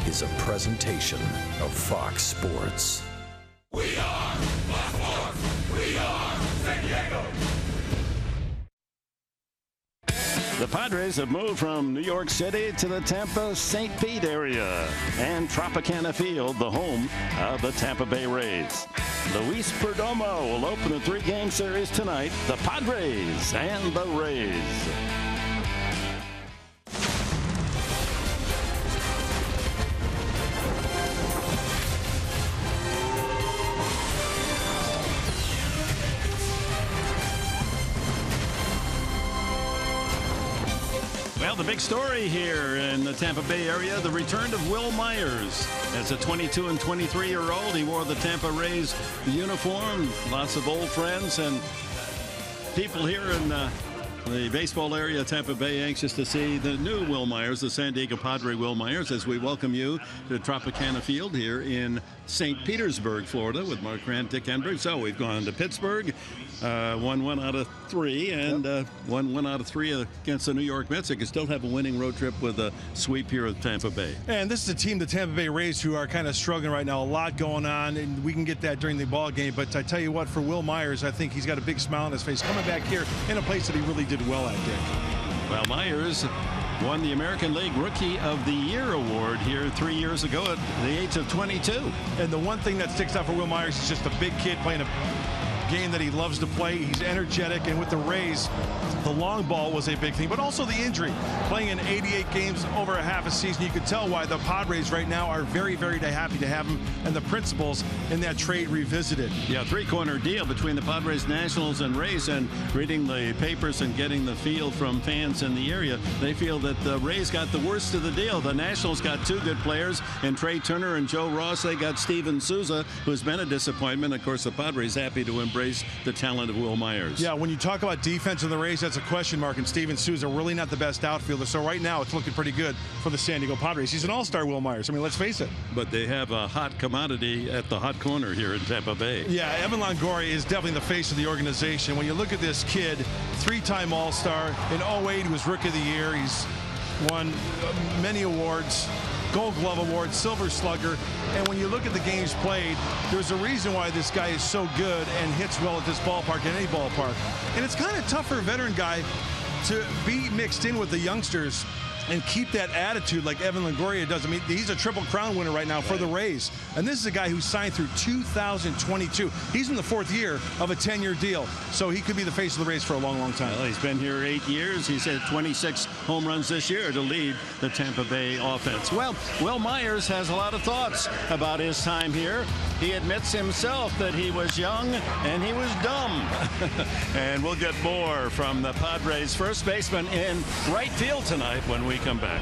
is a presentation of Fox Sports. We are Baltimore. We are San Diego. The Padres have moved from New York City to the Tampa St. Pete area and Tropicana Field, the home of the Tampa Bay Rays. Luis Perdomo will open the three-game series tonight. The Padres and the Rays. Well, the big story here in the Tampa Bay area, the return of Wil Myers. As a 22 and 23-year-old, he wore the Tampa Rays uniform. Lots of old friends and people here in the baseball area, Tampa Bay, anxious to see the new Wil Myers, the San Diego Padre Wil Myers, as we welcome you to Tropicana Field here in St. Petersburg, Florida, with Mark Grant, Dick Enberg. So we've gone to Pittsburgh, won 1 out of 3, and won 1 out of 3 against the New York Mets. They can still have a winning road trip with a sweep here at Tampa Bay. And this is a team, the Tampa Bay Rays, who are kind of struggling right now. A lot going on, and we can get that during the ball game. But I tell you what, for Wil Myers, I think he's got a big smile on his face coming back here in a place that he really did well at, Dick. Well, Myers won the American League Rookie of the Year award here 3 years ago at the age of 22. And the one thing that sticks out for Wil Myers is just a big kid playing a game that he loves to play. He's energetic, and with the Rays, the long ball was a big thing, but also the injury. Playing in 88 games over a half a season, you could tell why the Padres right now are very, very happy to have him, and the principals in that trade revisited. Yeah, three-corner deal between the Padres, Nationals, and Rays, and reading the papers and getting the feel from fans in the area, they feel that the Rays got the worst of the deal. The Nationals got 2 good players, and Trey Turner and Joe Ross. They got Steven Souza, who's been a disappointment. Of course, the Padres happy to embrace the talent of Wil Myers. Yeah, when you talk about defense in the Rays, that's a question mark, and Steven Souza really not the best outfielder. So right now it's looking pretty good for the San Diego Padres. He's an all-star, Wil Myers. I mean, let's face it. But they have a hot commodity at the hot corner here in Tampa Bay. Yeah, Evan Longoria is definitely the face of the organization. When you look at this kid, 3-time all-star. In 08, he was Rookie of the Year. He's won many awards. Gold Glove Award, Silver Slugger, and when you look at the games played, there's a reason why this guy is so good and hits well at this ballpark, in any ballpark. And it's kind of tough for a veteran guy to be mixed in with the youngsters and keep that attitude like Evan Longoria does. I mean, he's a Triple Crown winner right now for the Rays. And this is a guy who signed through 2022. He's in the 4th year of a 10-year deal. So he could be the face of the Rays for a long, long time. Well, he's been here 8 years. He's hit 26 home runs this year to lead the Tampa Bay offense. Well, Wil Myers has a lot of thoughts about his time here. He admits himself that he was young and he was dumb. And we'll get more from the Padres first baseman in right field tonight when we come back.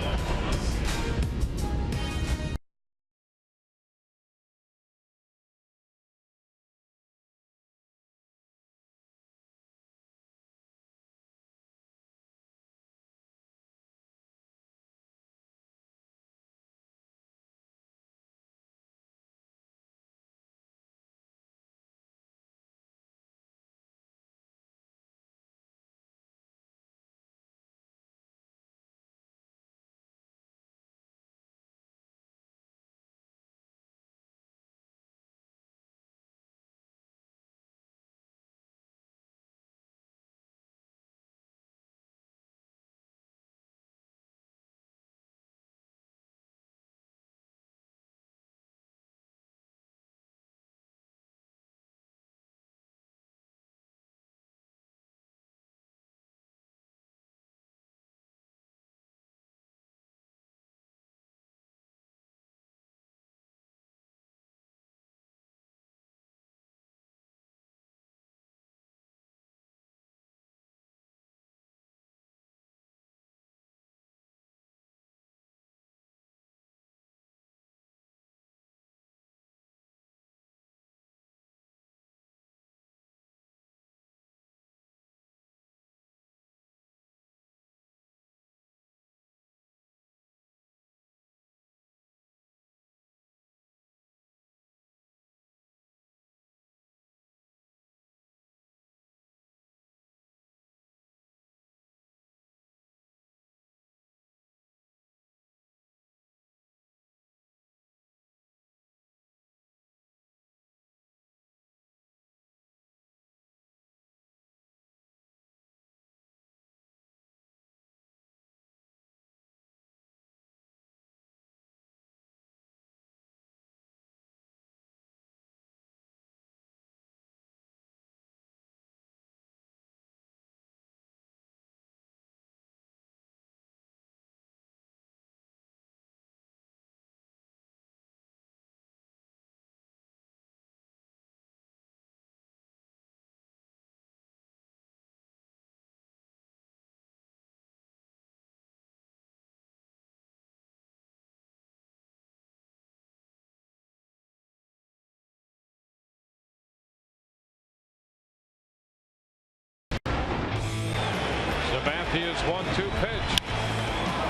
his 1-2 pitch.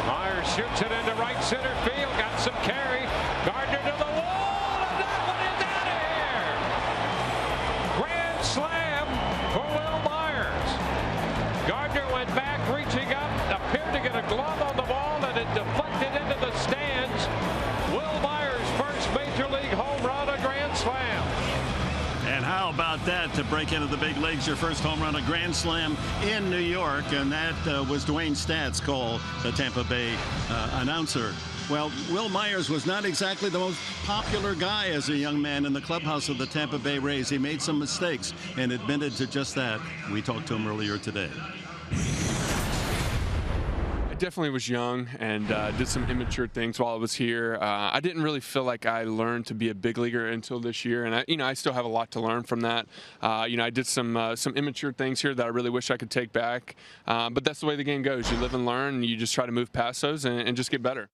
Myers shoots it into right center field. Got some carry. Gardner to the wall, and that one is out of here. Grand slam for Will Myers. Gardner went back, reaching up, appeared to get a glove on the ball, and it deflected into the stands. Will Myers' first major league home run, a grand slam. And how about that to break into the big leagues? Your first home run, a grand slam in New York, and that was Dwayne Staats' call, the Tampa Bay announcer. Well, Will Myers was not exactly the most popular guy as a young man in the clubhouse of the Tampa Bay Rays. He made some mistakes and admitted to just that. We talked to him earlier today. Definitely was young and did some immature things while I was here. I didn't really feel like I learned to be a big leaguer until this year, and I still have a lot to learn from that. I did some immature things here that I really wish I could take back, but that's the way the game goes. You live and learn, and you just try to move past those and just get better.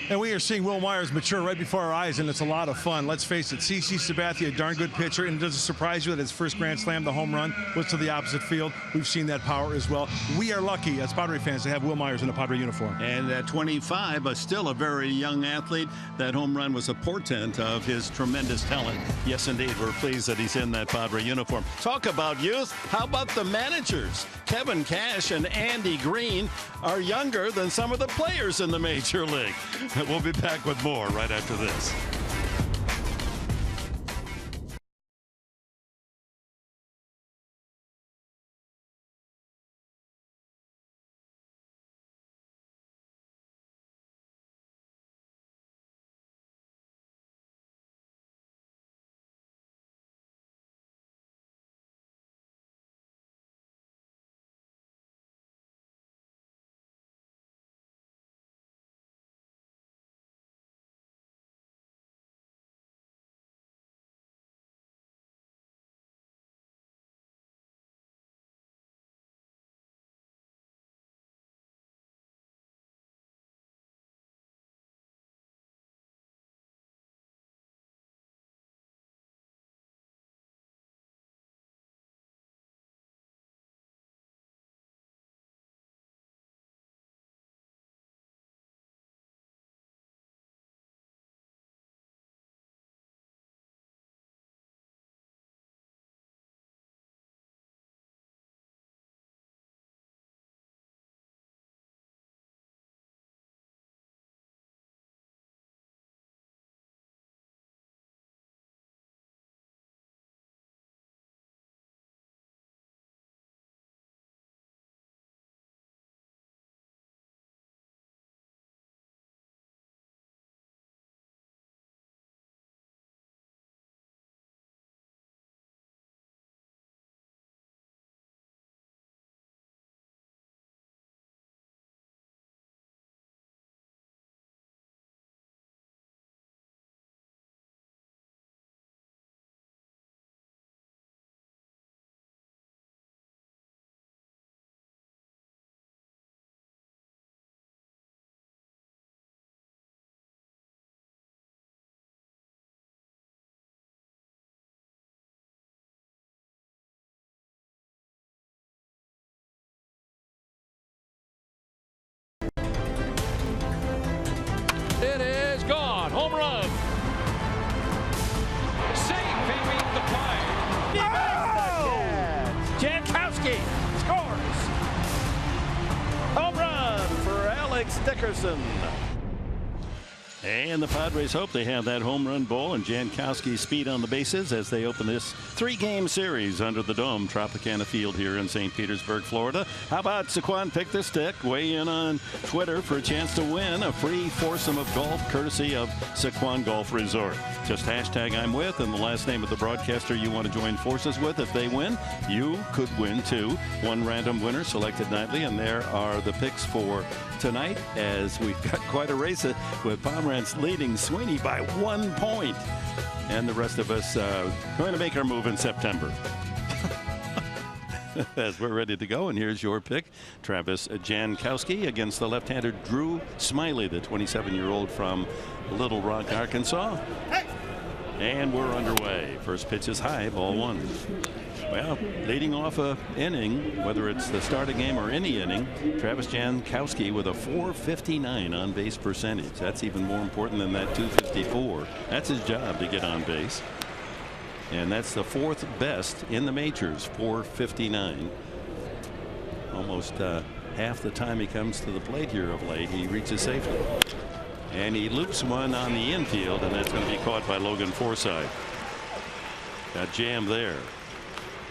And we are seeing Will Myers mature right before our eyes, and it's a lot of fun. Let's face it, CC Sabathia, a darn good pitcher, and does it surprise you that his first grand slam, the home run, was to the opposite field? We've seen that power as well. We are lucky as Padre fans to have Will Myers in a Padre uniform. And at 25, but still a very young athlete, that home run was a portent of his tremendous talent. Yes, indeed, we're pleased that he's in that Padre uniform. Talk about youth. How about the managers? Kevin Cash and Andy Green are younger than some of the players in the Major League. We'll be back with more right after this. It is gone. Home run. Safe. He beat the play. Jankowski scores. Home run for Alex Dickerson. And the Padres hope they have that home run ball and Jankowski's speed on the bases as they open this 3-game series under the dome, Tropicana Field here in St. Petersburg, Florida. How about Saquon Pick the Stick? Weigh in on Twitter for a chance to win a free foursome of golf courtesy of Saquon Golf Resort. Just hashtag I'm with and the last name of the broadcaster you want to join forces with. If they win, you could win too. One random winner selected nightly, and there are the picks for tonight as we've got quite a race with Pomeranz leading Sweeney by 1 point. And the rest of us going to make our move in September. As we're ready to go, and here's your pick. Travis Jankowski against the left-hander Drew Smiley, the 27-year-old from Little Rock, Arkansas. And we're underway. First pitch is high, ball one. Well, leading off a inning, whether it's the start of game or any inning, Travis Jankowski with a .459 on base percentage. That's even more important than that .254. That's his job, to get on base. And that's the 4th best in the majors, .459. Almost half the time he comes to the plate here of late, he reaches safely. And he loops one on the infield, and that's going to be caught by Logan Forsythe. Got jammed there.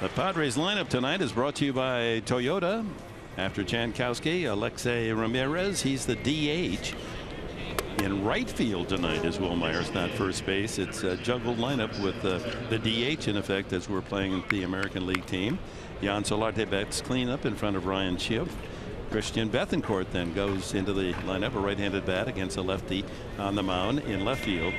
The Padres lineup tonight is brought to you by Toyota. After Jankowski, Alexei Ramirez, he's the DH. In right field tonight is Will Myers, not first base. It's a juggled lineup with the DH in effect as we're playing the American League team. Jan Solarte bats cleanup in front of Ryan Schiff. Christian Bethancourt then goes into the lineup, a right-handed bat against a lefty on the mound in left field.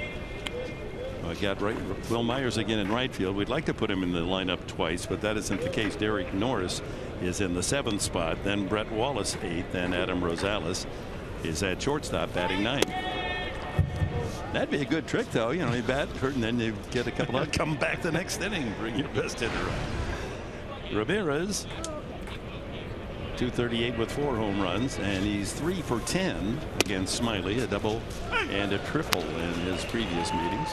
We got Will Myers again in right field. We'd like to put him in the lineup twice, but that isn't the case. Derek Norris is in the 7th spot, then Brett Wallace 8th, then Adam Rosales is at shortstop batting 9th. That'd be a good trick, though. You know, you bat hurt and then you get a couple of come back the next inning, bring your best hitter up. Ramirez, .238 with 4 home runs, and he's 3 for 10 against Smiley, a double and a triple in his previous meetings.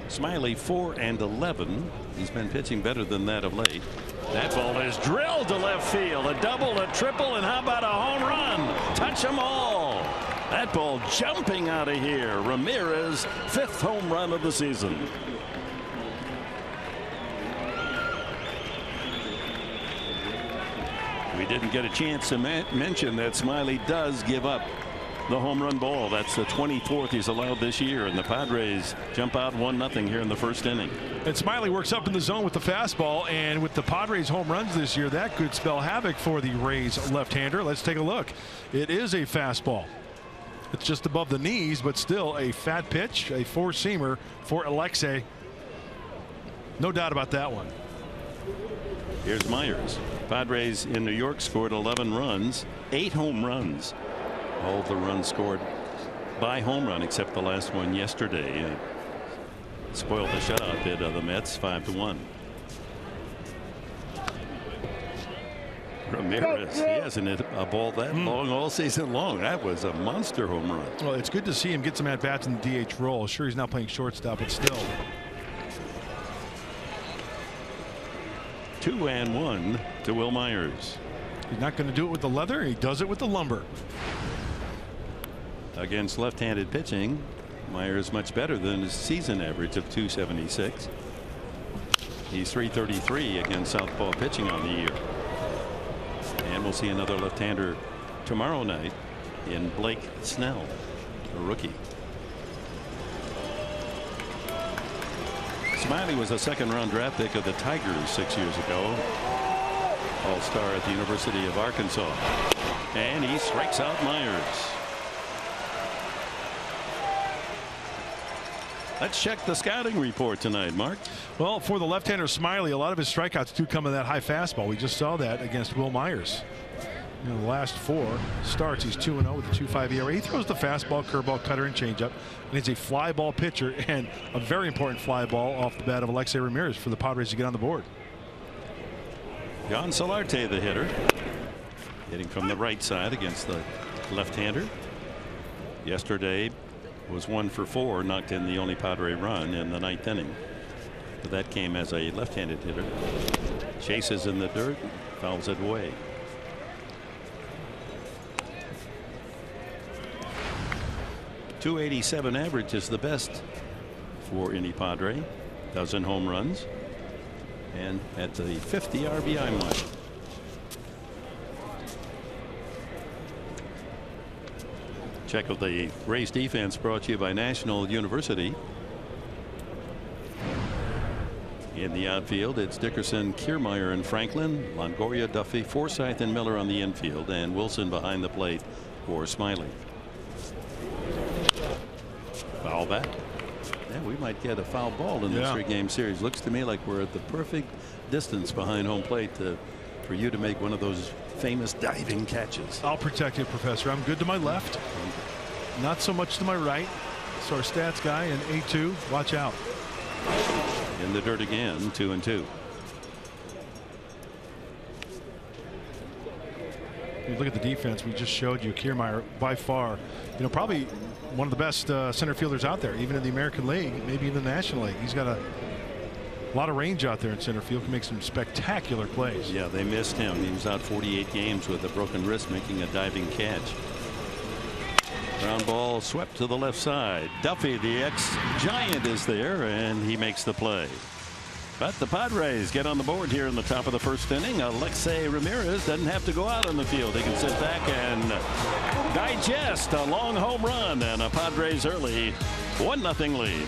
Smiley 4 and 11. He's been pitching better than that of late. That ball is drilled to left field. A double, a triple, and how about a home run? Touch them all. That ball jumping out of here. Ramirez, 5th home run of the season. We didn't get a chance to mention that Smiley does give up the home run ball. That's the 24th he's allowed this year, and the Padres jump out 1-0 here in the first inning. And Smiley works up in the zone with the fastball, and with the Padres home runs this year, that could spell havoc for the Rays left-hander. Let's take a look. It is a fastball. It's just above the knees, but still a fat pitch, a 4-seamer for Alexei. No doubt about that one. Here's Myers. Padres in New York scored 11 runs, 8 home runs. All the runs scored by home run except the last one yesterday. Spoiled the shutout bid of the Mets 5-1. Ramirez, he hasn't hit a ball that long all season long. That was a monster home run. Well, it's good to see him get some at bats in the DH role. Sure, he's not playing shortstop, but still. 2-1 to Will Myers. He's not going to do it with the leather. He does it with the lumber. Against left-handed pitching, Myers much better than his season average of .276. He's .333 against southpaw pitching on the year. And we'll see another left-hander tomorrow night in Blake Snell, a rookie. Smiley was a 2nd-round draft pick of the Tigers 6 years ago. All-star at the University of Arkansas. And he strikes out Myers. Let's check the scouting report tonight, Mark. Well, for the left-hander Smiley, a lot of his strikeouts do come in that high fastball. We just saw that against Will Myers. In the last 4 starts, he's 2-0 with a 2.5 ERA. He throws the fastball, curveball, cutter, and changeup, and he's a fly ball pitcher, and a very important fly ball off the bat of Alexei Ramirez for the Padres to get on the board. Jan Solarte, the hitter, hitting from the right side against the left-hander. Yesterday was 1 for 4, knocked in the only Padre run in the 9th inning. But that came as a left-handed hitter. Chases in the dirt, fouls it away. .287 average is the best for any Padre. 12 home runs, and at the 50 RBI mark. Check of the Rays defense brought to you by National University. In the outfield, it's Dickerson, Kiermaier, and Franklin. Longoria, Duffy, Forsythe, and Miller on the infield, and Wilson behind the plate for Smiley. Foul back. Yeah, we might get a foul ball in this 3-game series. Looks to me like we're at the perfect distance behind home plate for you to make one of those famous diving catches. I'll protect you, Professor. I'm good to my left, not so much to my right. So our stats guy in A2. Watch out. In the dirt again, 2-2. You look at the defense we just showed you. Kiermaier, by far, probably one of the best center fielders out there, even in the American League, maybe even the National League. He's got a lot of range out there in center field. Can make some spectacular plays. Yeah, they missed him. He was out 48 games with a broken wrist, making a diving catch. Ground ball swept to the left side. Duffy, the ex-Giant, is there, and he makes the play. But the Padres get on the board here in the top of the first inning. Alexei Ramirez doesn't have to go out on the field. He can sit back and digest a long home run and a Padres early 1-0 lead.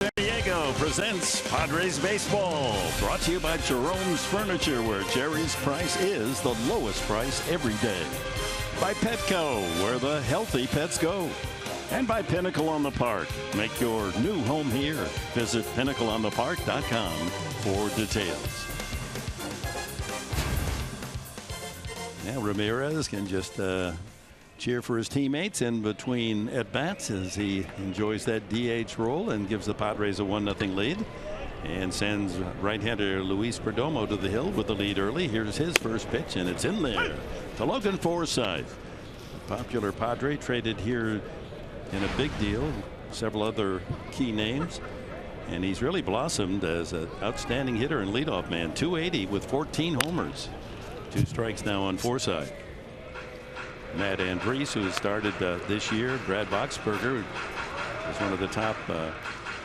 San Diego presents Padres Baseball, brought to you by Jerome's Furniture, where Jerry's price is the lowest price every day. By Petco, where the healthy pets go. And by Pinnacle on the Park. Make your new home here. Visit pinnacleonthepark.com for details. Now Ramirez can just cheer for his teammates in between at-bats as he enjoys that DH role and gives the Padres a 1-0 lead and sends right-hander Luis Perdomo to the hill with the lead early. Here's his first pitch, and it's in there to Logan Forsythe. A popular Padre, traded here in a big deal. Several other key names, and he's really blossomed as an outstanding hitter and leadoff man. .280 with 14 homers. 2 strikes now on Forsythe. Matt Andriese, who started this year. Brad Boxberger was one of the top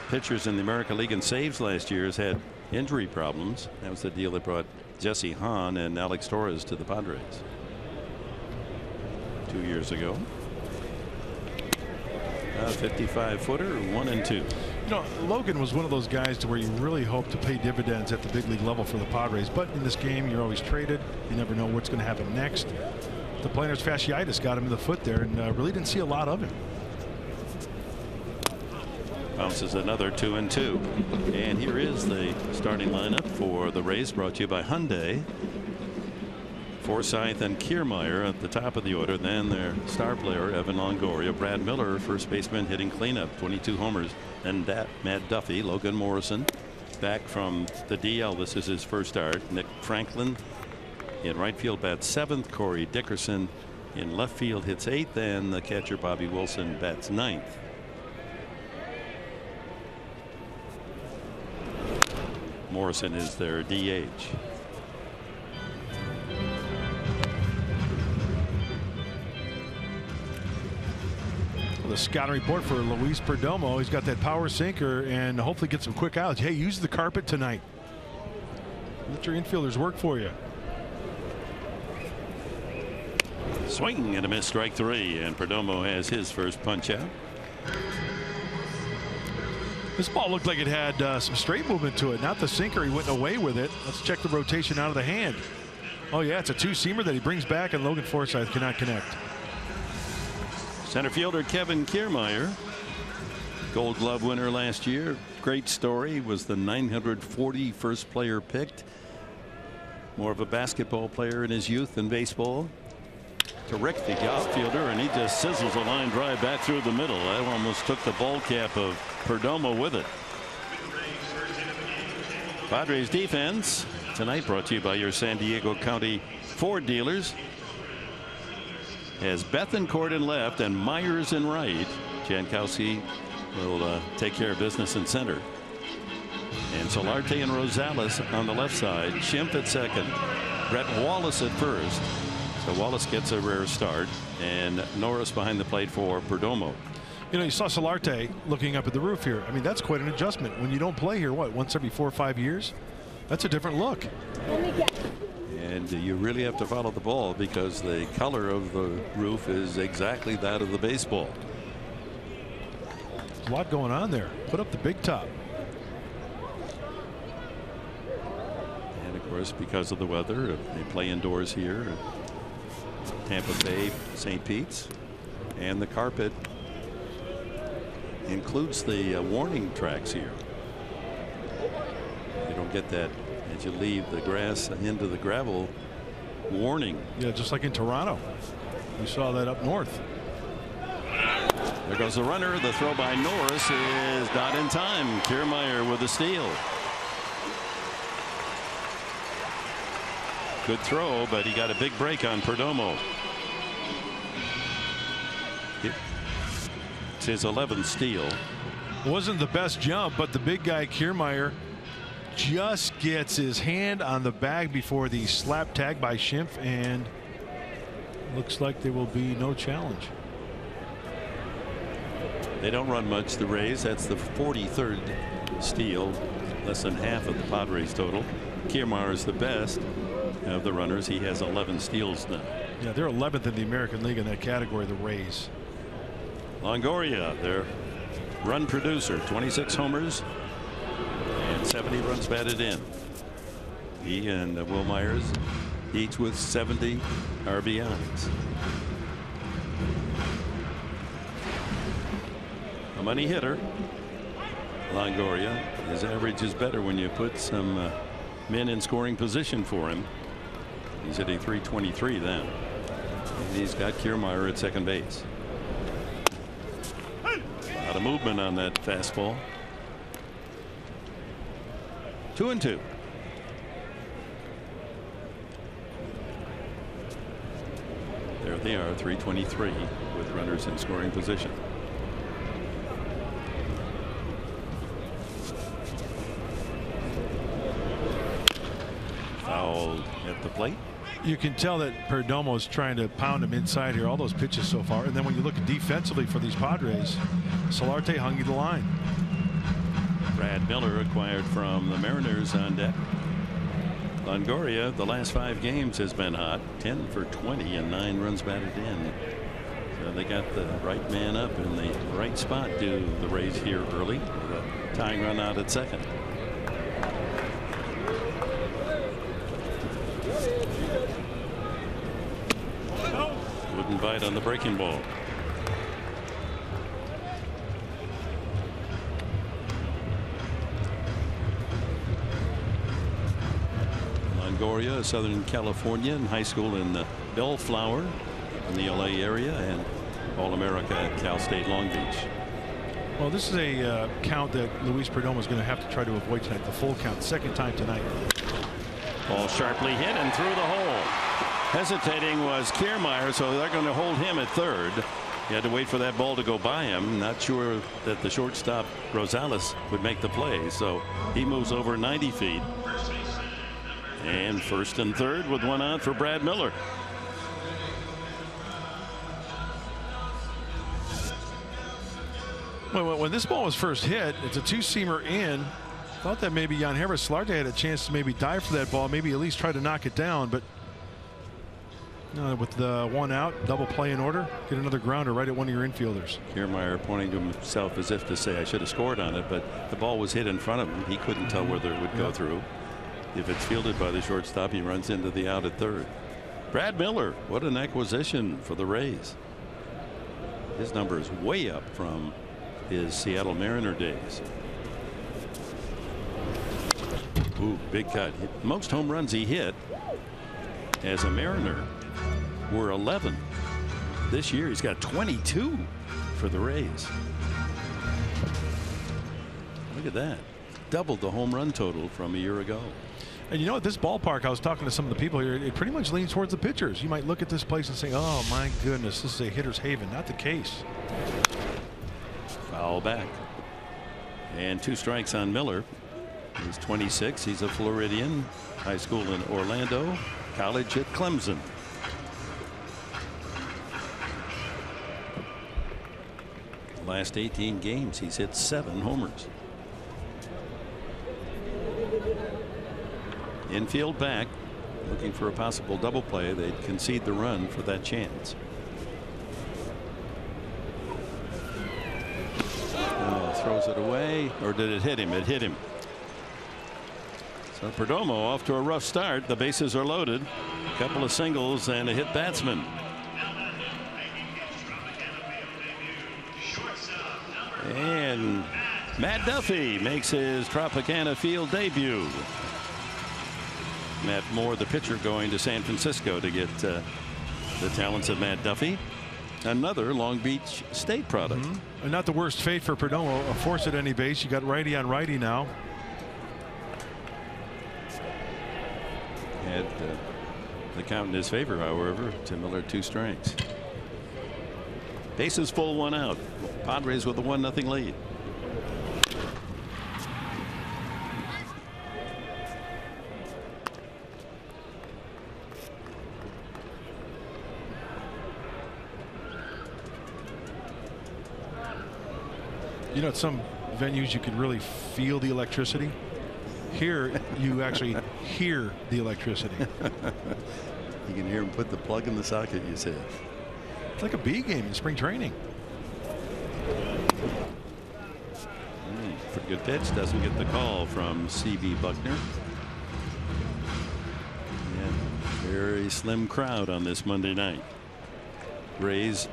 pitchers in the American League in saves last year. Has had injury problems. That was the deal that brought Jesse Hahn and Alex Torres to the Padres 2 years ago. 55-footer, 1-2. Logan was one of those guys to where you really hope to pay dividends at the big league level for the Padres. But in this game, you're always traded. You never know what's going to happen next. The plantar's fasciitis got him in the foot there, and really didn't see a lot of him. Bounces another 2-2. And here is the starting lineup for the Rays, brought to you by Hyundai. Forsythe and Kiermaier at the top of the order. Then their star player, Evan Longoria. Brad Miller, first baseman, hitting cleanup, 22 homers. And Matt Duffy, Logan Morrison, back from the DL. This is his first start. Nick Franklin in right field bats 7th. Corey Dickerson in left field hits 8th, and the catcher Bobby Wilson bats 9th. Morrison is their DH. The scouting report for Luis Perdomo. He's got that power sinker and hopefully get some quick outs. Hey, use the carpet tonight. Let your infielders work for you. Swing and a miss, strike 3, and Perdomo has his first punch out. This ball looked like it had some straight movement to it, not the sinker. He went away with it. Let's check the rotation out of the hand. Oh, yeah, it's a two-seamer that he brings back, and Logan Forsythe cannot connect. Center fielder Kevin Kiermaier, Gold Glove winner last year. Great story. Was the 941st player picked. More of a basketball player in his youth than baseball. Terrific outfielder, and he just sizzles a line drive back through the middle. That almost took the ball cap of Perdomo with it. Padres defense tonight brought to you by your San Diego County Ford dealers. As Bethencourt in left and Myers in right, Jankowski will take care of business in center. And Solarte and Rosales on the left side. Schimpf at second. Brett Wallace at first. So Wallace gets a rare start. And Norris behind the plate for Perdomo. You know, you saw Solarte looking up at the roof here. I mean, that's quite an adjustment. When you don't play here, what, once every 4 or 5 years? That's a different look. And you really have to follow the ball because the color of the roof is exactly that of the baseball. There's a lot going on there. Put up the big top. And of course, because of the weather, they play indoors here at Tampa Bay, St. Pete's, and the carpet includes the warning tracks here. You don't get that as you leave the grass into the gravel warning. Yeah, just like in Toronto. We saw that up north. There goes the runner. The throw by Norris is not in time. Kiermaier with a steal. Good throw, but he got a big break on Perdomo. It's his 11th steal. Wasn't the best jump, but the big guy Kiermaier just gets his hand on the bag before the slap tag by Schimpf, and looks like there will be no challenge. They don't run much, the Rays. That's the 43rd steal, less than half of the Padres total. Kiermaier is the best of the runners. He has 11 steals now. Yeah, they're 11th in the American League in that category, the Rays. Longoria, their run producer, 26 homers and 70 runs batted in. He and Will Myers each with 70 RBIs. A money hitter. Longoria. His average is better when you put some men in scoring position for him. He's hitting .323 then. And he's got Kiermaier at second base. A lot of movement on that fastball. 2-2. There they are, .323 with runners in scoring position. Foul at the plate. You can tell that Perdomo is trying to pound him inside here, all those pitches so far. And then when you look at defensively for these Padres, Solarte hung you the line. Brad Miller acquired from the Mariners on deck. Longoria, the last 5 games has been hot. 10 for 20 and 9 runs batted in. So they got the right man up in the right spot to the Rays here early. With a tying run out at second. Wouldn't bite on the breaking ball. Longoria, a Southern California, in high school in Bellflower in the LA area, and All-America at Cal State Long Beach. Well, this is a count that Luis Perdomo is going to have to try to avoid tonight. The full count, second time tonight. Ball sharply hit and through the hole. Hesitating was Kiermaier, so they're going to hold him at third. He had to wait for that ball to go by him. Not sure that the shortstop Rosales would make the play, so he moves over 90 feet. And first and third with one out for Brad Miller. Well, when this ball was first hit, it's a two-seamer in. Thought that maybe Yangervis Solarte had a chance to maybe dive for that ball, maybe at least try to knock it down, but with the one out, double play in order, get another grounder right at one of your infielders. Kiermaier pointing to himself as if to say, I should have scored on it, but the ball was hit in front of him. He couldn't tell whether it would go through. If it's fielded by the shortstop, he runs into the out at third. Brad Miller, what an acquisition for the Rays. His number is way up from his Seattle Mariner days. Ooh, big cut. Most home runs he hit as a Mariner were 11. This year he's got 22 for the Rays. Look at that. Doubled the home run total from a year ago. And you know, at this ballpark, I was talking to some of the people here, it pretty much leans towards the pitchers. You might look at this place and say, oh my goodness, this is a hitter's haven. Not the case. Foul back. And 2 strikes on Miller. He's 26. He's a Floridian. High school in Orlando. College at Clemson. Last 18 games, he's hit 7 homers. Infield back, looking for a possible double play. They'd concede the run for that chance. Throws it away, or did it hit him? It hit him. So Perdomo off to a rough start. The bases are loaded. A couple of singles and a hit batsman. And Matt Duffy makes his Tropicana Field debut. Matt Moore, the pitcher, going to San Francisco to get the talents of Matt Duffy. Another Long Beach State product. And not the worst fate for Perdomo. A force at any base. You got righty on righty now. Had the count in his favor, however, to Miller 2 strikes. Bases full, 1 out. Padres with a 1-0 lead. You know, at some venues you can really feel the electricity. Here you actually hear the electricity. You can hear him put the plug in the socket, you say. It's like a B game in spring training. Pretty good pitch. Doesn't get the call from C.B. Buckner. Yeah, very slim crowd on this Monday night. Rays,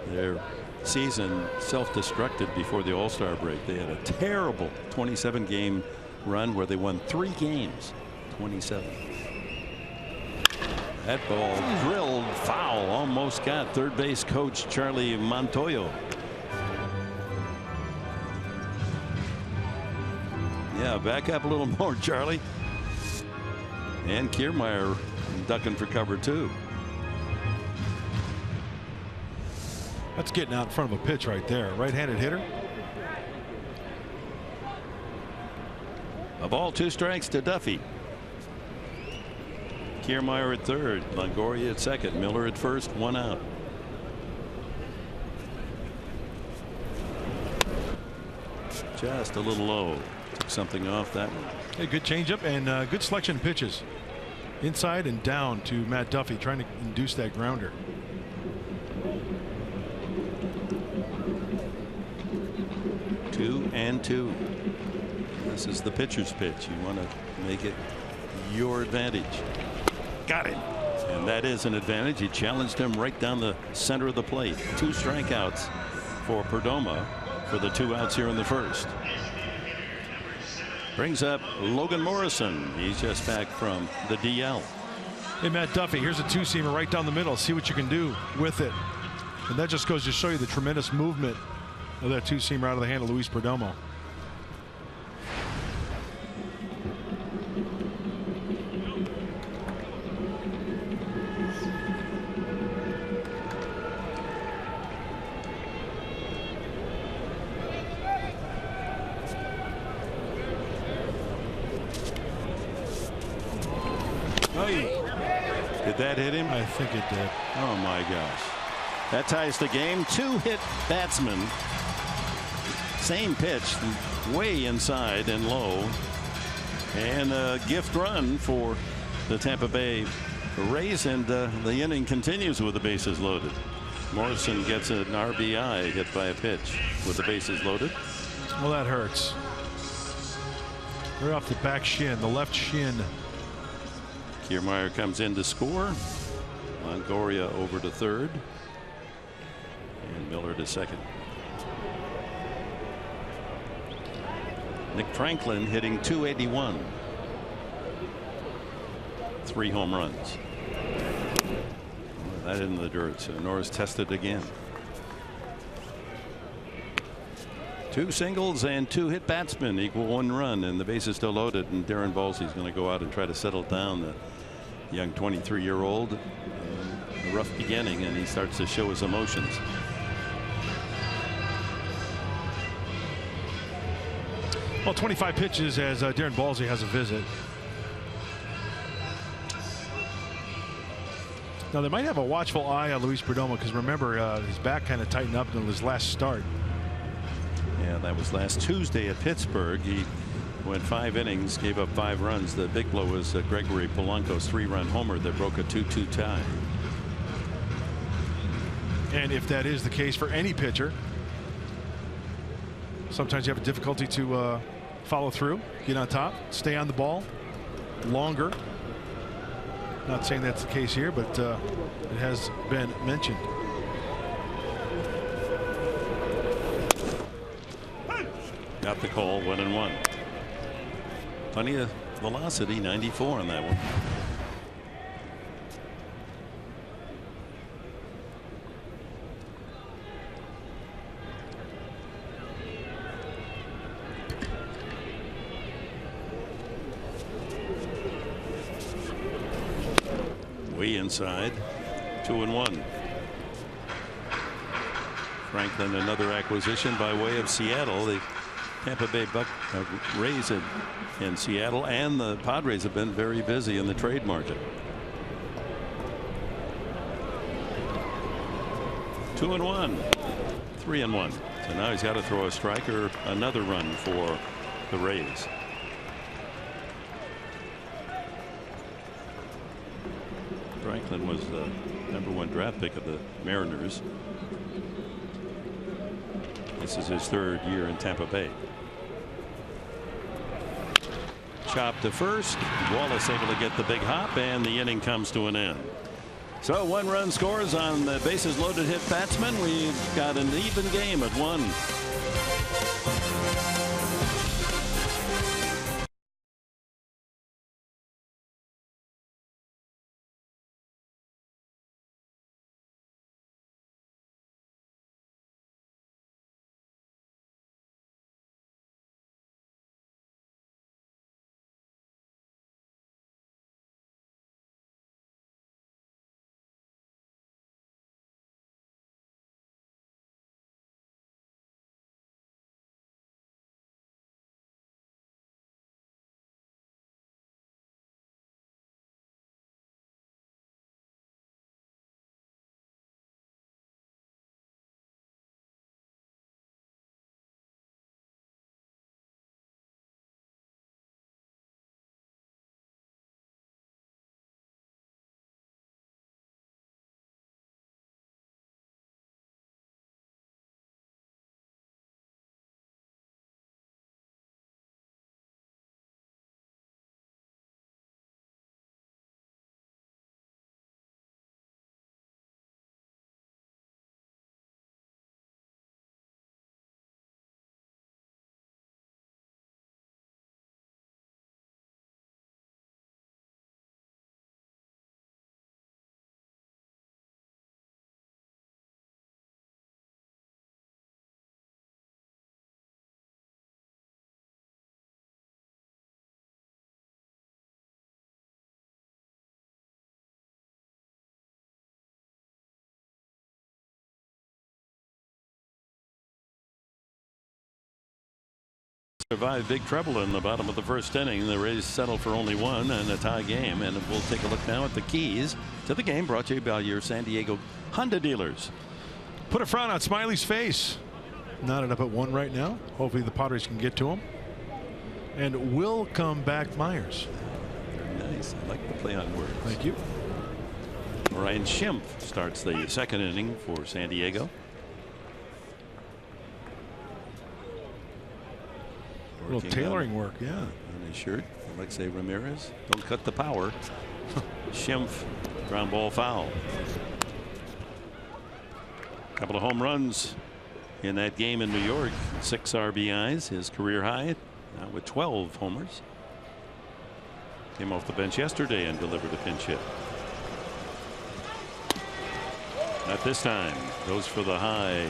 their season self-destructed before the All-Star break. They had a terrible 27-game run where they won 3 games. 27. That ball drilled foul. Almost got third base coach Charlie Montoyo. Yeah, back up a little more, Charlie. And Kiermaier ducking for cover 2. That's getting out in front of a pitch right there. Right-handed hitter. A ball, 2 strikes to Duffy. Kiermaier at third. Longoria at second. Miller at first. 1 out. Just a little low. Took something off that one. Hey, good changeup and good selection of pitches. Inside and down to Matt Duffy, trying to induce that grounder. And 2. This is the pitcher's pitch. You want to make it your advantage. Got it. And that is an advantage. He challenged him right down the center of the plate. 2 strikeouts for Perdomo for the 2 outs here in the first. Brings up Logan Morrison. He's just back from the DL. Hey, Matt Duffy, here's a 2-seamer right down the middle. See what you can do with it. And that just goes to show you the tremendous movement of that 2-seamer out of the hand of Luis Perdomo. Did that hit him? I think it did. Oh my gosh. That ties the game. 2 hit batsmen. Same pitch, way inside and low. And a gift run for the Tampa Bay Rays, and the inning continues with the bases loaded. Morrison gets an RBI hit by a pitch with the bases loaded. Well, that hurts. Right off the back shin, the left shin. Kiermaier comes in to score. Longoria over to third. And Miller to second. Nick Franklin hitting .281. 3 home runs. Well, that in the dirt. So Norris tested again. 2 singles and 2 hit batsmen equal 1 run, and the base is still loaded. And Darren Balsley's going to go out and try to settle down the young 23-year-old. A rough beginning, and he starts to show his emotions. Well, 25 pitches as Darren Balsley has a visit. Now they might have a watchful eye on Luis Perdomo, because remember his back kind of tightened up in his last start. Yeah, that was last Tuesday at Pittsburgh. He went 5 innings, gave up 5 runs. The big blow was Gregory Polanco's 3-run homer that broke a 2-2 tie. And if that is the case for any pitcher, sometimes you have a difficulty to follow through, get on top, stay on the ball longer. Not saying that's the case here, but it has been mentioned. Got the call, 1-1. Plenty of velocity, 94 on that one. Way inside, 2-1. Franklin, another acquisition by way of Seattle. The Tampa Bay Rays in Seattle and the Padres have been very busy in the trade market. 2-1, 3-1. So now he's got to throw a striker, another run for the Rays. Franklin was the #1 draft pick of the Mariners. This is his 3rd year in Tampa Bay. Chop to first. Wallace able to get the big hop, and the inning comes to an end. So 1 run scores on the bases loaded hit batsman. We've got an even game at 1. Survived big trouble in the bottom of the 1st inning. The Rays settle for only 1 and a tie game. And we'll take a look now at the keys to the game, brought to you by your San Diego Honda dealers. Put a frown on Smiley's face. Knotted up at 1 right now. Hopefully the Padres can get to him. And will come back Myers. Very nice. I like the play on words. Thank you. Ryan Schimpf starts the 2nd inning for San Diego. A little tailoring work, yeah. On His shirt. Alexei Ramirez. Don't cut the power. Schimpf. Ground ball foul. Couple of home runs in that game in New York. 6 RBIs, his career high, now with 12 homers. Came off the bench yesterday and delivered a pinch hit. Not this time. Goes for the high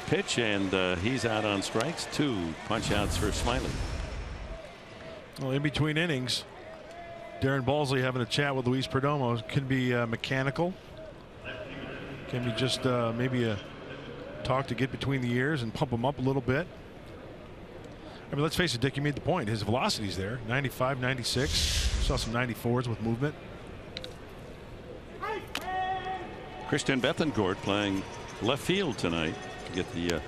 pitch, and he's out on strikes. 2 punch outs for Smiley. Well, in between innings, Darren Balsley having a chat with Luis Perdomo. Can be mechanical. Can be just maybe a talk to get between the ears and pump him up a little bit. I mean, let's face it, Dick, you made the point. His velocity's there. 95, 96. Saw some 94s with movement. Christian Bethancourt playing left field tonight to get the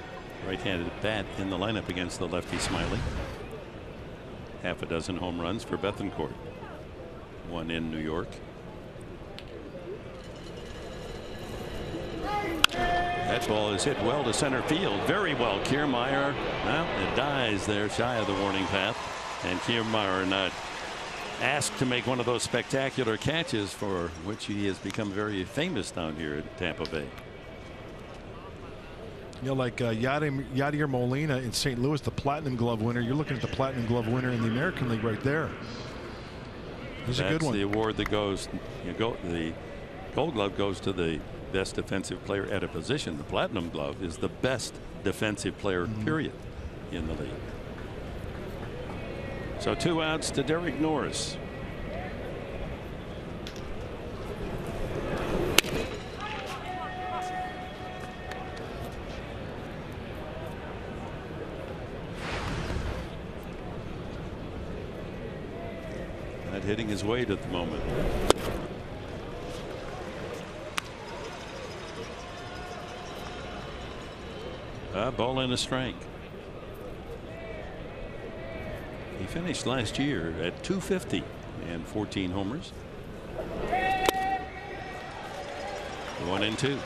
right-handed bat in the lineup against the lefty Smiley. Half a dozen home runs for Bethancourt. 1 in New York. That ball is hit well to center field. Very well. Kiermaier, well, it dies there shy of the warning path. And Kiermaier not asked to make one of those spectacular catches for which he has become very famous down here at Tampa Bay. You know, like Yadier Molina in St. Louis, the Platinum Glove winner. You're looking at the Platinum Glove winner in the American League right there. He's a good one. That's the award that goes. The Gold Glove goes to the best defensive player at a position. The Platinum Glove is the best defensive player, period, in the league. So 2 outs to Derek Norris. Not hitting his weight at the moment. Ball and a strike. He finished last year at 250 and 14 homers. 1-2. You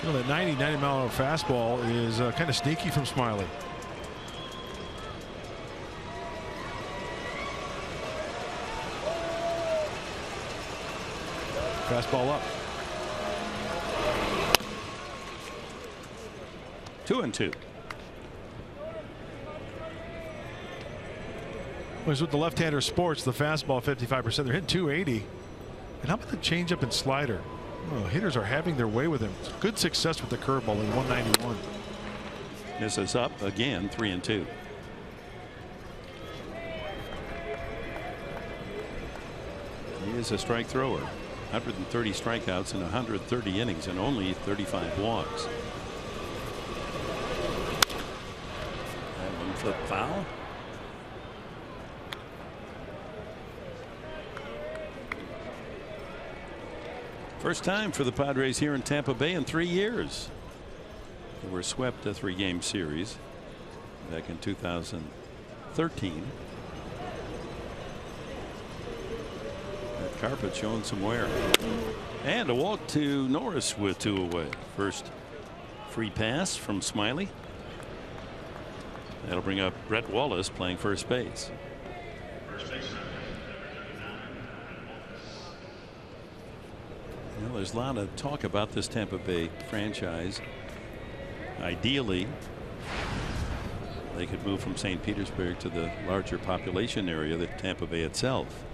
know, that 90-mile-an-hour fastball is kind of sneaky from Smiley. Fastball up. 2-2. Was with the left-hander sports, the fastball 55%. They're hitting 280. And how about the changeup and slider? Oh, hitters are having their way with him. Good success with the curveball in 191. This is up again, 3-2. He is a strike thrower. 130 strikeouts in 130 innings and only 35 walks. That one flip foul. First time for the Padres here in Tampa Bay in 3 years. They were swept a 3-game series back in 2013. That carpet showing some wear. And a walk to Norris with 2 away. First free pass from Smiley. That'll bring up Brett Wallace playing first base. Well, there's a lot of talk about this Tampa Bay franchise. Ideally, they could move from St. Petersburg to the larger population area that Tampa Bay itself.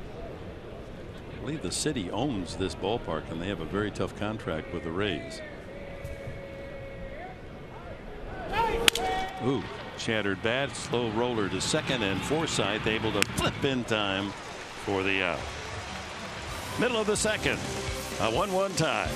I believe the city owns this ballpark and they have a very tough contract with the Rays. Ooh, shattered bat, slow roller to second, and Forsythe able to flip in time for the out. Middle of the second. A 1-1 tie.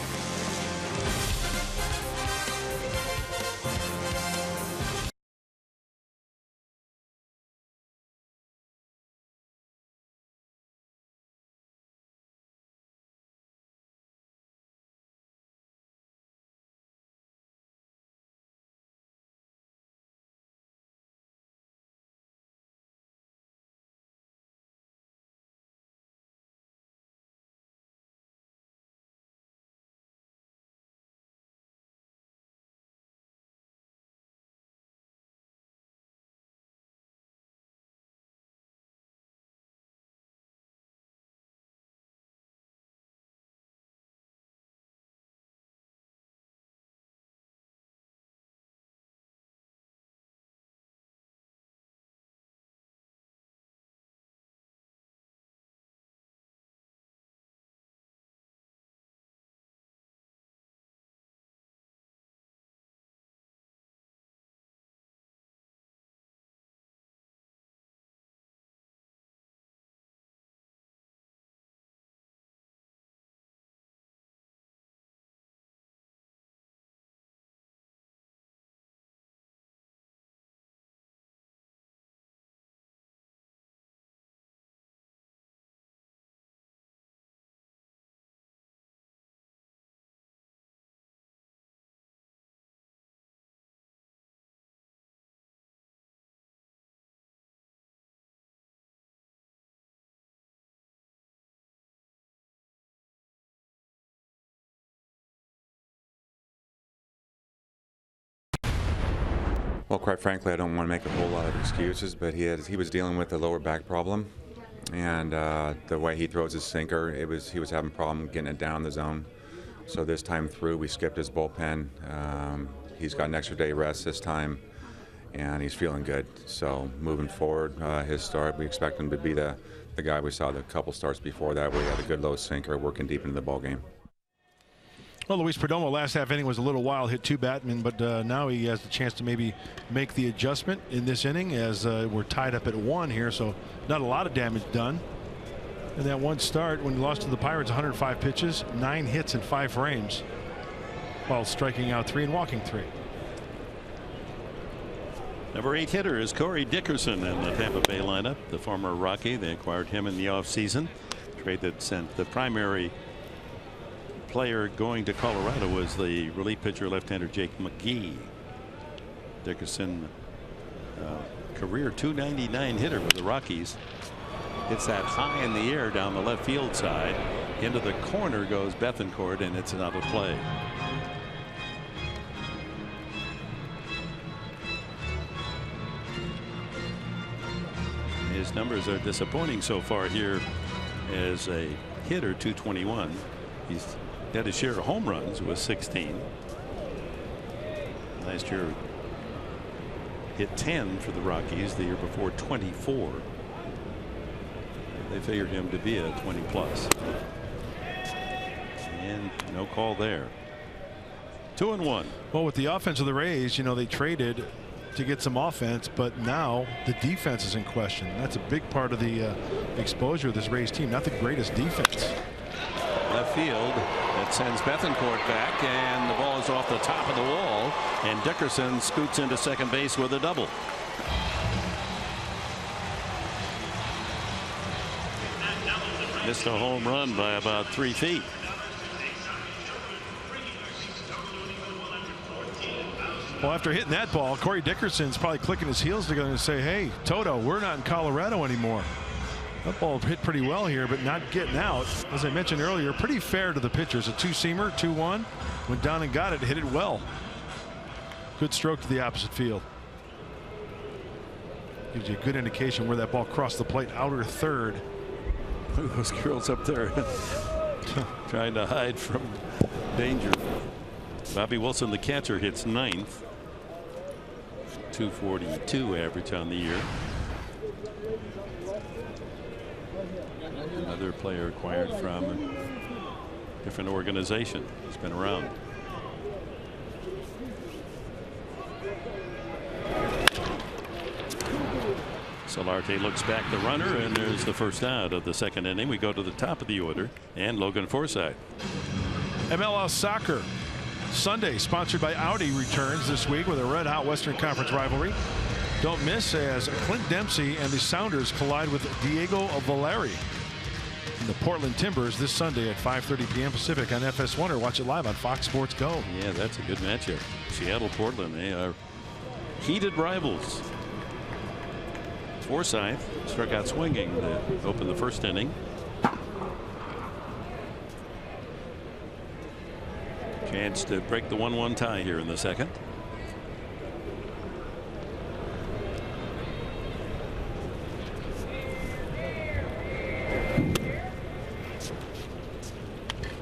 Well, quite frankly, I don't want to make a whole lot of excuses, but he was dealing with a lower back problem, and the way he throws his sinker, he was having a problem getting it down the zone. So this time through, we skipped his bullpen. He's got an extra day rest this time, and he's feeling good. So moving forward, his start, we expect him to be the guy we saw the couple starts before that, where he had a good low sinker working deep into the ball game. Well, Luis Perdomo last half inning was a little wild, hit 2 Batman, but now he has the chance to maybe make the adjustment in this inning as we're tied up at 1 here, so not a lot of damage done. And that one start when he lost to the Pirates, 105 pitches, 9 hits in 5 frames, while striking out 3 and walking 3. Number 8 hitter is Corey Dickerson in the Tampa Bay lineup, the former Rocky. They acquired him in the offseason. Trade that sent the primary player going to Colorado was the relief pitcher left-hander Jake McGee. Dickerson, career .299 hitter with the Rockies. Hits that high in the air down the left field side. Into the corner goes Bethancourt, and it's another play. His numbers are disappointing so far here as a hitter, .221. He's had his share of home runs with 16. Last year hit 10 for the Rockies. The year before 24. They figured him to be a 20+. And no call there. 2-1. Well, with the offense of the Rays, you know, they traded to get some offense, but now the defense is in question. That's a big part of the exposure of this Rays team. Not the greatest defense. Left field. That sends Bethancourt back, and the ball is off the top of the wall, and Dickerson scoots into second base with a double. Missed a home run by about 3 feet. Well, after hitting that ball, Corey Dickerson's probably clicking his heels together and say, hey, Toto, we're not in Colorado anymore. That ball hit pretty well here, but not getting out. As I mentioned earlier, pretty fair to the pitchers. A 2-seamer, 2-1. Went down and got it, hit it well. Good stroke to the opposite field. Gives you a good indication where that ball crossed the plate, outer third. Look at those girls up there trying to hide from danger. Bobby Wilson, the catcher, hits 9th. 242 average on the year. Another player acquired from a different organization. He's been around. Solarte looks back the runner, and there's the first out of the second inning. We go to the top of the order, and Logan Forsythe. MLS Soccer Sunday, sponsored by Audi, returns this week with a red-hot Western Conference rivalry. Don't miss as Clint Dempsey and the Sounders collide with Diego Valeri and the Portland Timbers this Sunday at 5:30 p.m. Pacific on FS1, or watch it live on Fox Sports Go. Yeah, that's a good matchup. Seattle, Portland, they are heated rivals. Forsythe struck out swinging to open the first inning. Chance to break the 1-1 tie here in the second.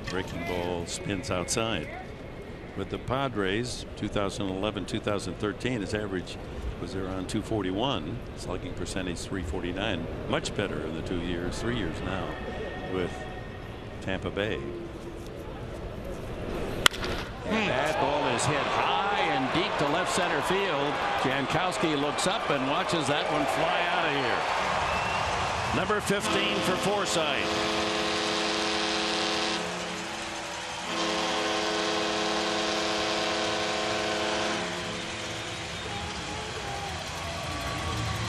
Breaking ball spins outside. With the Padres, 2011-2013, his average was around 241. Slugging percentage 349. Much better in the 3 years now with Tampa Bay. And that ball is hit high and deep to left center field. Jankowski looks up and watches that one fly out of here. Number 15 for Forsythe.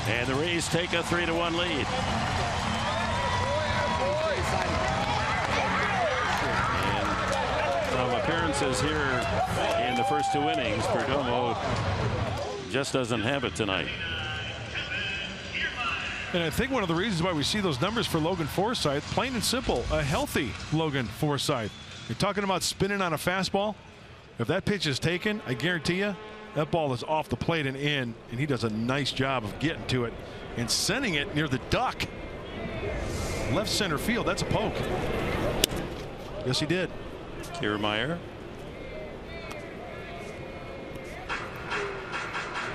And the Rays take a 3-1 lead. And from appearances here in the first 2 innings, Perdomo just doesn't have it tonight. And I think one of the reasons why we see those numbers for Logan Forsythe, plain and simple, a healthy Logan Forsythe. You're talking about spinning on a fastball. If that pitch is taken, I guarantee you, That ball is off the plate and in, and he does a nice job of getting to it and sending it near the duck. Left center field. That's a poke. Yes, he did. Kiermaier.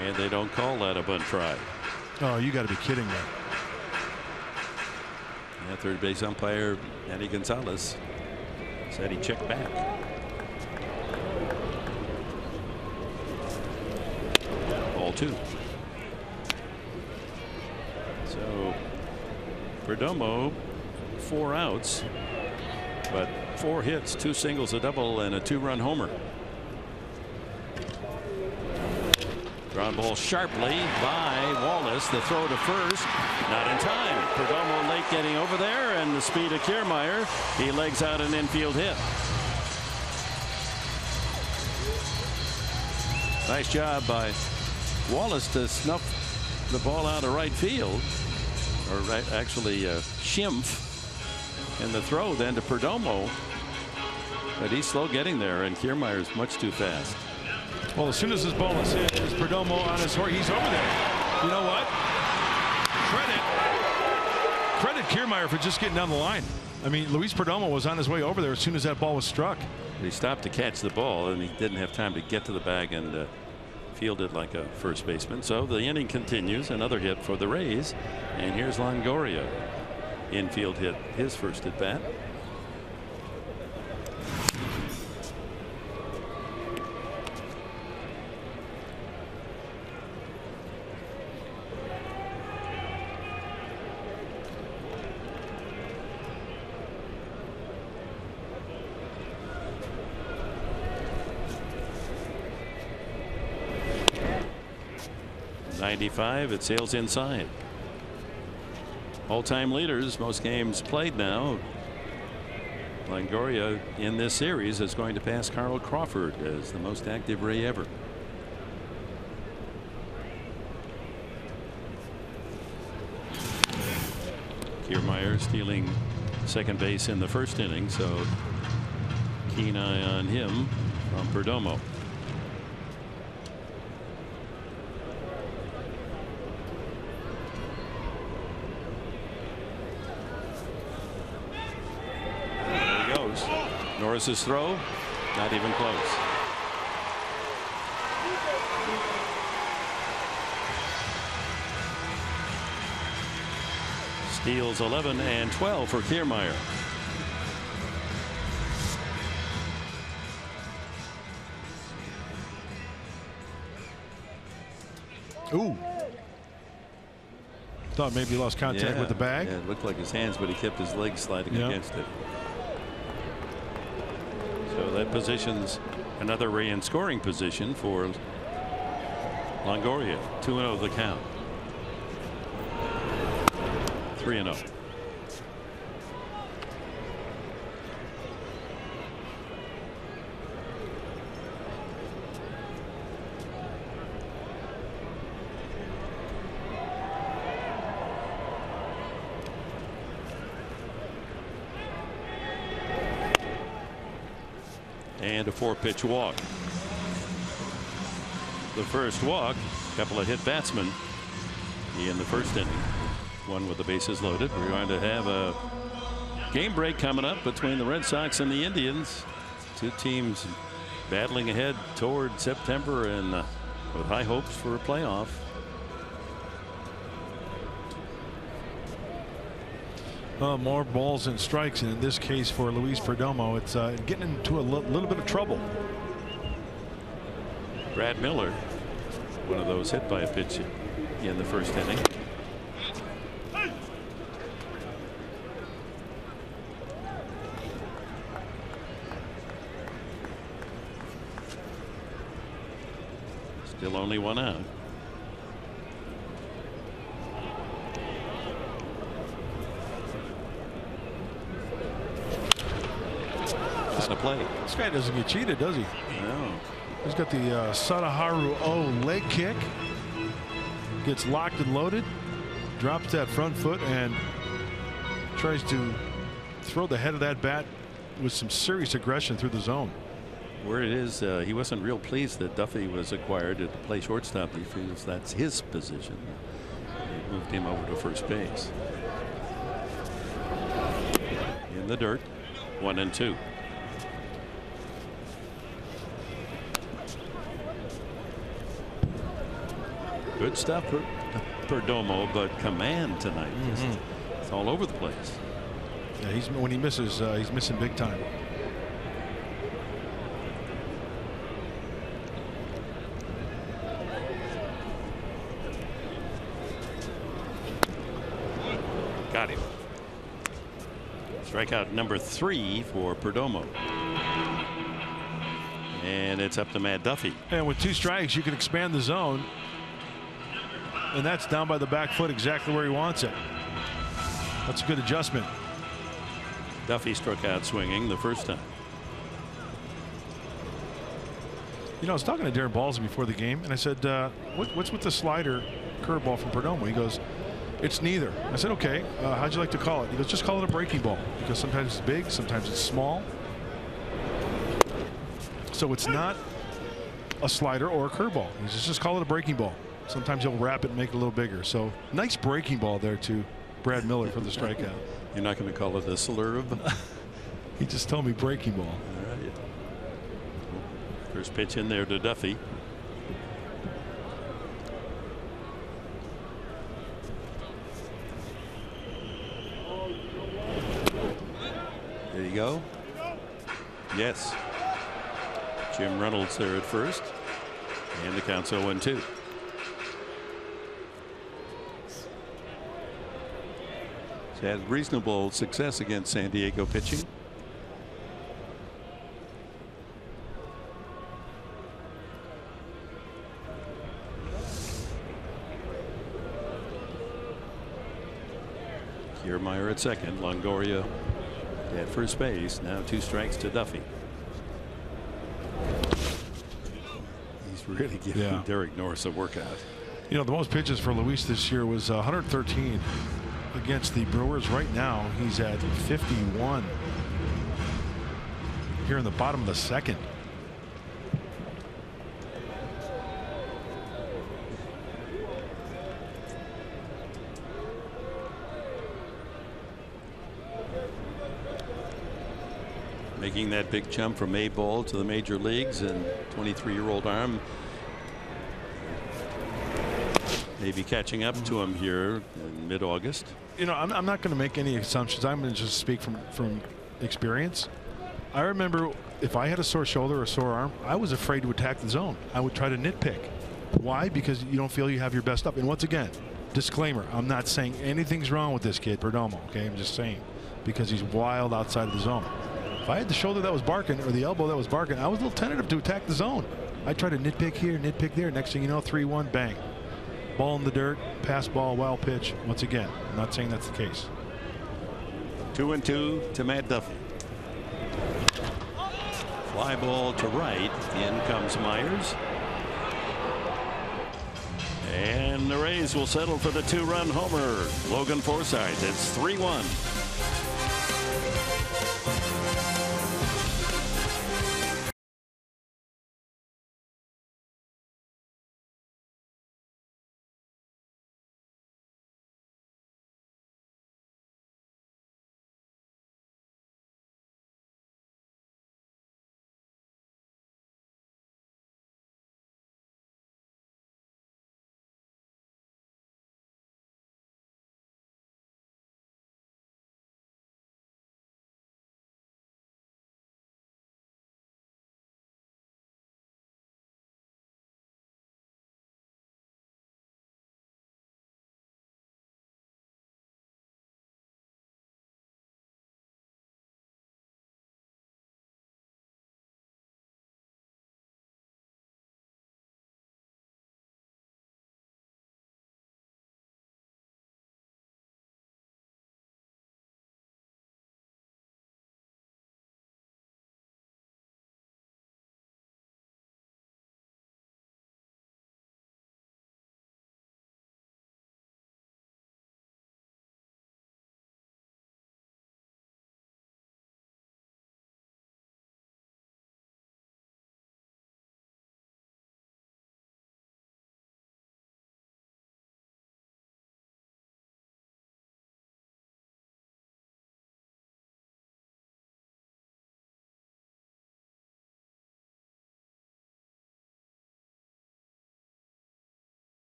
And they don't call that a bunt try. Oh, you got to be kidding me. Yeah, third base umpire Eddie Gonzalez said he checked back. Ball 2. So Perdomo, 4 outs, but 4 hits, 2 singles, a double, and a 2-run homer. Ground ball sharply by Wallace. The throw to first, not in time. Perdomo late getting over there, and the speed of Kiermaier. He legs out an infield hit. Nice job by Wallace to snuff the ball out of right field, or actually Schimpf. And the throw then to Perdomo, but he's slow getting there, and Kiermaier is much too fast. Well, as soon as this ball is hit, is Perdomo on his horse. He's over there. You know what? Credit Kiermaier for just getting down the line. I mean, Luis Perdomo was on his way over there as soon as that ball was struck. He stopped to catch the ball, and he didn't have time to get to the bag and field it like a first baseman. So the inning continues. Another hit for the Rays, and here's Longoria. Infield hit, his first at bat. It sails inside. All-time leaders, most games played now. Longoria in this series is going to pass Carl Crawford as the most active Ray ever. Kiermaier stealing second base in the first inning, so keen eye on him from Perdomo. Norris's throw, not even close. Steals 11 and 12 for Kiermaier. Ooh. Thought maybe he lost contact with the bag. Yeah, it looked like his hands, but he kept his legs sliding against it. So that positions another Ray in scoring position for Longoria. 2-0 the count. 3-0. And a 4-pitch walk. The first walk, a couple of hit batsmen in the first inning. One with the bases loaded. We're going to have a game break coming up between the Red Sox and the Indians. Two teams battling ahead toward September and with high hopes for a playoff. More balls and strikes, and in this case for Luis Perdomo, it's getting into a little bit of trouble. Brad Miller, one of those hit by a pitch in the first inning. Still only 1 out. Play. This guy doesn't get cheated, does he? No. He's got the Sadaharu O leg kick. Gets locked and loaded. Drops that front foot and tries to throw the head of that bat with some serious aggression through the zone. Where it is, he wasn't real pleased that Duffy was acquired to play shortstop. He feels that's his position. They moved him over to first base. In the dirt, 1-2. Good stuff for Perdomo, but command tonight. It's all over the place. Yeah, when he misses, he's missing big time. Got him. Strikeout number 3 for Perdomo. And it's up to Matt Duffy. And with 2 strikes, you can expand the zone. And that's down by the back foot, exactly where he wants it. That's a good adjustment. Duffy struck out swinging the first time. You know, I was talking to Darren Balsley before the game, and I said, what's with the slider curveball from Perdomo? He goes, it's neither. I said, okay, how'd you like to call it? He goes, just call it a breaking ball, because sometimes it's big, sometimes it's small. So it's not a slider or a curveball. He says, just call it a breaking ball. Sometimes he'll wrap it and make it a little bigger. So nice breaking ball there to Brad Miller for the strikeout. You're not going to call it a slurve? He just told me breaking ball. All right. First pitch in there to Duffy. There you go. Yes. Jim Reynolds there at first. And the count's 0-2. Had reasonable success against San Diego pitching. Kiermaier at second. Longoria at first base. Now 2 strikes to Duffy. He's really giving Derek Norris a workout. You know, the most pitches for Luis this year was 113 against the Brewers. Right now he's at 51 here in the bottom of the second. Making that big jump from A ball to the major leagues, and 23-year-old arm maybe catching up to him here in mid-August. You know, I'm not going to make any assumptions. I'm going to just speak from experience. I remember if I had a sore shoulder or a sore arm, I was afraid to attack the zone. I would try to nitpick. Why? Because you don't feel you have your best up. And once again, disclaimer, I'm not saying anything's wrong with this kid, Perdomo. Okay, I'm just saying because he's wild outside of the zone. If I had the shoulder that was barking or the elbow that was barking, I was a little tentative to attack the zone. I try to nitpick here, nitpick there. Next thing you know, 3-1, bang. Ball in the dirt, pass ball, wild pitch. Once again, I'm not saying that's the case. 2-2 to Matt Duffy. Fly ball to right. In comes Myers. And the Rays will settle for the 2-run homer. Logan Forsythe. It's 3-1.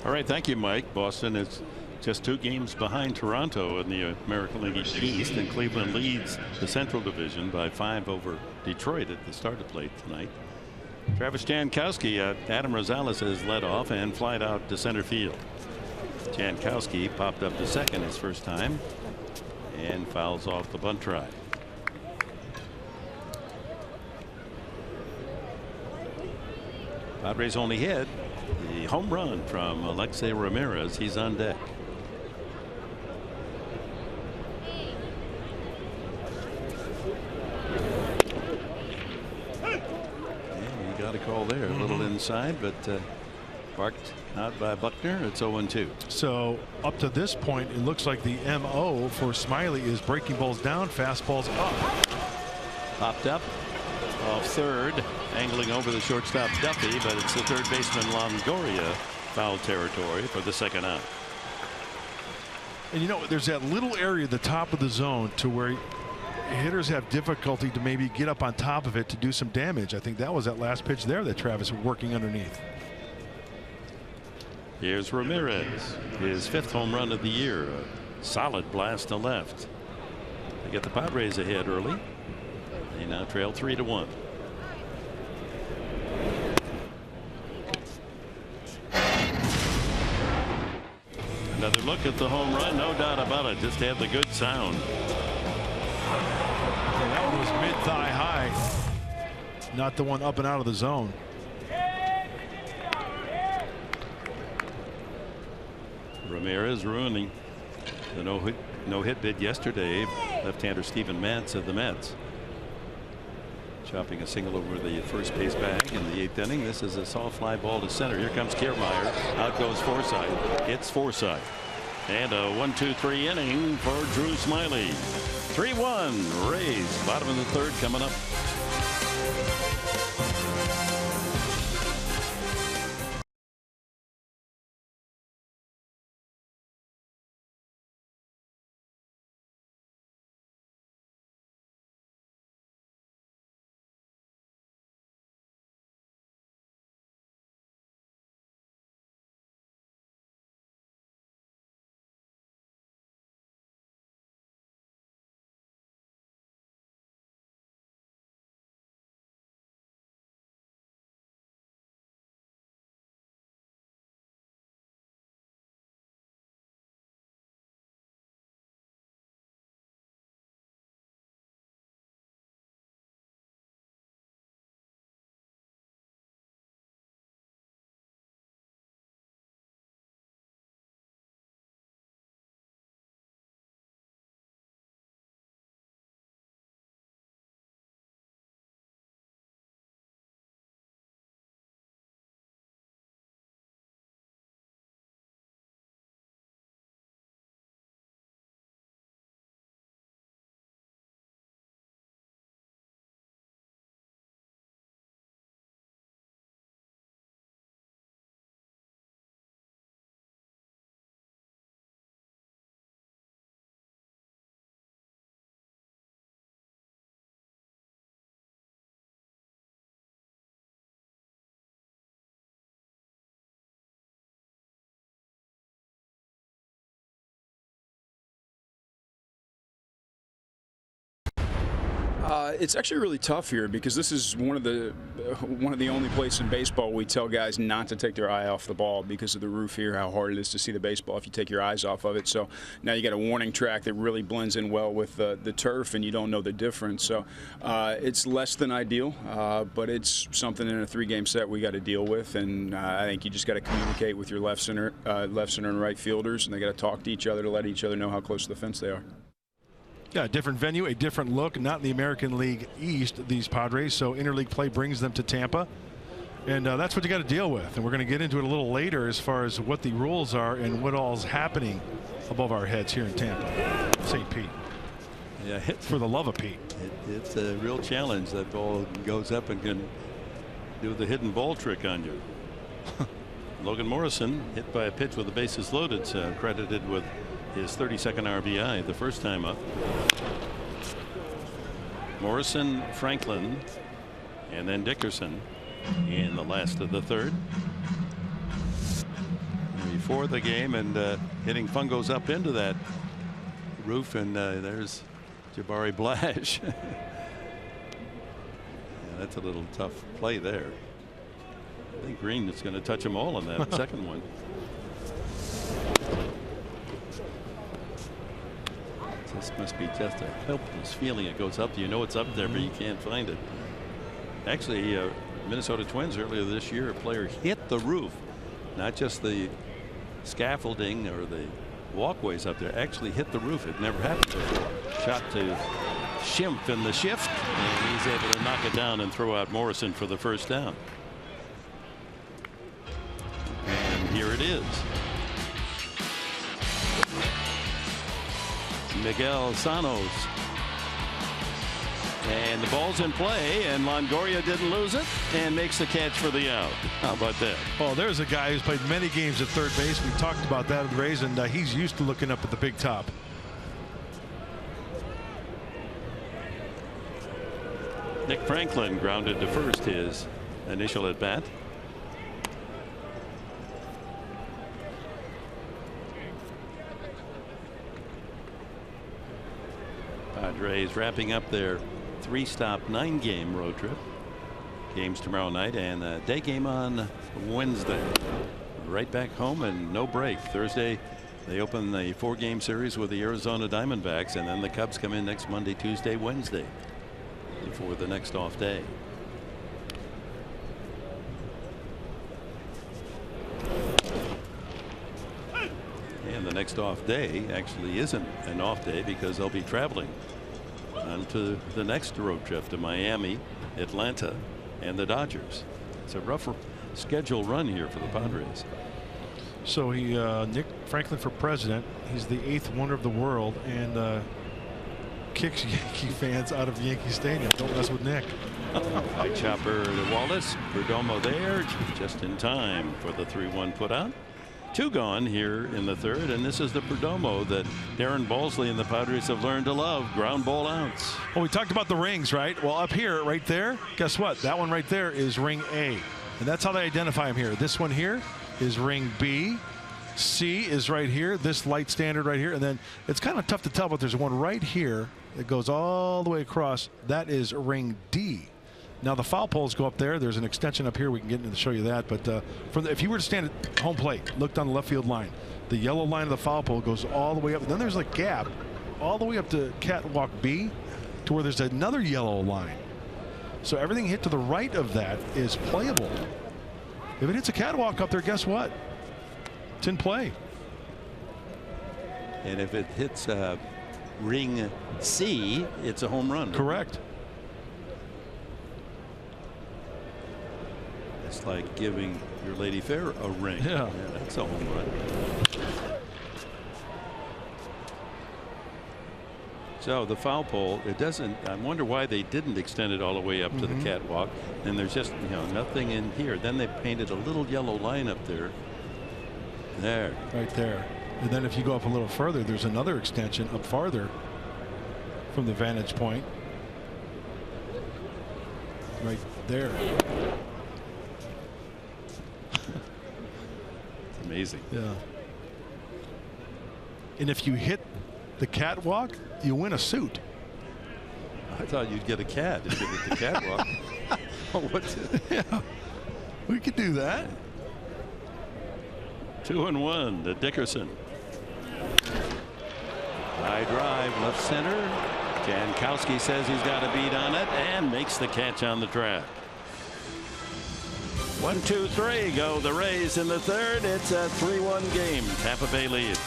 All right, thank you, Mike. Boston is just 2 games behind Toronto in the American League East, and Cleveland leads the Central Division by 5 over Detroit at the start of play tonight. Travis Jankowski, Adam Rosales has led off and flied out to center field. Jankowski popped up to second his first time and fouls off the bunt try. Padres only hit the home run from Alexei Ramirez. He's on deck. Yeah, you got a call there. A little inside, but barked out by Buckner. It's 0-2. So up to this point, it looks like the MO for Smiley is breaking balls down, fastballs up. Popped up off third, angling over the shortstop Duffy, but it's the third baseman Longoria foul territory for the second out. And you know, there's that little area at the top of the zone to where hitters have difficulty to maybe get up on top of it to do some damage. I think that was that last pitch there that Travis was working underneath. Here's Ramirez, his 5th home run of the year. A solid blast to left. They get the Padres ahead early. They now trail 3-1. Another look at the home run, no doubt about it. Just had the good sound. And that one was mid-thigh high, not the one up and out of the zone. Ramirez ruining the no-hit bid yesterday. Left-hander Steven Matz of the Mets. Chopping a single over the first base bag in the 8th inning. This is a soft fly ball to center. Here comes Kiermaier. Out goes Forsythe. It's Forsythe. And a 1-2-3 inning for Drew Smiley. 3-1 Rays. Bottom of the 3rd coming up. It's actually really tough here because this is one of the only places in baseball we tell guys not to take their eye off the ball because of the roof here, how hard it is to see the baseball if you take your eyes off of it. So now you got a warning track that really blends in well with the turf, and you don't know the difference. So it's less than ideal, but it's something in a 3-game set we got to deal with, and I think you just got to communicate with your left center and right fielders, and they got to talk to each other to let each other know how close to the fence they are. Yeah, a different venue, a different look, not in the American League East, these Padres, so interleague play brings them to Tampa, and that's what you got to deal with. And we're going to get into it a little later as far as what the rules are and what all is happening above our heads here in Tampa, St. Pete. Yeah, hit for the love of Pete. It's a real challenge. That ball goes up and can do the hidden ball trick on you. Logan Morrison hit by a pitch with the bases loaded, credited with his 32nd RBI the first time up. Morrison, Franklin, and then Dickerson in the last of the third. Before the game, and hitting fungos up into that roof, and there's Jabari Blash. Yeah, that's a little tough play there. I think Green is going to touch them all on that second one. This must be just a helpless feeling. It goes up. You know it's up there, but you can't find it. Actually, Minnesota Twins earlier this year, a player hit the roof, not just the scaffolding or the walkways up there, actually hit the roof. It never happened before. Shot to Schimpf in the shift, and he's able to knock it down and throw out Morrison for the first down. And here it is. Miguel Sanos. And the ball's in play, and Longoria didn't lose it and makes the catch for the out. How about that? Oh, there's a guy who's played many games at third base. We talked about that at the Rays, and he's used to looking up at the big top. Nick Franklin grounded to first, his initial at bat. Padres wrapping up their 3-stop 9-game road trip. Games tomorrow night and a day game on Wednesday. Right back home and no break. Thursday they open the 4-game series with the Arizona Diamondbacks, and then the Cubs come in next Monday, Tuesday, Wednesday before the next off day. And the next off day actually isn't an off day because they'll be traveling on to the next road trip to Miami, Atlanta, and the Dodgers. It's a rough schedule run here for the Padres. So Nick Franklin for president. He's the 8th wonder of the world, and kicks Yankee fans out of Yankee Stadium. Don't mess with Nick. High chopper to Wallace. Perdomo there just in time for the 3-1 put out. 2 gone here in the third, and this is the Perdomo that Darren Balsley and the Padres have learned to love. Ground ball outs. Well, we talked about the rings, right? Well, up here, right there, guess what? That one right there is ring A, and that's how they identify him here. This one here is ring B. C is right here. This light standard right here, and then it's kind of tough to tell, but there's one right here that goes all the way across. That is ring D. Now the foul poles go up there. There's an extension up here. We can get into to show you that. But if you were to stand at home plate, look down the left field line, the yellow line of the foul pole goes all the way up. And then there's a gap all the way up to catwalk B, to where there's another yellow line. So everything hit to the right of that is playable. If it hits a catwalk up there, guess what? It's in play. And if it hits ring C, it's a home run. Correct. It's like giving your lady fair a ring. Yeah, that's a home run. So the foul pole, it doesn't. I wonder why they didn't extend it all the way up to the catwalk. And there's just nothing in here. Then they painted a little yellow line up there. There. Right there. And then if you go up a little further, there's another extension up farther from the vantage point. Right there. Amazing. Yeah. And if you hit the catwalk, you win a suit. I thought you'd get a cat if you hit the catwalk. Oh, what's it? Yeah. We could do that. 2-1 to Dickerson. High drive, left center. Jankowski says he's got a beat on it and makes the catch on the track. 1, 2, 3 go the Rays in the third. It's a 3-1 game. Tampa Bay leads.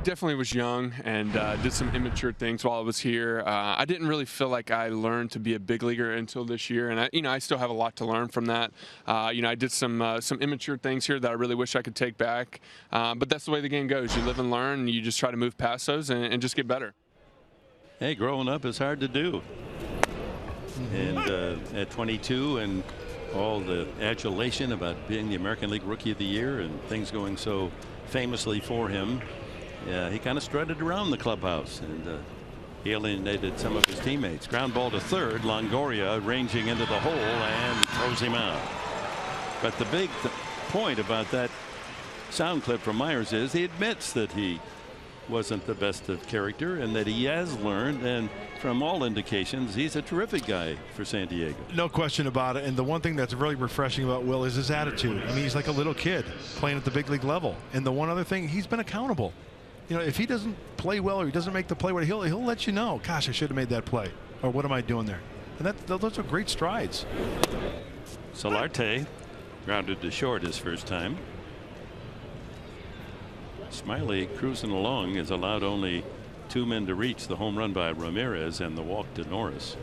definitely was young and did some immature things while I was here. I didn't really feel like I learned to be a big leaguer until this year, and I still have a lot to learn from that. I did some immature things here that I really wish I could take back, but that's the way the game goes. You live and learn, and you just try to move past those and just get better. Hey, growing up is hard to do. And at 22 and all the adulation about being the American League Rookie of the Year and things going so famously for him, he kind of strutted around the clubhouse and alienated some of his teammates. Ground ball to third. Longoria ranging into the hole and throws him out. But the big point about that sound clip from Myers is he admits that he wasn't the best of character and that he has learned, and from all indications he's a terrific guy for San Diego. No question about it. And the one thing that's really refreshing about Will is his attitude. I mean, he's like a little kid playing at the big league level. And the one other thing, he's been accountable. You know, if he doesn't play well or he doesn't make the play, he'll let you know, gosh, I should have made that play, or what am I doing there? And those are great strides. Solarte grounded to short his first time. Smiley cruising along has allowed only 2 men to reach the home run by Ramirez and the walk to Norris.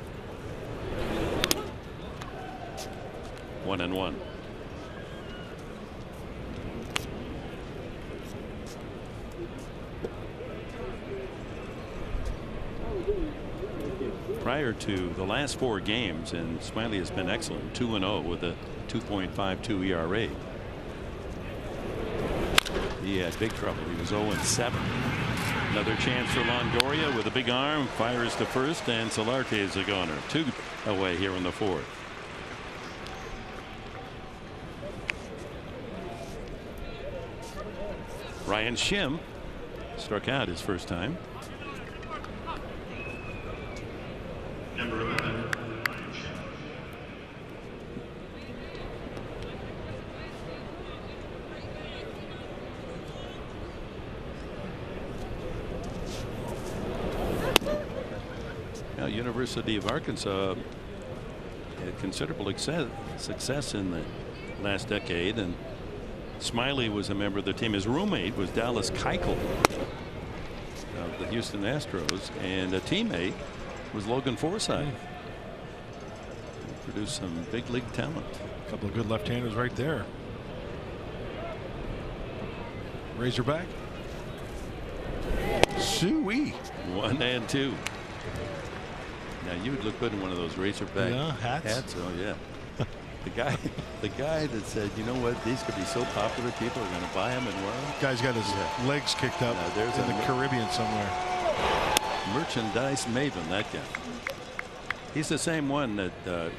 1-1. Prior to the last 4 games, and Smiley has been excellent, 2-0 with a 2.52 ERA. He had big trouble. He was 0-7. Another chance for Longoria with a big arm, fires to first, and Solarte is a goner. 2 away here in the 4th. Ryan Shim struck out his first time. Number 11. University of Arkansas had considerable success in the last decade, and Smiley was a member of the team. His roommate was Dallas Keuchel of the Houston Astros, and a teammate was Logan Forsythe. Produced some big league talent. A couple of good left-handers right there. Razorback. Soo-wee. 1-2. Now you would look good in one of those Razorback hats. Oh yeah. the guy that said, you know what, these could be so popular, people are going to buy them and wear them. Guy's got his legs kicked up. There's in the Caribbean somewhere. Merchandise maven, that guy. He's the same one that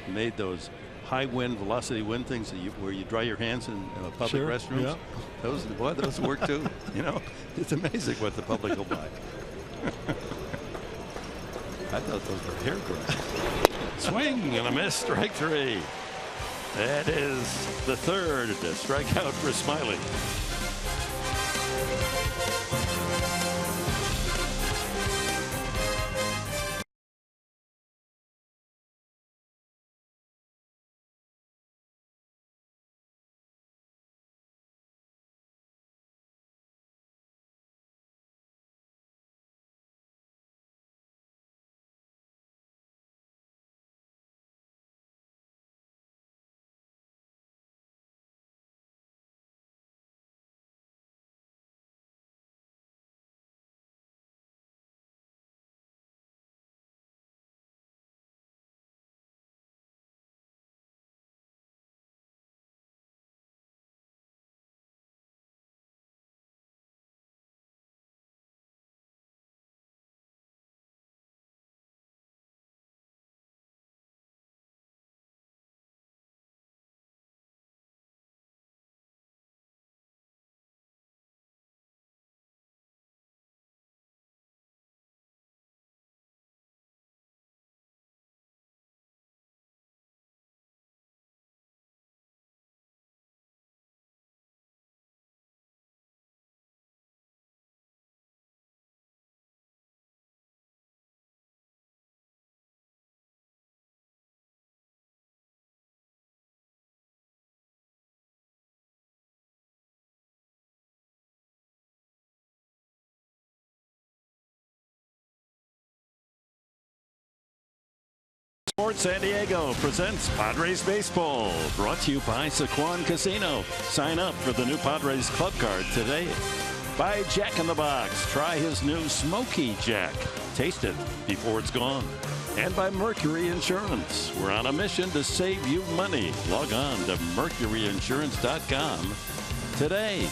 made those high wind, velocity wind things that where you dry your hands in public restrooms. Yeah. Those work too. You know, it's amazing what the public will buy. I thought those were hair dryers. Swing and a miss, strike 3. That is the 3rd strikeout for Smiley. Sports San Diego presents Padres Baseball, brought to you by Saquon Casino. Sign up for the new Padres Club Card today. By Jack in the Box, try his new Smoky Jack. Taste it before it's gone. And by Mercury Insurance. We're on a mission to save you money. Log on to mercuryinsurance.com today.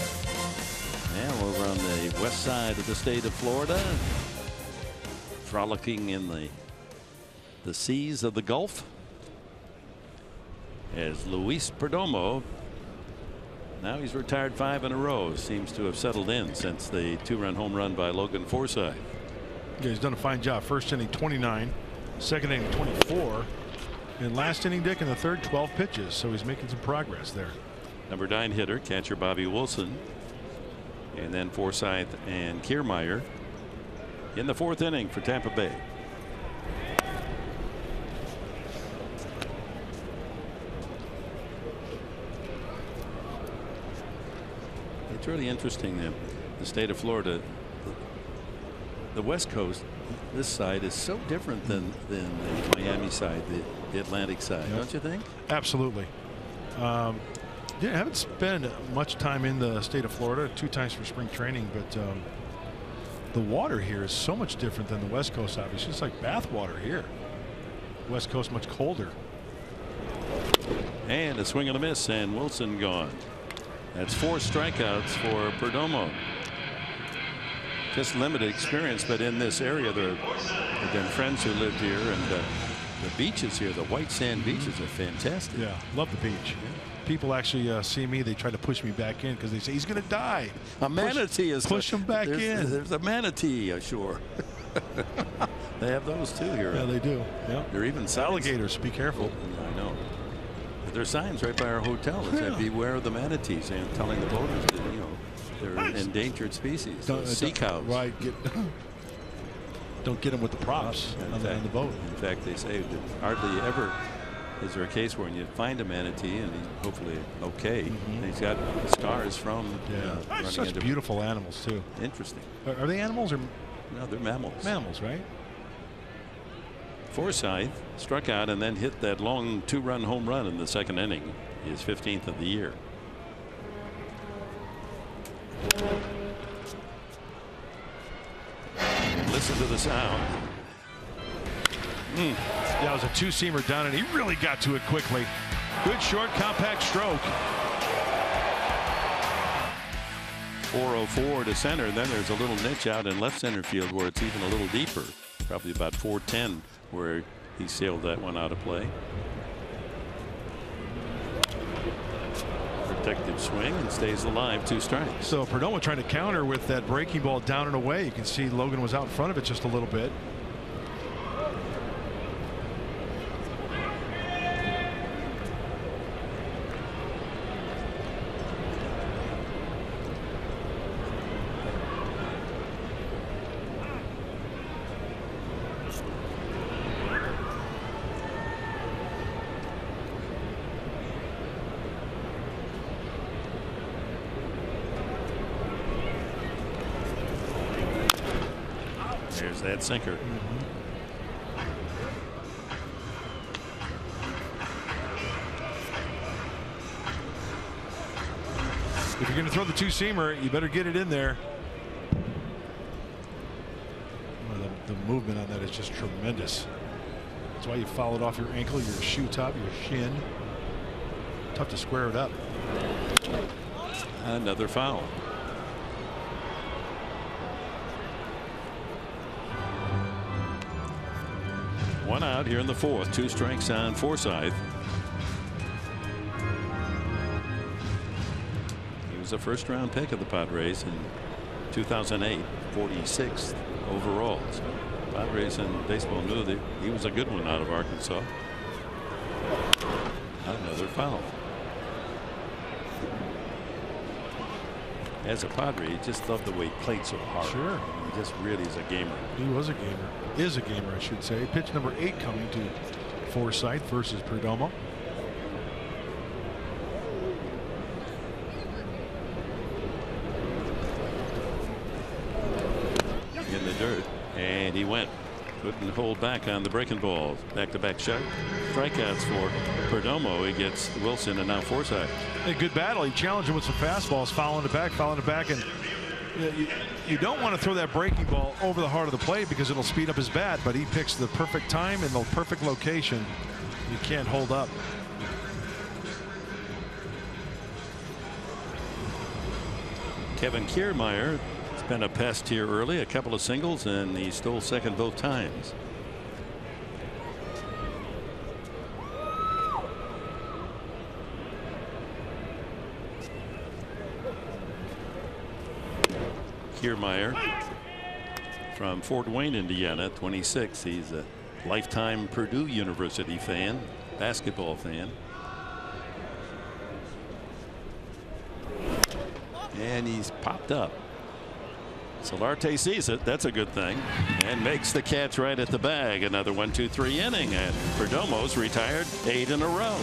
And over on the west side of the state of Florida, frolicking in the seas of the Gulf, as Luis Perdomo, now he's retired 5 in a row, seems to have settled in since the 2-run home run by Logan Forsythe. Yeah, he's done a fine job. First inning 29, second inning 24, and last inning, Dick, in the third 12 pitches. So he's making some progress there. Number 9 hitter, catcher Bobby Wilson, and then Forsythe and Kiermaier in the 4th inning for Tampa Bay. It's really interesting that the state of Florida, the West Coast, this side is so different than the Miami side, the Atlantic side, don't you think? Absolutely. Yeah, I haven't spent much time in the state of Florida, 2 times for spring training, but the water here is so much different than the West Coast. Obviously, it's like bath water here. West Coast much colder. And a swing and a miss, and Wilson gone. That's 4 strikeouts for Perdomo. Just limited experience, but in this area there have been friends who lived here, and the beaches here, the white sand beaches, are fantastic. Yeah, love the beach. Yeah. People actually see me, they try to push me back in because they say he's going to die. A manatee is push him back in. There's a manatee ashore. They have those too here. Yeah, they do. Yeah. They're even alligators. Be careful. I know. But there's signs right by our hotel that say beware of the manatees, and telling the boaters that they're an endangered species. Sea cows. Right. Don't get them with the props on the boat. In fact, they say that hardly ever is there a case where you find a manatee and he's hopefully okay. And he's got scars from such beautiful animals too. Interesting. Are they animals or no? They're mammals. Mammals, right? Forsythe struck out and then hit that long 2-run home run in the 2nd inning, his 15th of the year. Listen to the sound. Yeah, it was a 2-seamer down, and he really got to it quickly. Good short, compact stroke. 404 to center, and then there's a little niche out in left center field where it's even a little deeper, probably about 410, where he sailed that one out of play. Protective swing and stays alive, 2 strikes. So Perdomo trying to counter with that breaking ball down and away. You can see Logan was out in front of it just a little bit. There's that sinker. If you're going to throw the 2-seamer, you better get it in there. Well, the movement on that is just tremendous. That's why you foul it off your ankle, your shoe top, your shin. Tough to square it up. Another foul. One out here in the 4th. 2 strikes on Forsythe. He was a 1st-round pick of the Padres in 2008, 46th overall. So Padres and baseball knew that he was a good one out of Arkansas. Another foul. As a Padre, you just loved the way he played so hard. Sure. He just really is a gamer. He was a gamer. Is a gamer, I should say. Pitch number 8 coming to Forsythe versus Perdomo. In the dirt, and he went. Couldn't hold back on the breaking ball. Back-to-back strikeouts for Perdomo. He gets Wilson and now Forsythe. A good battle. He challenged him with some fastballs, fouling it back, and you don't want to throw that breaking ball over the heart of the plate because it'll speed up his bat. But he picks the perfect time and the perfect location. You can't hold up. Kevin Kiermaier has been a pest here early, a couple of singles, and he stole second both times. Kiermaier from Fort Wayne, Indiana, 26. He's a lifetime Purdue University fan, basketball fan. And he's popped up. Solarte sees it. That's a good thing. And makes the catch right at the bag. Another 1-2-3 inning. And Perdomo's retired 8 in a row.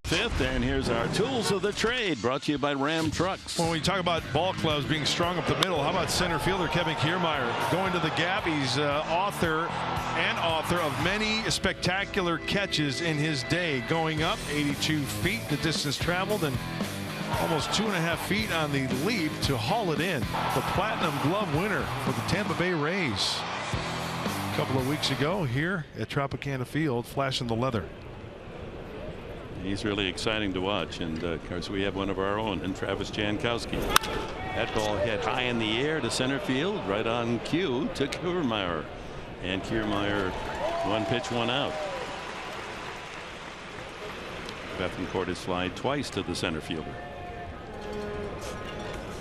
Fifth, and here's our tools of the trade, brought to you by Ram Trucks. When we talk about ball clubs being strong up the middle, how about center fielder Kevin Kiermaier going to the gap? He's author of many spectacular catches in his day, going up 82 feet the distance traveled and almost 2.5 feet on the leap to haul it in. The Platinum Glove winner for the Tampa Bay Rays a couple of weeks ago here at Tropicana Field, flashing the leather. He's really exciting to watch, and of course we have one of our own in Travis Jankowski. That ball hit high in the air to center field, right on cue to Kiermaier, and Kiermaier, one pitch, one out. Bethencourt has flied twice to the center fielder.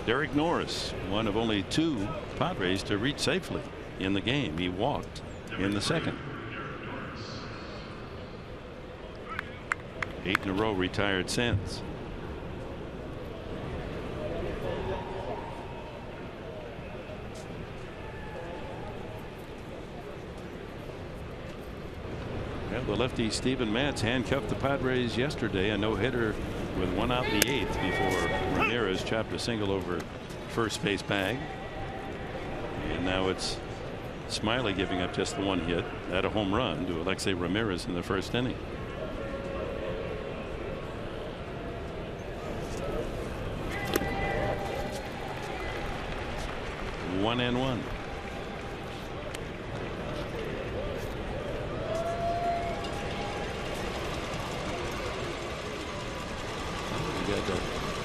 Derek Norris, one of only 2 Padres to reach safely in the game. He walked in the second. 8 in a row retired since. Well, the lefty Steven Matz handcuffed the Padres yesterday, a no-hitter with 1 out in the 8th before Ramirez chopped a single over first base bag. And now it's Smiley giving up just the 1 hit at a home run to Alexei Ramirez in the first inning. One and one.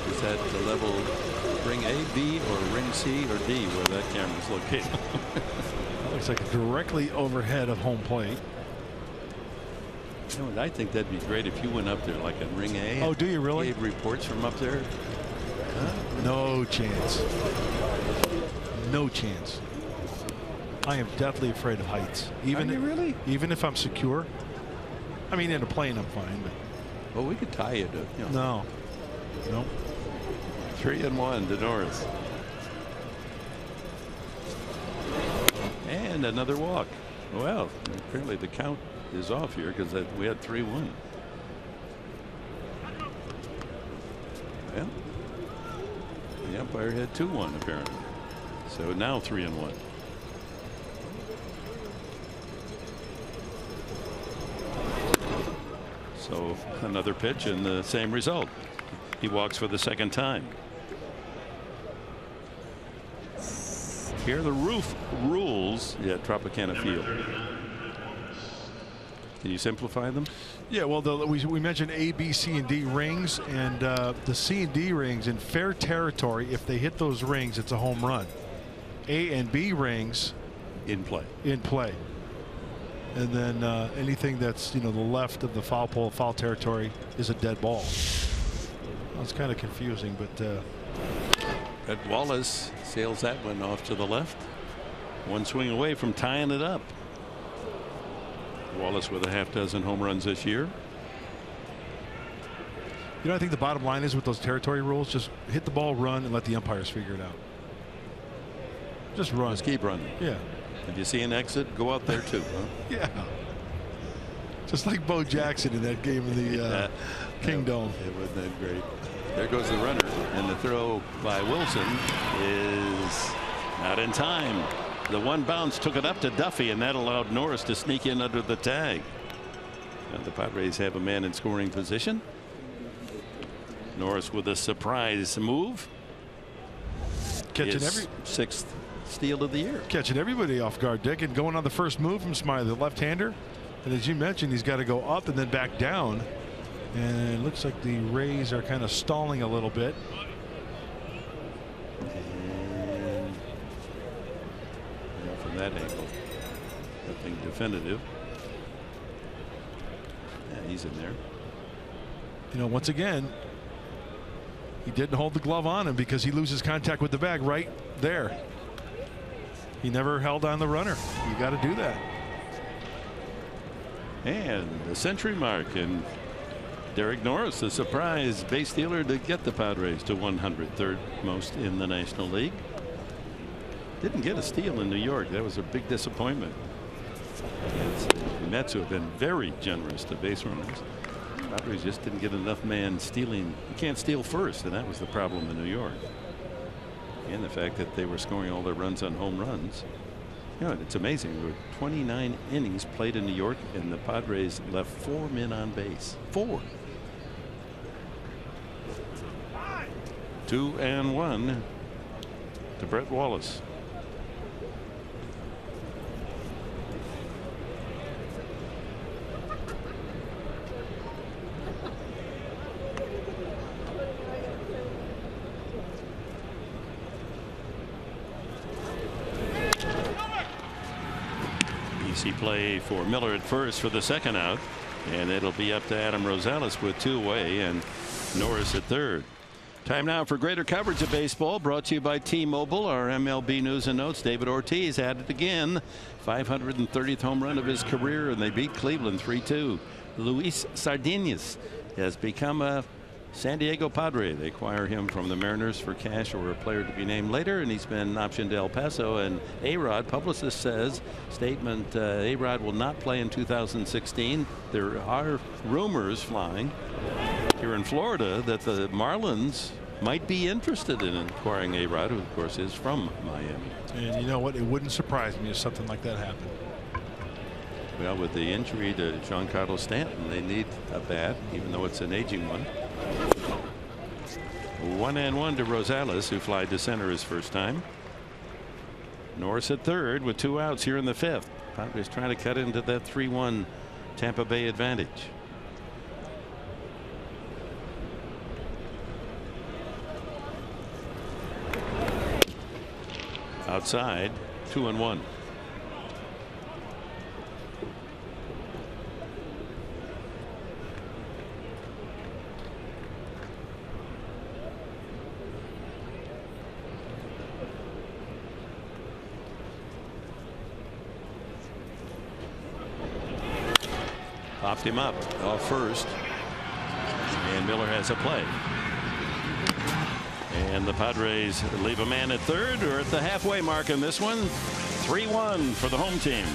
Is that the level ring A, B, or ring C, or D where that camera's located? That looks like directly overhead of home plate. You know, I think that'd be great if you went up there like a ring A. Oh, do you really? Gave reports from up there. Huh? No chance. No chance. I am deathly afraid of heights. Even Are you really? Even if I'm secure. I mean, in a plane I'm fine, but well, we could tie you to. You know. No. Nope. 3-1 to Norris. And another walk. Well, apparently the count is off here because we had 3-1. Well, the umpire had 2-1 apparently. So now 3-1. So another pitch and the same result. He walks for the second time. Here are the roof rules at Tropicana Field. Can you simplify them? Yeah, well, we mentioned A, B, C, and D rings, and the C and D rings in fair territory, if they hit those rings, it's a home run. A and B rings in play. And then anything that's the left of the foul pole, foul territory, is a dead ball. Well, it's kind of confusing, but Wallace sails that one off to the left. One swing away from tying it up. Wallace with a half dozen home runs this year. I think the bottom line is with those territory rules, just hit the ball, run, and let the umpires figure it out. Just run. Just keep running. Yeah. If you see an exit, go out there too. Huh? Yeah. Just like Bo Jackson in that game in the Kingdom. It wasn't that great. There goes the runner, and the throw by Wilson is not in time. The one bounce took it up to Duffy, and that allowed Norris to sneak in under the tag. And the Padres have a man in scoring position. Norris with a surprise move. Catching his sixth steal of the year. Catching everybody off guard, Dick, and going on the first move from Smiley, the left-hander. And as you mentioned, he's got to go up and then back down. And it looks like the Rays are kind of stalling a little bit. And from that angle, nothing definitive. Yeah, he's in there. Once again, he didn't hold the glove on him because he loses contact with the bag right there. He never held on the runner. You got to do that. And the century mark, and Derek Norris, the surprise base stealer to get the Padres to 103rd most in the National League. Didn't get a steal in New York. That was a big disappointment. The Mets, who have been very generous to base runners. Padres just didn't get enough man stealing. You can't steal first, and that was the problem in New York. And the fact that they were scoring all their runs on home runs. It's amazing. There were 29 innings played in New York, and the Padres left 4 men on base. 4. 2-1 to Brett Wallace. Easy play for Miller at first for the second out, and it'll be up to Adam Rosales with 2 away and Norris at third. Time now for greater coverage of baseball, brought to you by T-Mobile. Our MLB news and notes. David Ortiz had it again. 530th home run of his career, and they beat Cleveland 3-2. Luis Sardinas has become a San Diego Padre. They acquire him from the Mariners for cash or a player to be named later, and he's been optioned to El Paso. And A-Rod, publicist says, statement, A-Rod will not play in 2016. There are rumors flying here in Florida that the Marlins might be interested in acquiring A-Rod, who of course is from Miami. And you know what? It wouldn't surprise me if something like that happened. Well, with the injury to Giancarlo Stanton, they need a bat, even though it's an aging one. 1-1 to Rosales, who flied to center his first time. Norris at third with 2 outs here in the 5th. Padres trying to cut into that 3-1 Tampa Bay advantage. Outside, 2-1. Popped him up off first, and Miller has a play. And the Padres leave a man at third. Or at the halfway mark in this one. 3-1 for the home team.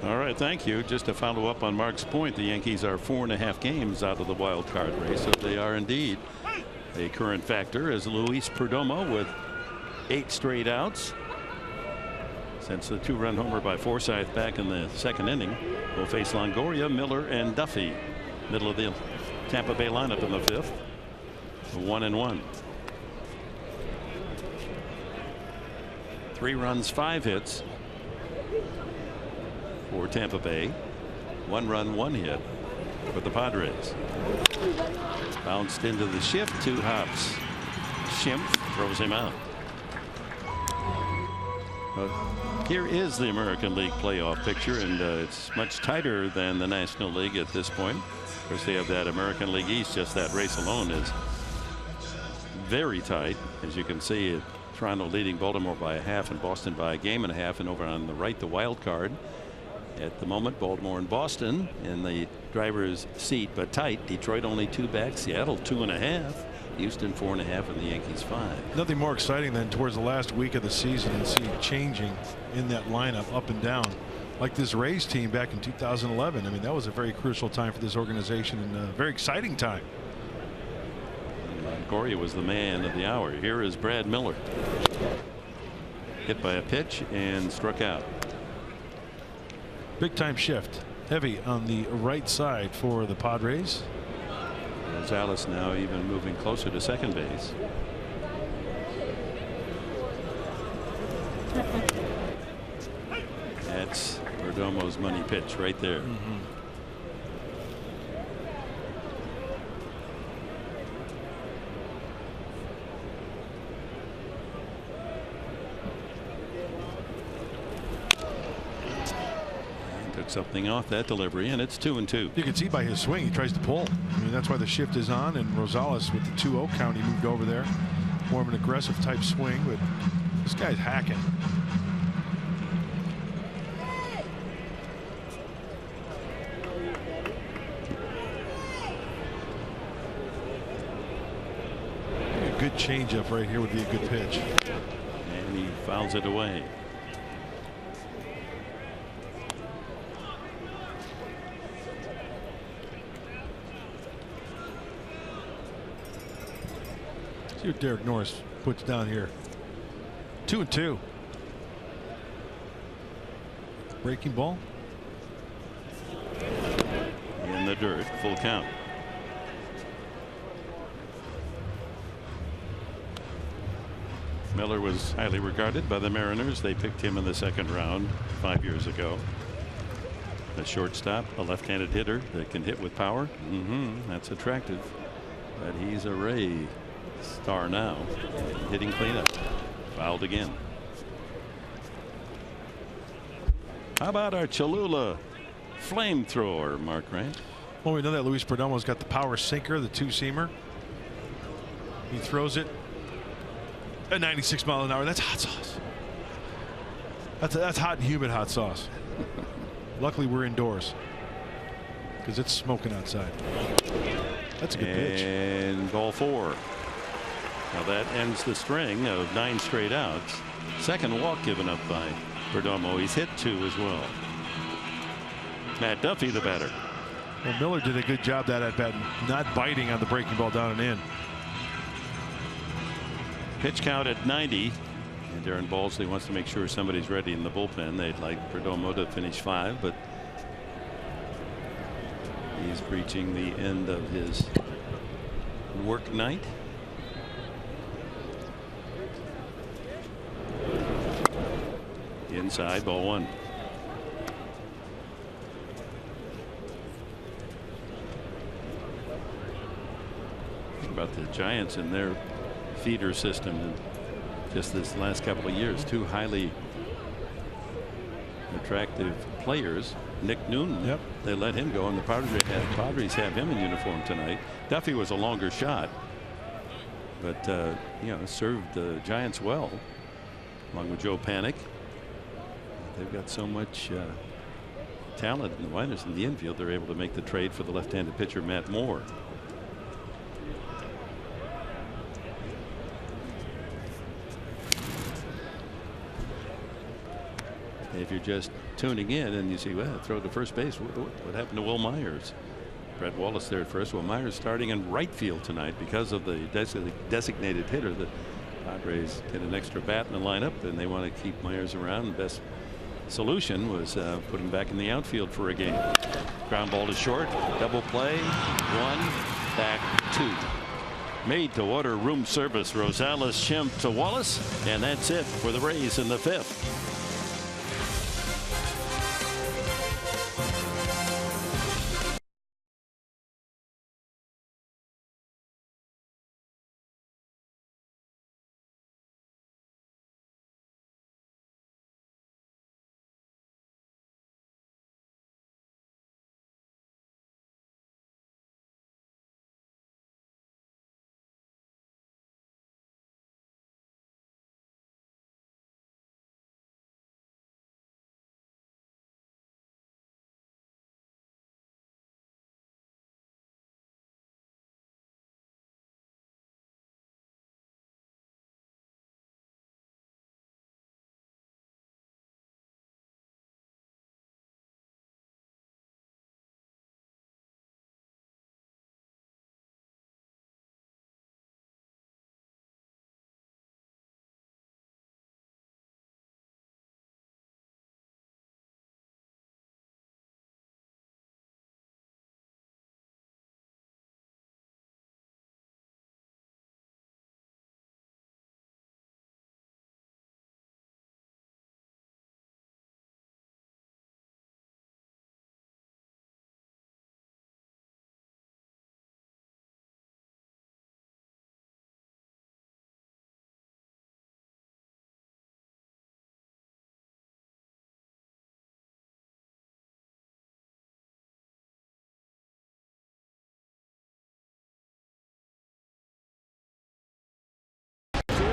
All right, thank you. Just to follow up on Mark's point, the Yankees are 4.5 games out of the wild card race, so they are indeed a current factor, as Luis Perdomo with 8 straight outs since the 2-run homer by Forsythe back in the second inning. Will face Longoria, Miller, and Duffy. Middle of the Tampa Bay lineup in the 5th. 1-1. 3 runs, 5 hits for Tampa Bay. 1 run, 1 hit for the Padres. Bounced into the shift, 2 hops. Schimpf throws him out. Here is the American League playoff picture, and it's much tighter than the National League at this point. Of course, they have that American League East. Just that race alone is very tight, as you can see. Toronto leading Baltimore by a half and Boston by 1.5 games, and over on the right, the wild card. At the moment, Baltimore and Boston in the driver's seat, but tight. Detroit only 2 back. Seattle 2.5. Houston 4.5, and the Yankees 5. Nothing more exciting than towards the last week of the season and see changing in that lineup up and down, like this Rays team back in 2011. I mean, that was a very crucial time for this organization and a very exciting time. Longoria was the man of the hour. Here is Brad Miller. Hit by a pitch and struck out. Big time shift. Heavy on the right side for the Padres. Gonzalez now even moving closer to second base. That's Perdomo's money pitch right there. Something off that delivery, and it's 2-2. You can see by his swing he tries to pull. I mean, that's why the shift is on, and Rosales with the 2-0 count, he moved over there. More of an aggressive type swing, but this guy's hacking. A good changeup right here would be a good pitch. And he fouls it away. See what Derek Norris puts down here. 2-2. Breaking ball. In the dirt, full count. Miller was highly regarded by the Mariners. They picked him in the second round 5 years ago. A shortstop, a left-handed hitter that can hit with power. That's attractive. But he's a Ray star now. Hitting cleanup. Fouled again. How about our Cholula flamethrower, Mark Grant? Well, we know that Luis Perdomo's got the power sinker, the two-seamer. He throws it at 96 miles an hour. That's hot sauce. That's hot and humid hot sauce. Luckily, we're indoors because it's smoking outside. That's a good pitch. And ball 4. Now that ends the string of 9 straight outs. Second walk given up by Perdomo. He's hit 2 as well. Matt Duffy, the batter. Well, Miller did a good job that at bat, not biting on the breaking ball down and in. Pitch count at 90. And Darren Balsley wants to make sure somebody's ready in the bullpen. They'd like Perdomo to finish 5, but he's reaching the end of his work night. Inside, ball 1. Think about the Giants and their feeder system just this last couple of years. 2 highly attractive players. Nick Newton, they let him go, and the Padres have him in uniform tonight. Duffy was a longer shot, but you know, served the Giants well, along with Joe Panik. They've got so much talent in the minors in the infield. They're able to make the trade for the left-handed pitcher Matt Moore. If you're just tuning in and you see, well, throw to first base, what happened to Will Myers? Brett Wallace there at first. Well, Myers starting in right field tonight because of the designated hitter. The Padres get an extra bat in the lineup, and they want to keep Myers around. The best solution was put him back in the outfield for a game. Ground ball to short. Double play. 1, back 2. Made to order room service. Rosales, Schimpf to Wallace, and that's it for the Rays in the 5th.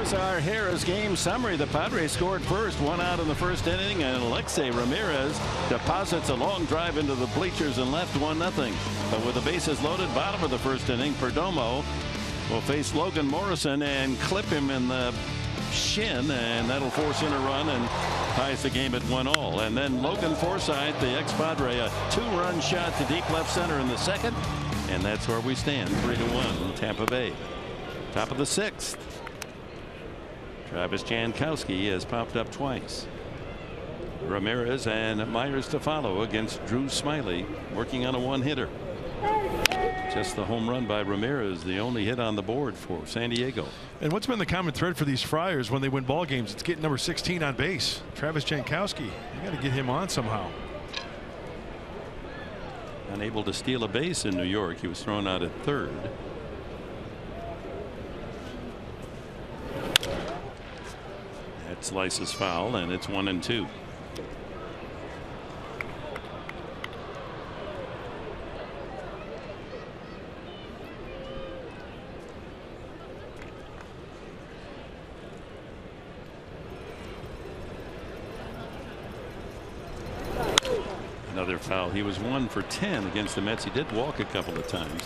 Here's our Harris game summary. The Padres scored first, 1 out in the first inning, and Alexei Ramirez deposits a long drive into the bleachers and left 1-0. But with the bases loaded, bottom of the first inning, Perdomo will face Logan Morrison and clip him in the shin, and that'll force in a run and ties the game at 1-all. And then Logan Forsythe, the ex-Padre, a 2-run shot to deep left center in the second, and that's where we stand, 3-1 Tampa Bay. Top of the 6th. Travis Jankowski has popped up twice. Ramirez and Myers to follow against Drew Smyly, working on a 1-hitter. Just the home run by Ramirez, the only hit on the board for San Diego. And what's been the common thread for these Friars when they win ball games? It's getting number 16 on base. Travis Jankowski. You got to get him on somehow. Unable to steal a base in New York. He was thrown out at third. That slice is foul, and it's 1-2. Another foul. He was 1 for 10 against the Mets. He did walk a couple of times.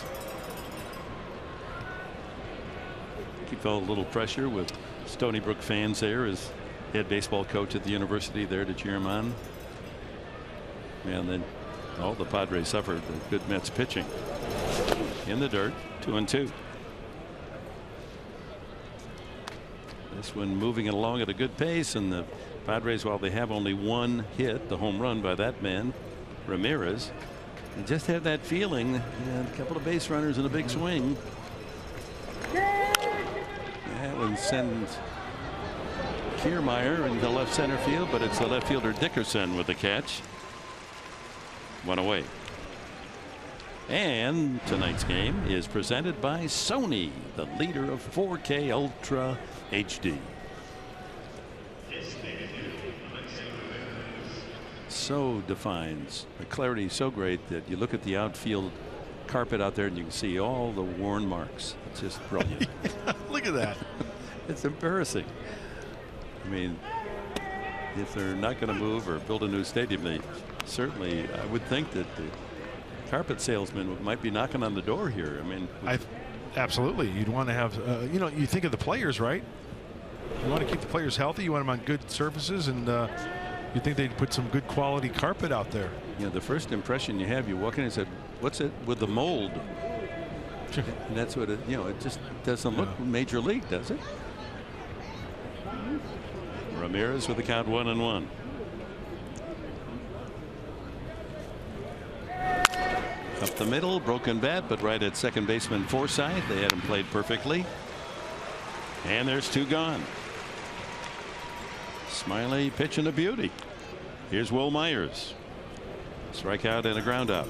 He felt a little pressure with Stony Brook fans there as head baseball coach at the university there to cheer him on. And then the Padres suffered the good Mets pitching. In the dirt, 2-2. This one moving it along at a good pace, and the Padres, while they have only 1 hit, the home run by that man Ramirez, you just have that feeling, a couple of base runners and a big swing. That one sends Kiermaier into left center field, but it's the left fielder Dickerson with the catch. 1 away. And tonight's game is presented by Sony, the leader of 4K Ultra HD. So defines the clarity so great that you look at the outfield carpet out there and you can see all the worn marks. It's just brilliant. Look at that. It's embarrassing. I mean, if they're not going to move or build a new stadium, they certainly, I would think that the carpet salesman might be knocking on the door here. I mean, absolutely. You'd want to have, you think of the players, right? You want to keep the players healthy. You want them on good surfaces, and you think they'd put some good quality carpet out there. The first impression you have, you walk in and said, "What's it with the mold?" And that's what it. It just doesn't look major league, does it? Ramirez with the count 1-1. Up the middle, broken bat, but right at second baseman Forsythe. They had him played perfectly. And there's 2 gone. Smyly pitching a beauty. Here's Will Myers. Strikeout and a ground out.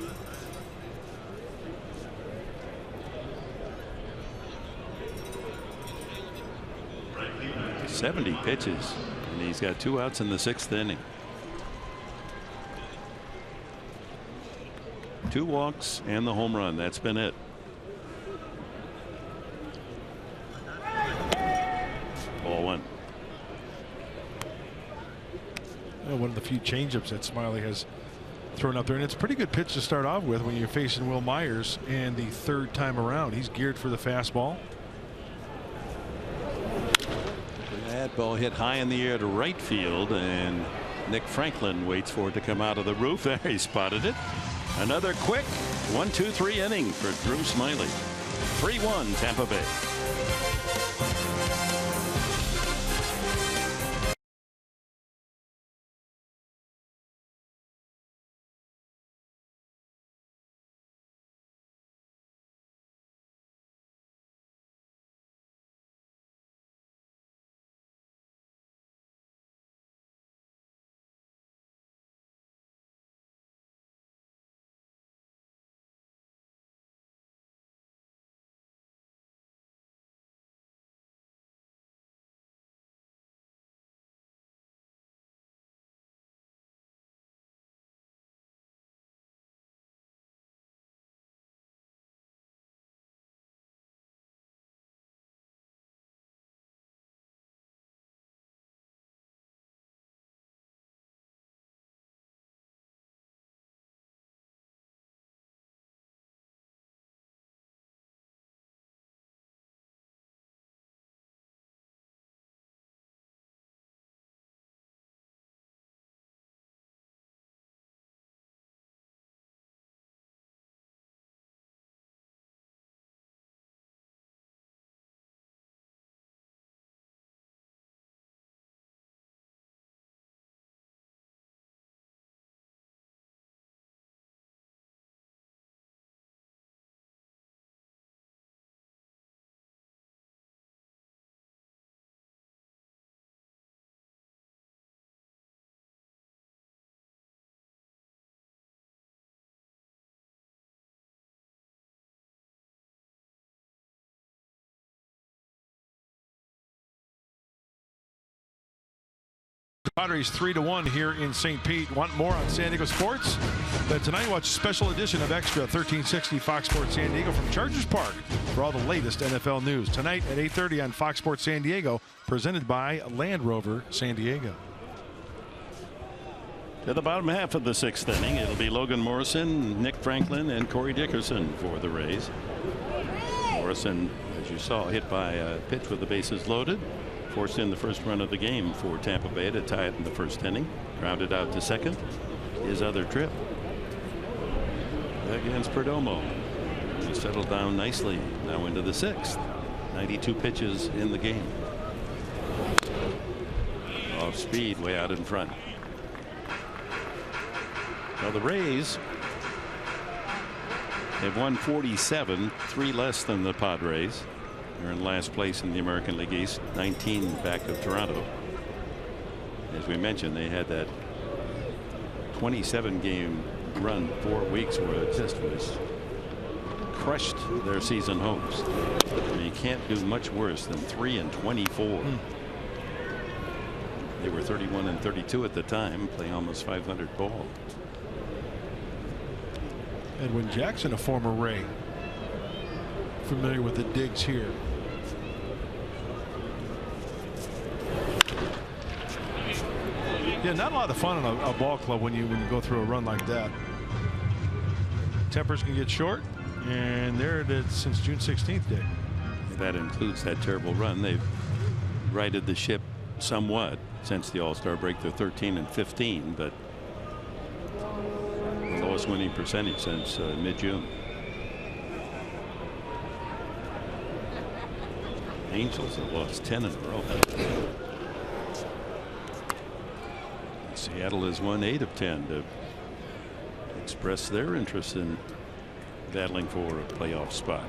"70 pitches, and he's got 2 outs in the 6th inning. 2 walks and the home run. That's been it. Ball 1. One of the few changeups that Smyly has thrown up there, and it's a pretty good pitch to start off with when you're facing Will Myers, and the 3rd time around he's geared for the fastball. That ball hit high in the air to right field, and Nick Franklin waits for it to come out of the roof. There, he spotted it. Another quick 1-2-3 inning for Drew Smyly. 3-1 Tampa Bay. Padres 3-1 here in St. Pete. Want more on San Diego sports? Then tonight watch a special edition of Extra 1360 Fox Sports San Diego from Chargers Park for all the latest NFL news. Tonight at 8:30 on Fox Sports San Diego, presented by Land Rover San Diego. To the bottom half of the 6th inning, it'll be Logan Morrison, Nick Franklin, and Corey Dickerson for the Rays. Morrison, as you saw, hit by a pitch with the bases loaded. Forced in the first run of the game for Tampa Bay to tie it in the 1st inning. Grounded out to 2nd. His other trip against Perdomo. He settled down nicely now into the 6th. 92 pitches in the game. Off speed, way out in front. Now the Rays have won 47, 3 less than the Padres. They're in last place in the American League East, 19 back of Toronto. As we mentioned, they had that 27-game run 4 weeks where it just was crushed their season hopes. I mean, you can't do much worse than 3-24. They were 31-32 at the time, playing almost 500 ball. Edwin Jackson, a former Ray, familiar with the digs here. Yeah, not a lot of fun in a ball club when you go through a run like that. Tempers can get short, and there it is since June 16th, Dick. That includes that terrible run. They've righted the ship somewhat since the All-Star break. They're 13-15, but the lowest winning percentage since mid-June. Angels have lost 10 in a row. Seattle has won 8 of 10 to express their interest in battling for a playoff spot.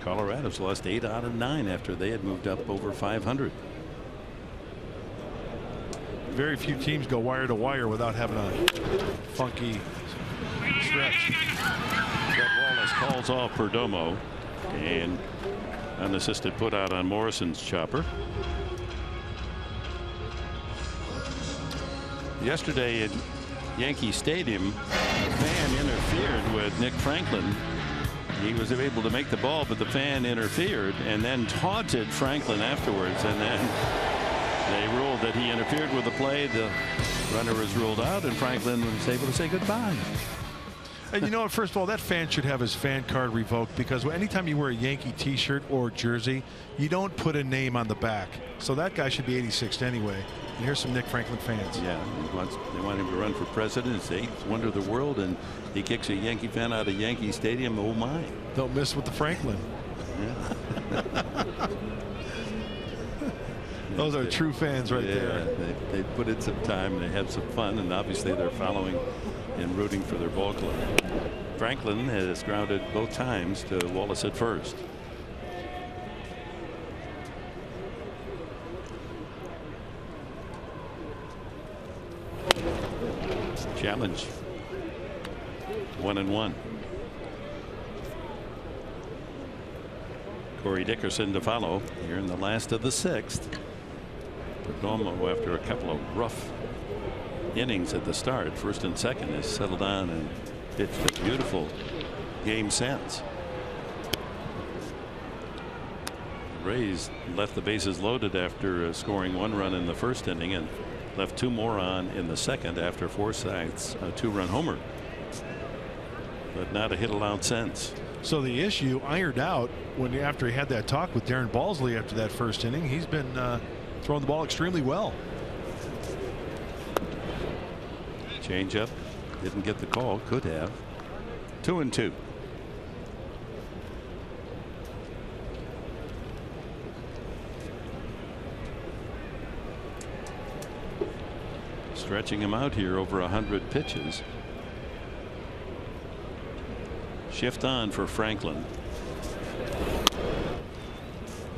Colorado's lost 8 out of 9 after they had moved up over 500. Very few teams go wire to wire without having a funky stretch. Wallace calls off Perdomo, and unassisted put out on Morrison's chopper. Yesterday at Yankee Stadium, a fan interfered with Nick Franklin. He was able to make the ball, but the fan interfered and then taunted Franklin afterwards, and then they ruled that he interfered with the play. The runner was ruled out, and Franklin was able to say goodbye. And you know what, first of all, that fan should have his fan card revoked, because anytime you wear a Yankee t-shirt or jersey, you don't put a name on the back. So that guy should be 86th anyway. And here's some Nick Franklin fans. Yeah, they want him to run for president. It's the 8th wonder of the world, and he kicks a Yankee fan out of Yankee Stadium. Oh my. Don't miss with the Franklin. Yeah. Those are true fans right there. They put in some time, they have some fun, and obviously they're following and rooting for their ball club. Franklin has grounded both times to Wallace at first. Challenge 1-1. Corey Dickerson to follow here in the last of the 6th. Perdomo, after a couple of rough innings at the start, 1st and 2nd, has settled down and pitched a beautiful game since. Rays left the bases loaded after scoring 1 run in the 1st inning and left 2 more on in the 2nd after Forsythe's 2-run homer, but not a hit allowed since. So the issue ironed out after he had that talk with Darren Balsley after that 1st inning. He's been throwing the ball extremely well. Changeup, didn't get the call, could have. 2-2. Stretching him out here over 100 pitches. Shift on for Franklin.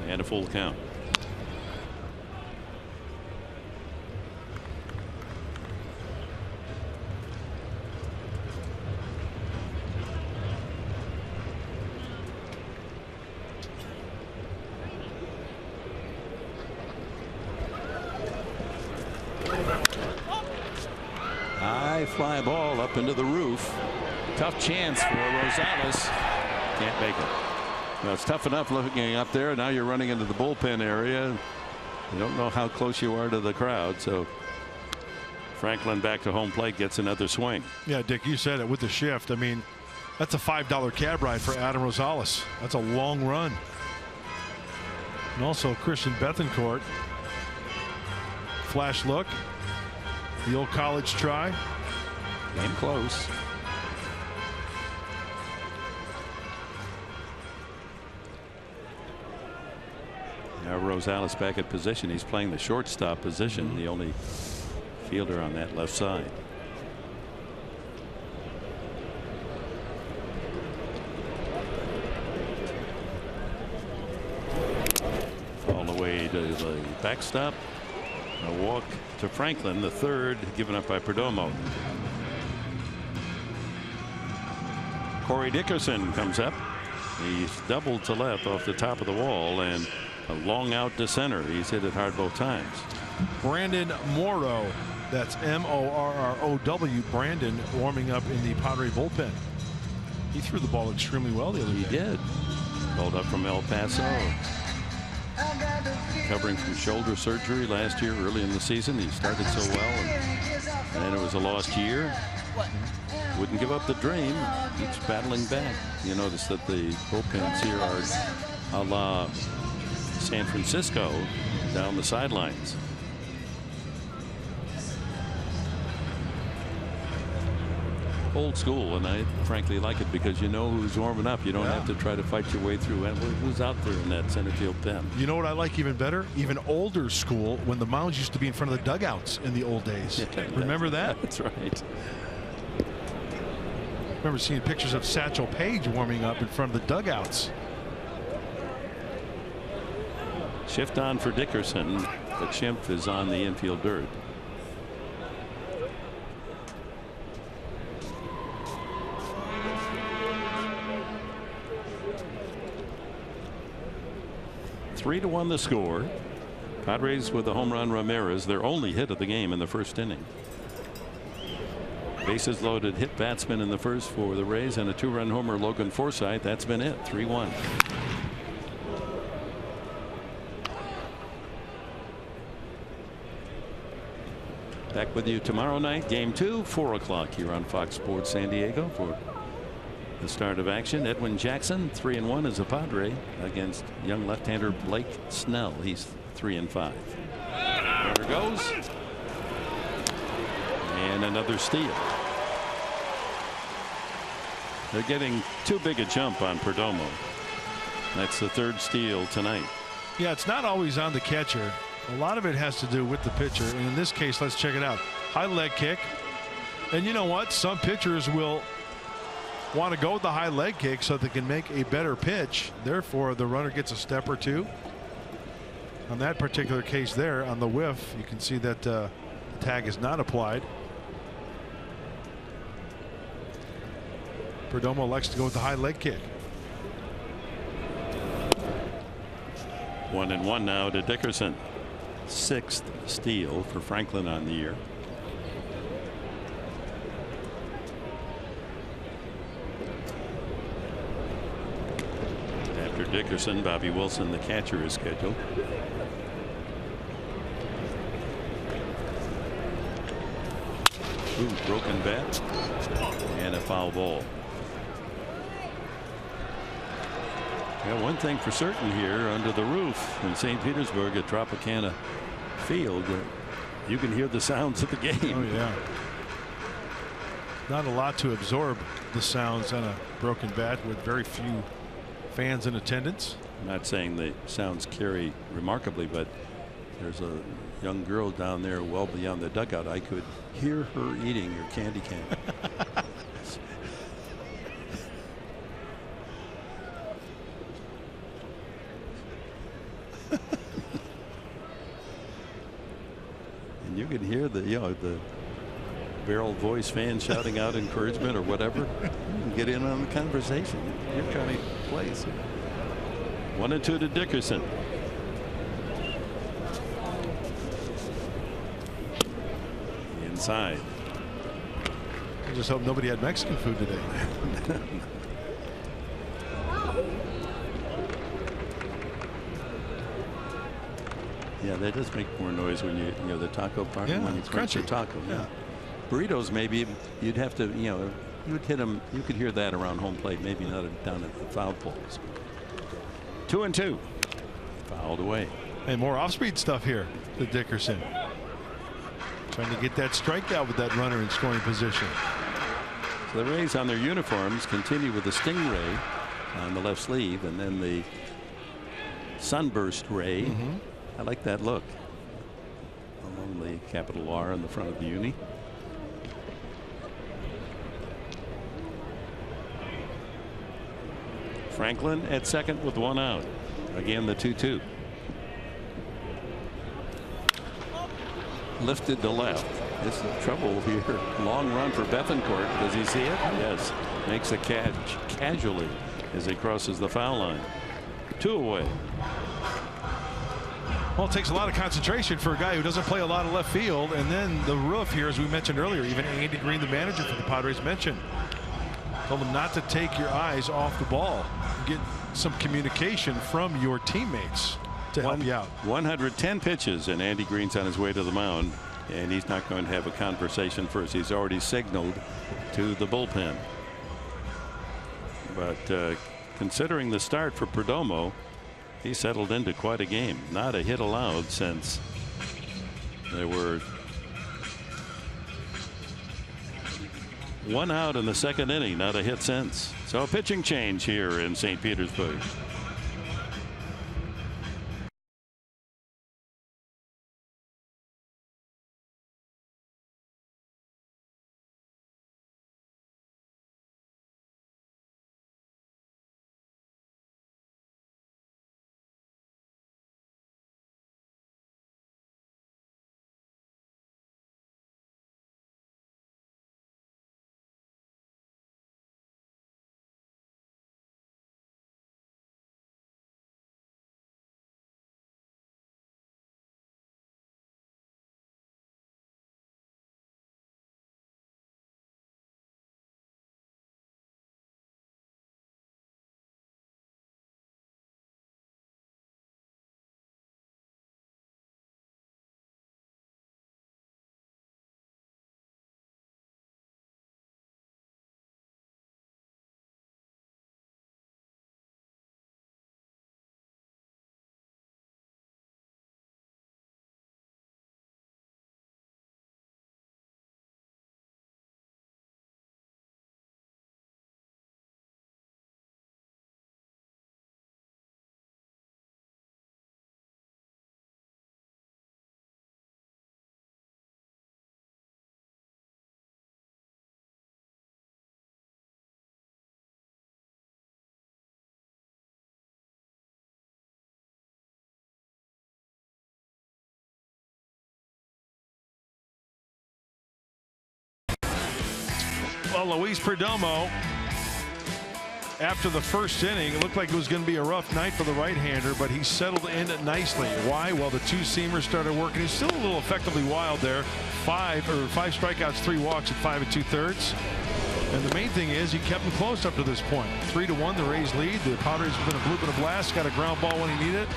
And a full count. high fly ball up into the roof. Tough chance for Rosales. Can't make it. Well, it's tough enough looking up there. Now you're running into the bullpen area. You don't know how close you are to the crowd. So Franklin back to home plate, gets another swing. Yeah, Dick, you said it with the shift. I mean, that's a $5 cab ride for Adam Rosales. That's a long run. And also Christian Bethancourt. Flash look. The old college try. Game close. Now Rosales back at position. He's playing the shortstop position, the only fielder on that left side. All the way to the backstop. A walk to Franklin, the third, given up by Perdomo. Corey Dickerson comes up. He's doubled to left off the top of the wall and a long out to center. He's hit it hard both times. Brandon Morrow. That's M-O-R-R-O-W. Brandon warming up in the Padre bullpen. He threw the ball extremely well the other day. He did. Called up from El Paso. Recovering from shoulder surgery last year early in the season. He started so well, and then it was a lost year. Wouldn't give up the dream. Keeps battling back. You notice that the bullpens here are a la San Francisco down the sidelines. Old school, and I frankly like it because you know who's warming up. You don't have to try to fight your way through. And who's out there in that center field pen? You know what I like even better? Even older school, when the mounds used to be in front of the dugouts in the old days. Yeah, remember that? That's right. Remember seeing pictures of Satchel Paige warming up in front of the dugouts. Shift on for Dickerson, but Schimpf is on the infield dirt. Three to 1 the score. Padres with a home run. Ramirez, their only hit of the game in the first inning. Bases loaded, hit batsman in the first for the Rays, and a 2-run homer. Logan Forsythe. That's been it. 3-1. Back with you tomorrow night. Game 2, 4 o'clock here on Fox Sports San Diego for the start of action. Edwin Jackson, 3-1 as a Padre against young left-hander Blake Snell. He's 3-5. There it goes. And another steal. They're getting too big a jump on Perdomo. That's the third steal tonight. Yeah, it's not always on the catcher. A lot of it has to do with the pitcher. And in this case, let's check it out. High leg kick. And you know what? Some pitchers will want to go with the high leg kick so they can make a better pitch. Therefore, the runner gets a step or two. On that particular case there, on the whiff, you can see that the tag is not applied. Perdomo likes to go with the high leg kick. 1-1 now to Dickerson. 6th steal for Franklin on the year. After Dickerson, Bobby Wilson, the catcher, is scheduled. Ooh, broken bat and a foul ball. Yeah, one thing for certain here, under the roof in St. Petersburg at Tropicana Field, you can hear the sounds of the game. Oh yeah. Not a lot to absorb the sounds on a broken bat with very few fans in attendance. I'm not saying the sounds carry remarkably, but there's a young girl down there well beyond the dugout. I could hear her eating your candy cane. And you can hear the, the barrel voice fan shouting out encouragement or whatever. You can get in on the conversation. Your kind of place. 1-2 to Dickerson. Inside. I just hope nobody had Mexican food today. Yeah, that does make more noise when you know the taco part. Yeah, when you it's crunch crunchy. a taco. Yeah. Burritos, maybe you'd have to, you know, you would hit them. You could hear that around home plate, maybe not down at the foul poles. 2-2. Fouled away. Hey, more off-speed stuff here. The Dickerson trying to get that strikeout with that runner in scoring position. So the Rays on their uniforms continue with the Stingray on the left sleeve, and then the Sunburst Ray. I like that look along the capital R on the front of the uni. Franklin at second with one out. Again, the 2-2. Lifted to left. This is trouble here. Long run for Bethancourt. Does he see it? Yes. Makes a catch casually as he crosses the foul line. 2 away. Well, it takes a lot of concentration for a guy who doesn't play a lot of left field. And then the roof here, as we mentioned earlier, even Andy Green, the manager for the Padres, mentioned, told him not to take your eyes off the ball. Get some communication from your teammates to help you out. 110 pitches, and Andy Green's on his way to the mound, and he's not going to have a conversation first. He's already signaled to the bullpen. But considering the start for Perdomo, he settled into quite a game. Not a hit allowed since there were one out in the second inning. Not a hit since. So a pitching change here in St. Petersburg. Well, Luis Perdomo, after the first inning, it looked like it was going to be a rough night for the right-hander, but he settled in nicely. Why? Well, the two-seamers started working. He's still a little effectively wild there. Five strikeouts, 3 walks at 5 2/3. And the main thing is he kept him close up to this point. 3-1, the Rays lead. The Padres within a bloop and a blast. Got a ground ball when he needed it.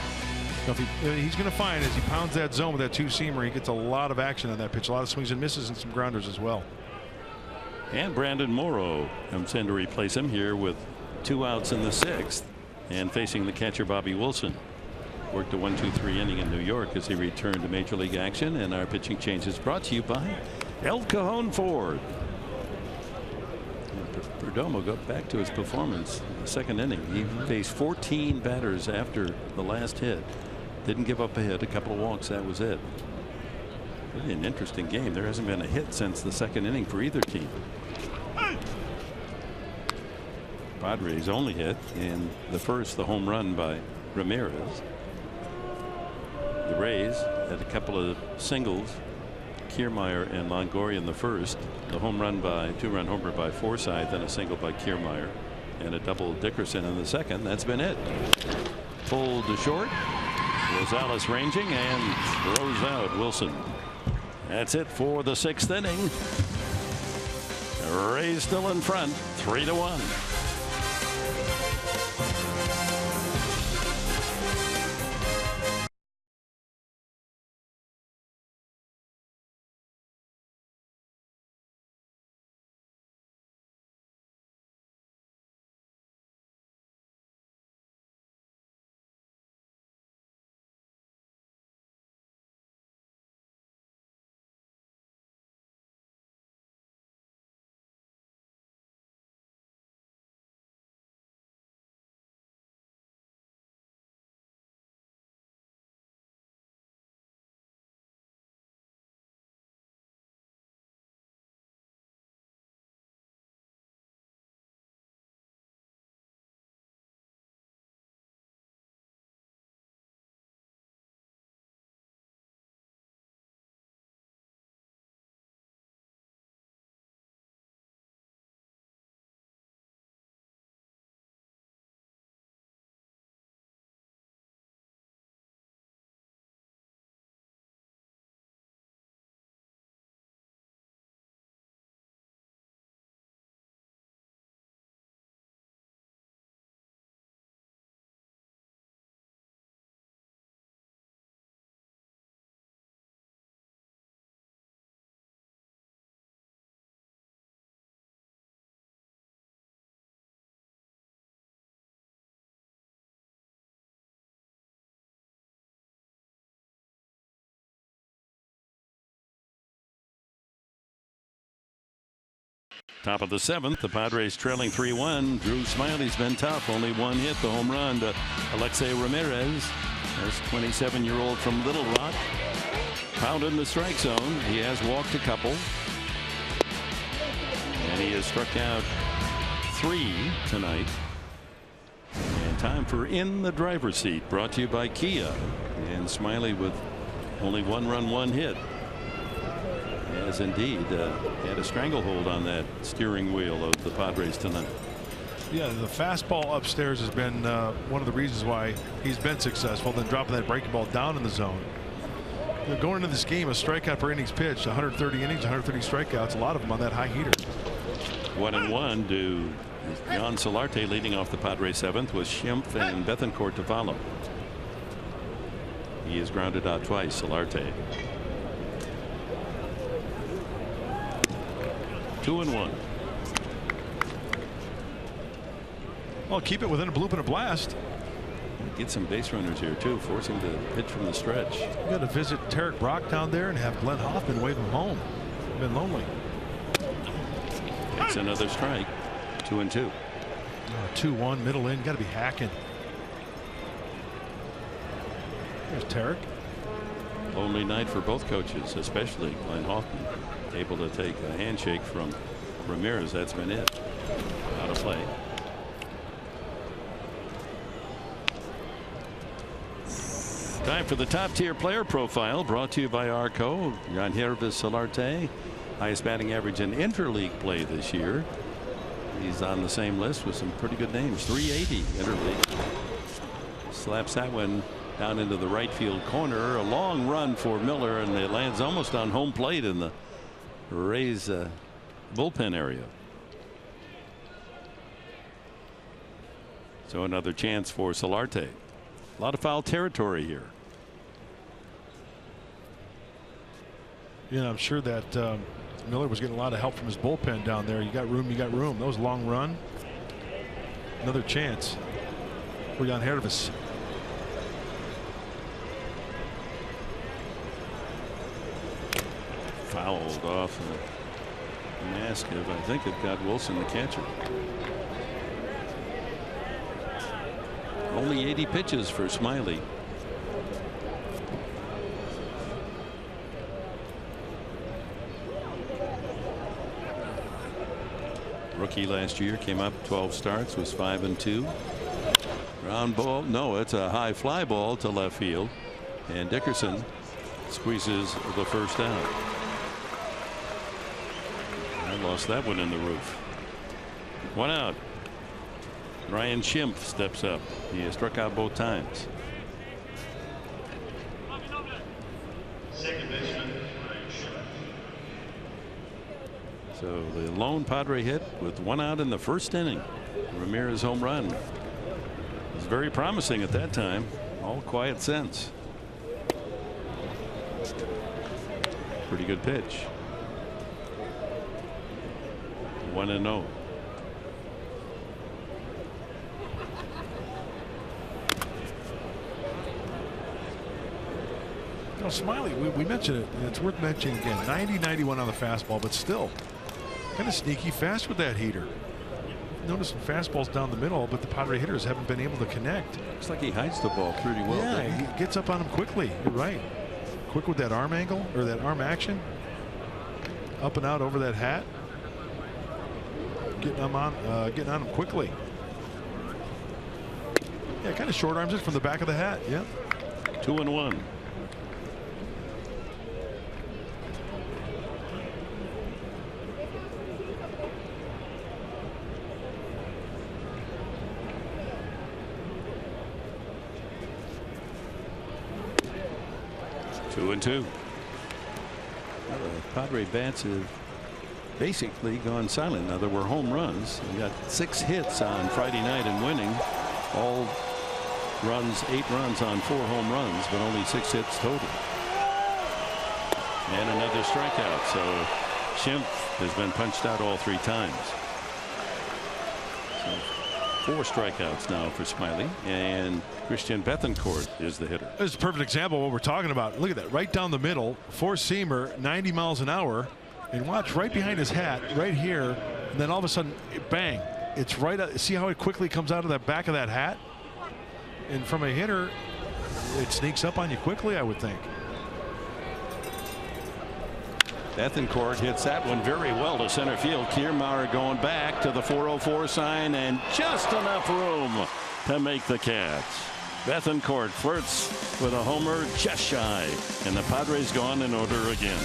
Now, he's going to find as he pounds that zone with that two-seamer, he gets a lot of action on that pitch. A lot of swings and misses and some grounders as well. And Brandon Morrow comes in to replace him here with 2 outs in the 6th and facing the catcher Bobby Wilson. Worked a 1-2-3 inning in New York as he returned to Major League action. And our pitching change is brought to you by El Cajon Ford. Perdomo got back to his performance in the second inning. He faced 14 batters after the last hit. Didn't give up a hit, a couple of walks, that was it. Really an interesting game. There hasn't been a hit since the second inning for either team. Padres only hit in the first, the home run by Ramirez. The Rays had a couple of singles, Kiermaier and Longoria in the first. The home run by 2-run homer by Forsythe, and a single by Kiermaier, and a double Dickerson in the second. That's been it. Pulled to short. Rosales ranging and throws out Wilson. That's it for the 6th inning. Rays still in front, 3-1. Top of the 7th, the Padres trailing 3-1. Drew Smyly's been tough. Only one hit, the home run to Alexei Ramirez. This 27-year-old from Little Rock. Pounded in the strike zone. He has walked a couple. And he has struck out 3 tonight. And time for In the Driver's Seat, brought to you by Kia. And Smyly with only 1 run, 1 hit. Has indeed had a stranglehold on that steering wheel of the Padres tonight. Yeah, the fastball upstairs has been one of the reasons why he's been successful. Then dropping that breaking ball down in the zone. You know, going into this game, a strikeout per innings pitched, 130 innings, 130 strikeouts, a lot of them on that high heater. 1-1 to Jan Solarte, leading off the Padres 7th, with Schimpf and Bethancourt to follow. He is grounded out twice, Solarte. 2-1. Well, keep it within a bloop and a blast. Get some base runners here too, force him to pitch from the stretch. You got to visit Tarek Brock down there and have Glenn Hoffman wave him home. Been lonely. It's another strike. 2-2. 2-1 middle in. Got to be hacking. There's Tarek. Lonely night for both coaches, especially Glenn Hoffman. Able to take a handshake from Ramirez. That's been it. Out of play. Time for the top tier player profile, brought to you by Arco. Yangervis Solarte, highest batting average in interleague play this year. He's on the same list with some pretty good names. 380 interleague. Slaps that one down into the right field corner. A long run for Miller, and it lands almost on home plate in the Rays bullpen area. So another chance for Solarte. A lot of foul territory here. Yeah, I'm sure that Miller was getting a lot of help from his bullpen down there. You got room, you got room. That was a long run. Another chance for Yangervis. Fouled off a mask of, I think, it got Wilson, the catcher. Only 80 pitches for Smyly. Rookie last year, came up 12 starts, was 5-2. Ground ball, no, it's a high fly ball to left field, and Dickerson squeezes the first out. I lost that one in the roof. 1 out. Ryan Schimpf steps up. He has struck out both times. So the lone Padre hit with 1 out in the first inning. Ramirez home run was very promising at that time. All quiet since. Pretty good pitch. 1-0. You know, Smiley, we mentioned it, and it's worth mentioning again. 90-91 on the fastball, but still kind of sneaky fast with that heater. Notice some fastballs down the middle, but the Padre hitters haven't been able to connect. Looks like he hides the ball pretty well. Yeah, he gets up on him quickly. You're right. Quick with that arm angle or that arm action. Up and out over that hat. Getting on him quickly. Yeah, kind of short arms it from the back of the hat. Yeah. 2-1. Two. Well, the Padre bats have basically gone silent. Now there were home runs. We got 6 hits on Friday night and winning. All runs, 8 runs on 4 home runs, but only 6 hits total. And another strikeout. So Schimpf has been punched out all 3 times. So 4 strikeouts now for Smiley, and Christian Bethancourt is the hitter. This is a perfect example of what we're talking about. Look at that, right down the middle, 4-seamer, 90 miles an hour, and watch right behind his hat, right here, and then all of a sudden, bang! It's right. See how it quickly comes out of the back of that hat, and from a hitter, it sneaks up on you quickly, I would think. Bethancourt hits that one very well to center field. Kiermaier going back to the 404 sign, and just enough room to make the catch. Bethancourt flirts with a homer just shy, and the Padres gone in order again.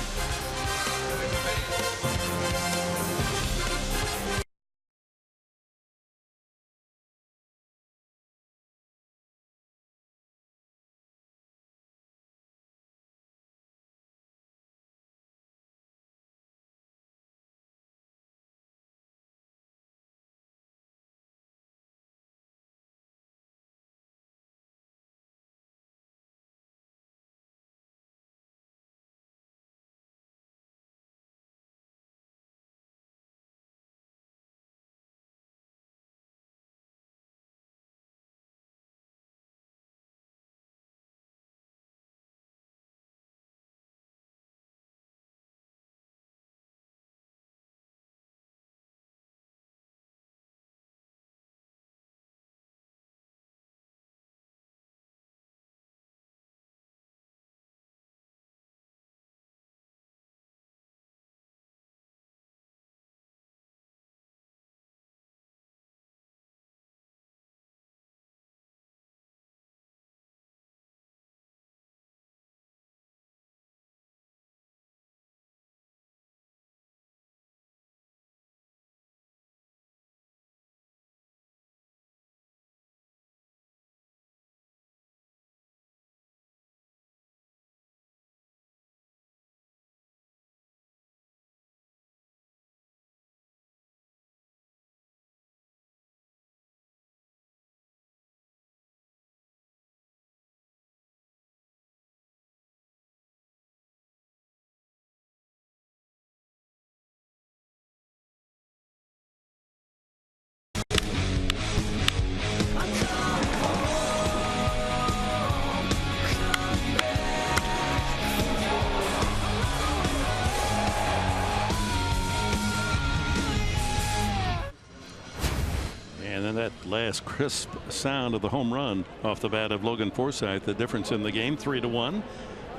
That last crisp sound of the home run off the bat of Logan Forsythe, the difference in the game, 3-1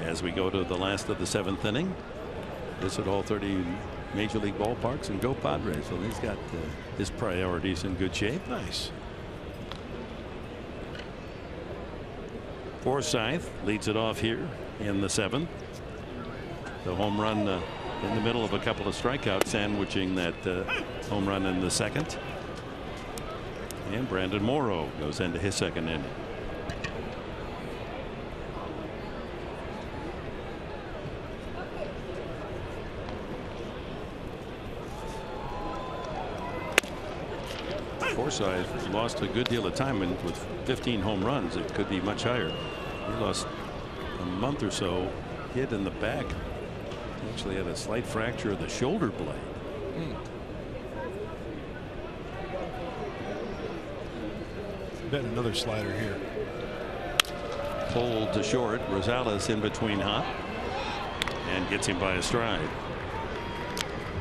as we go to the last of the 7th inning. Visit all 30 major league ballparks and go Padres. So he's got his priorities in good shape. Nice. Forsythe leads it off here in the 7th. The home run in the middle of a couple of strikeouts, sandwiching that home run in the 2nd. And Brandon Morrow goes into his 2nd inning. Forsythe lost a good deal of time, and with 15 home runs, it could be much higher. He lost a month or so, hit in the back. He actually had a slight fracture of the shoulder blade. Bet another slider here. Pulled to short. Rosales in between hop and gets him by a stride.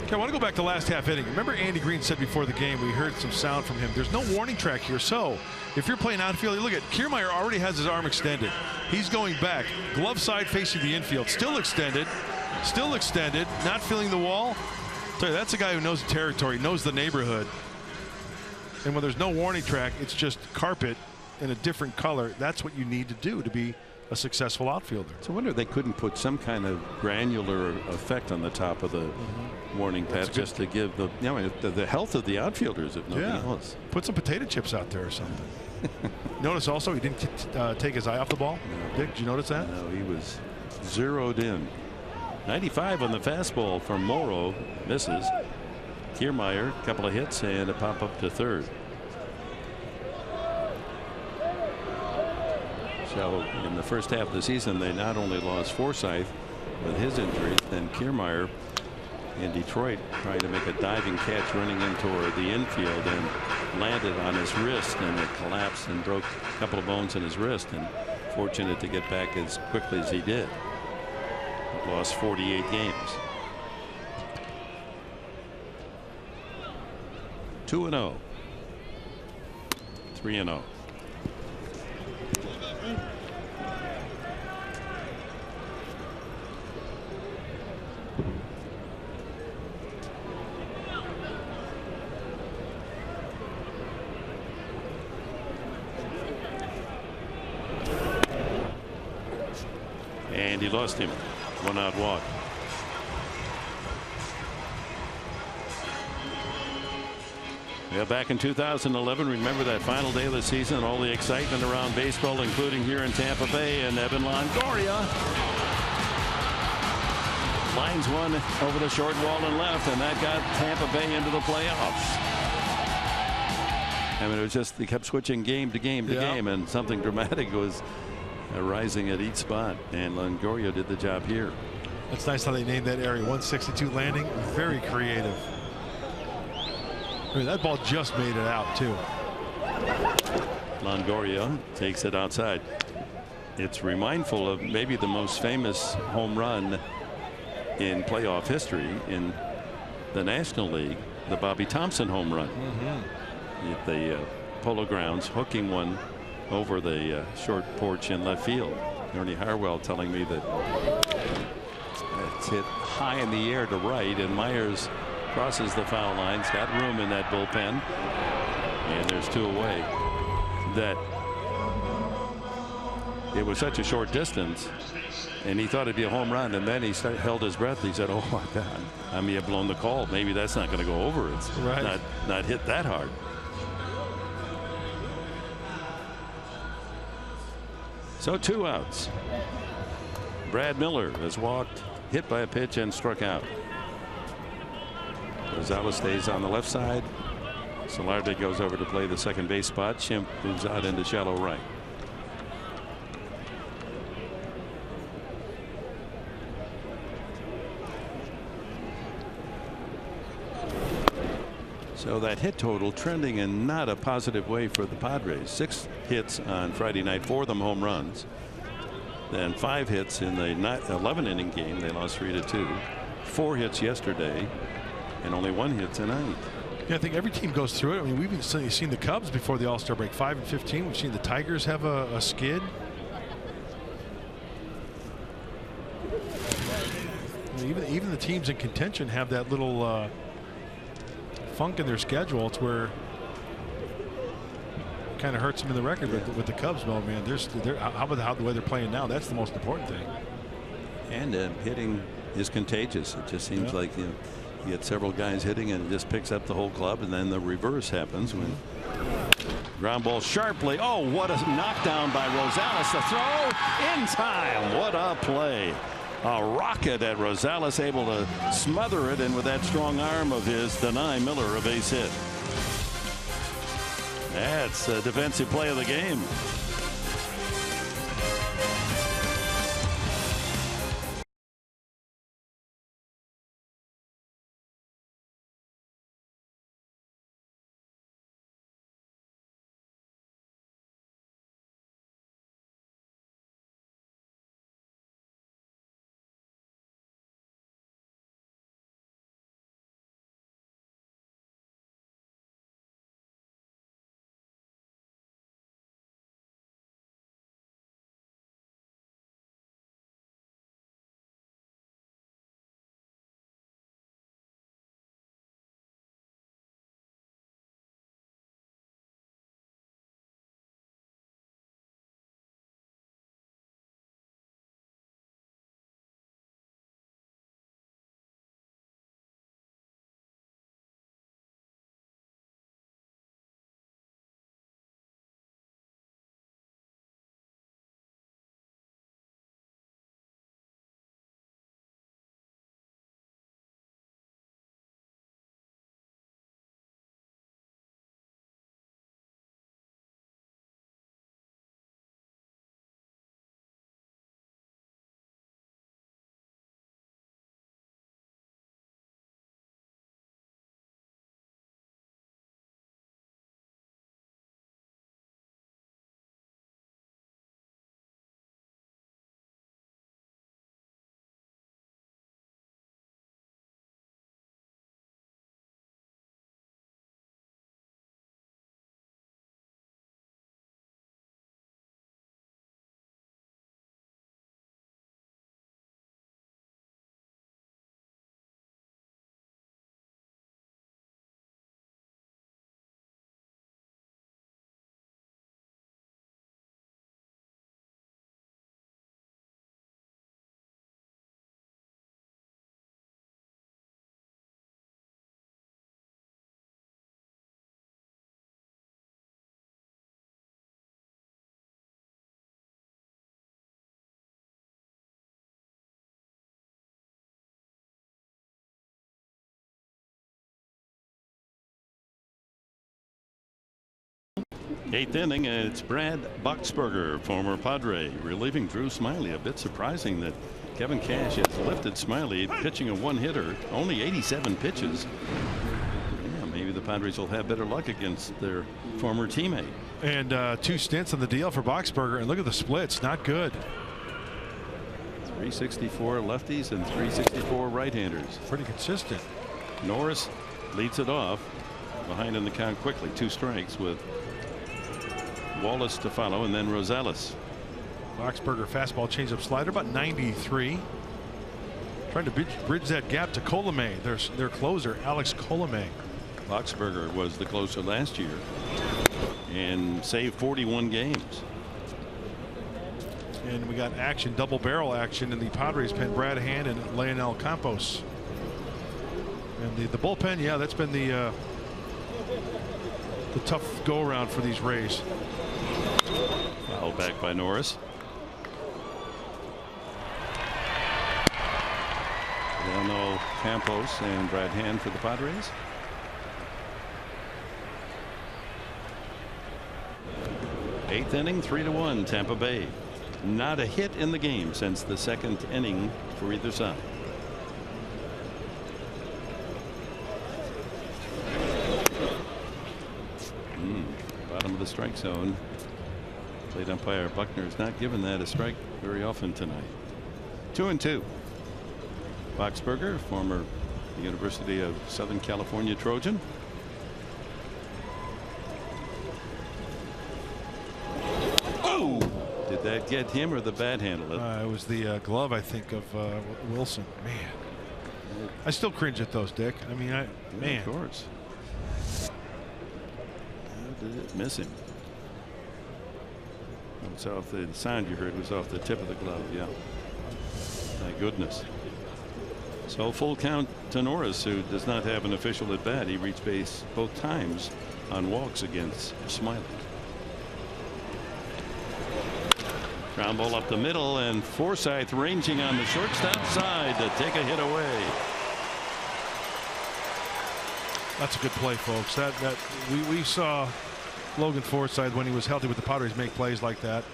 Okay, I want to go back to last half inning. Remember Andy Green said before the game, we heard some sound from him. There's no warning track here. So if you're playing outfield, you look at Kiermaier already has his arm extended. He's going back. Glove side facing the infield. Still extended. Not feeling the wall. I'll tell you, that's a guy who knows the territory, knows the neighborhood. And when there's no warning track, it's just carpet in a different color. That's what you need to do to be a successful outfielder. So I wonder if they couldn't put some kind of granular effect on the top of the warning pad just to give the, you know, the health of the outfielders, if nothing else. Put some potato chips out there or something. Notice also he didn't take his eye off the ball. No. Dick, did you notice that? No, he was zeroed in. 95 on the fastball from Morrow, misses. Kiermaier, a couple of hits and a pop up to third. So in the first half of the season, they not only lost Forsythe with his injury, then Kiermaier in Detroit trying to make a diving catch running in toward the infield and landed on his wrist, and it collapsed and broke a couple of bones in his wrist, and fortunate to get back as quickly as he did. Lost 48 games. 2-0. 3-0. And he lost him. 1-out walk. Yeah, back in 2011, remember that final day of the season, all the excitement around baseball, including here in Tampa Bay, and Evan Longoria lines one over the short wall and left, and that got Tampa Bay into the playoffs. I mean, it was just, they kept switching game to game to game, and something dramatic was arising at each spot, and Longoria did the job here. That's nice how they named that area 162 landing. Very creative. I mean, that ball just made it out too. Longoria takes it outside. It's remindful of maybe the most famous home run in playoff history in the National League, the Bobby Thompson home run at the Polo Grounds, hooking one over the short porch in left field. Ernie Harwell telling me that it's hit high in the air to right, and Myers crosses the foul line. He's got room in that bullpen, and there's two away. That it was such a short distance, and he thought it'd be a home run, and then he held his breath. He said, "Oh my God, I may have blown the call. Maybe that's not going to go over. It's not hit that hard." So 2 outs. Brad Miller has walked, hit by a pitch, and struck out. Rosales stays on the left side. Solarte goes over to play the second base spot. Schimpf moves out into shallow right. So that hit total trending in not a positive way for the Padres. 6 hits on Friday night, 4 of them home runs. Then 5 hits in the 11 inning game. They lost 3-2. 4 hits yesterday, and only 1 hit tonight. Yeah, I think every team goes through it. I mean, we've seen the Cubs before the All-Star break, 5-15. We've seen the Tigers have a skid. I mean, even the teams in contention have that little funk in their schedule. It's where it kind of hurts them in the record. With the Cubs, though, man, how about the way they're playing now? That's the most important thing. And hitting is contagious. It just seems like you get several guys hitting, and it just picks up the whole club, and then the reverse happens when ground ball sharply. Oh, what a knockdown by Rosales. The throw in time. What a play. A rocket at Rosales, able to smother it, and with that strong arm of his, deny Miller a base hit. That's the defensive play of the game. Eighth inning, it's Brad Boxberger, former Padre, relieving Drew Smyly. A bit surprising that Kevin Cash has lifted Smyly, pitching a one-hitter, only 87 pitches. Yeah, maybe the Padres will have better luck against their former teammate. And 2 stints on the DL for Boxberger, and look at the splits, not good. 364 lefties and 364 right-handers. Pretty consistent. Norris leads it off, behind in the count quickly, 2 strikes with Wallace to follow, and then Rosales. Boxberger fastball, changeup, slider, about 93. Trying to bridge that gap to Colomé, their closer, Alex Colomé. Boxberger was the closer last year and saved 41 games. And we got action, double barrel action in the Padres pen. Brad Hand and Leonel Campos. And the bullpen, yeah, that's been the tough go around for these Rays. Fouled back by Norris. Leonel Campos and Brad Hand for the Padres. Eighth inning, 3-1 Tampa Bay. Not a hit in the game since the second inning for either side. Bottom of the strike zone. Plate umpire Buckner is not given that a strike very often tonight. 2-2. Boxberger, former University of Southern California Trojan. Oh! Did that get him or the bat handle it? It was the glove, I think, of Wilson. Man, I still cringe at those, Dick. I mean, man. Of course. How did it miss him? It's off the sound you heard was off the tip of the glove. Yeah. My goodness. So full count to Norris, who does not have an official at bat. He reached base both times on walks against Smyly. Ground ball up the middle, and Forsythe ranging on the shortstop side to take a hit away. That's a good play, folks. That we saw Logan Forsythe, when he was healthy with the Padres, make plays like that.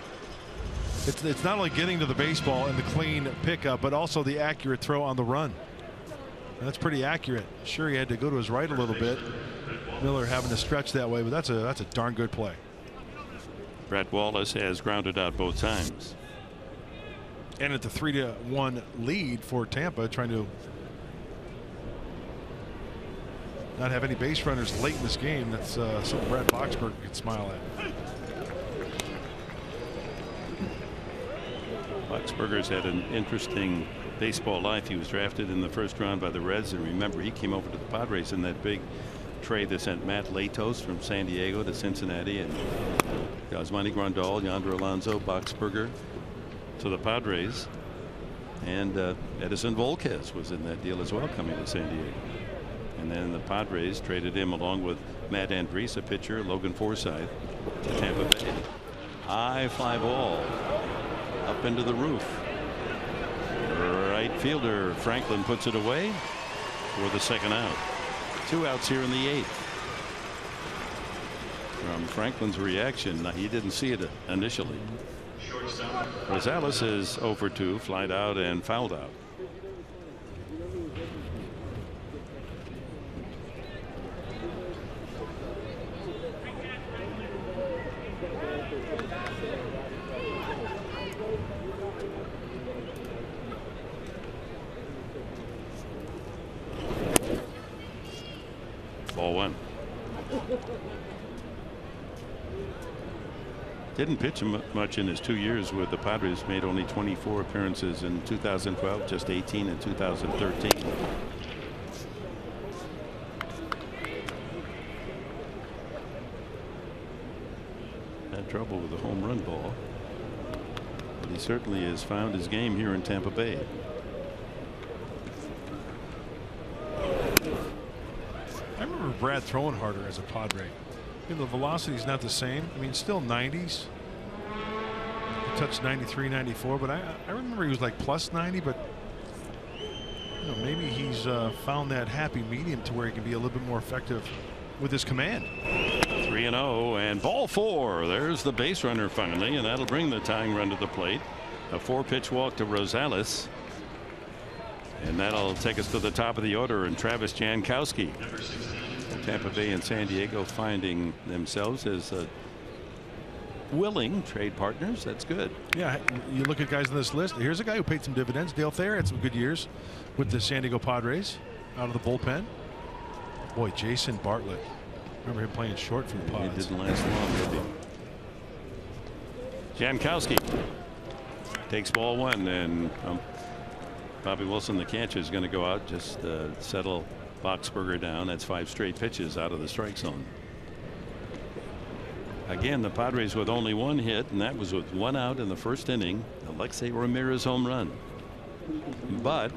It's not only getting to the baseball and the clean pickup, but also the accurate throw on the run. And that's pretty accurate. Sure, he had to go to his right a little bit. Miller having to stretch that way, but that's a darn good play. Brett Wallace has grounded out both times. And at the 3-1 lead for Tampa, trying to not have any base runners late in this game. That's something Brad Boxberg could smile at. Boxberger's had an interesting baseball life. He was drafted in the first round by the Reds, and remember, he came over to the Padres in that big trade that sent Matt Latos from San Diego to Cincinnati, and Yasmani Grandal, Yonder Alonso, Boxberger to the Padres, and Edison Volquez was in that deal as well, coming to San Diego. And then the Padres traded him along with Matt Andriese, a pitcher, Logan Forsythe, to Tampa Bay. High fly ball up into the roof. Right fielder Franklin puts it away for the second out. 2 outs here in the 8th. From Franklin's reaction, he didn't see it initially. Rosales is 0 for 2, flied out and fouled out. Ball 1. Didn't pitch much in his 2 years with the Padres. Made only 24 appearances in 2012, just 18 in 2013. Had trouble with the home run ball, but he certainly has found his game here in Tampa Bay. I remember Brad throwing harder as a Padre. The velocity is not the same. I mean, still 90s. He touched 93, 94, but I remember he was like plus 90, but maybe he's found that happy medium to where he can be a little bit more effective with his command. 3-0 and ball 4. There's the base runner finally, and that'll bring the tying run to the plate. A 4-pitch walk to Rosales, and that'll take us to the top of the order, and Travis Jankowski. Tampa Bay and San Diego finding themselves as willing trade partners. That's good. Yeah, you look at guys on this list. Here's a guy who paid some dividends. Dale Thayer had some good years with the San Diego Padres out of the bullpen. Boy, Jason Bartlett. Remember him playing short for the Padres. It didn't last long, did he? Jankowski takes ball 1, and Bobby Wilson, the catcher, is going to go out, just settle Boxberger down. That's 5 straight pitches out of the strike zone. Again, the Padres with only 1 hit, and that was with 1 out in the first inning. Alexei Ramirez home run. But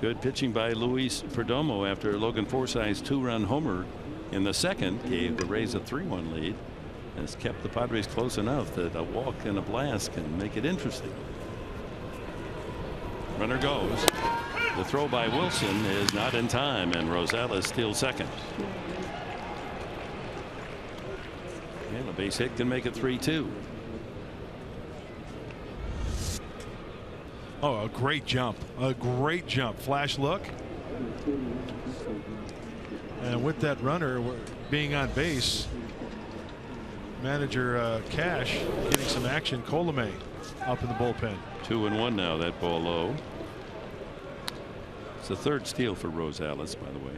good pitching by Luis Perdomo after Logan Forsythe's 2-run homer in the second gave the Rays a 3-1 lead. Has kept the Padres close enough that a walk and a blast can make it interesting. Runner goes. The throw by Wilson is not in time, and Rosales steals second. And a base hit can make it 3-2. Oh, a great jump. A great jump. Flash look. And with that runner being on base, manager Cash getting some action. Colomé up in the bullpen. 2-1 now. That ball low. It's the 3rd steal for Rosales, by the way.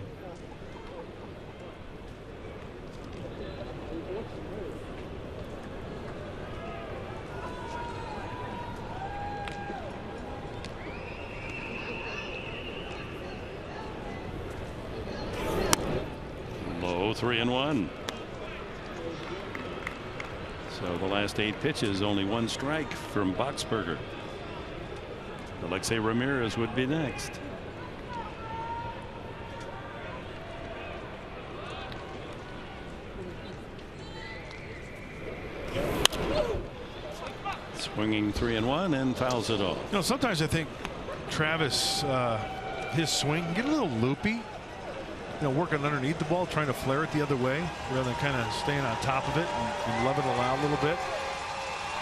Low, 3-1. So the last 8 pitches, only 1 strike from Boxberger. Alexei Ramirez would be next. Swinging 3-1 and fouls it off. Sometimes I think Travis, his swing can get a little loopy. working underneath the ball, trying to flare it the other way rather than kind of staying on top of it and level it out a little bit.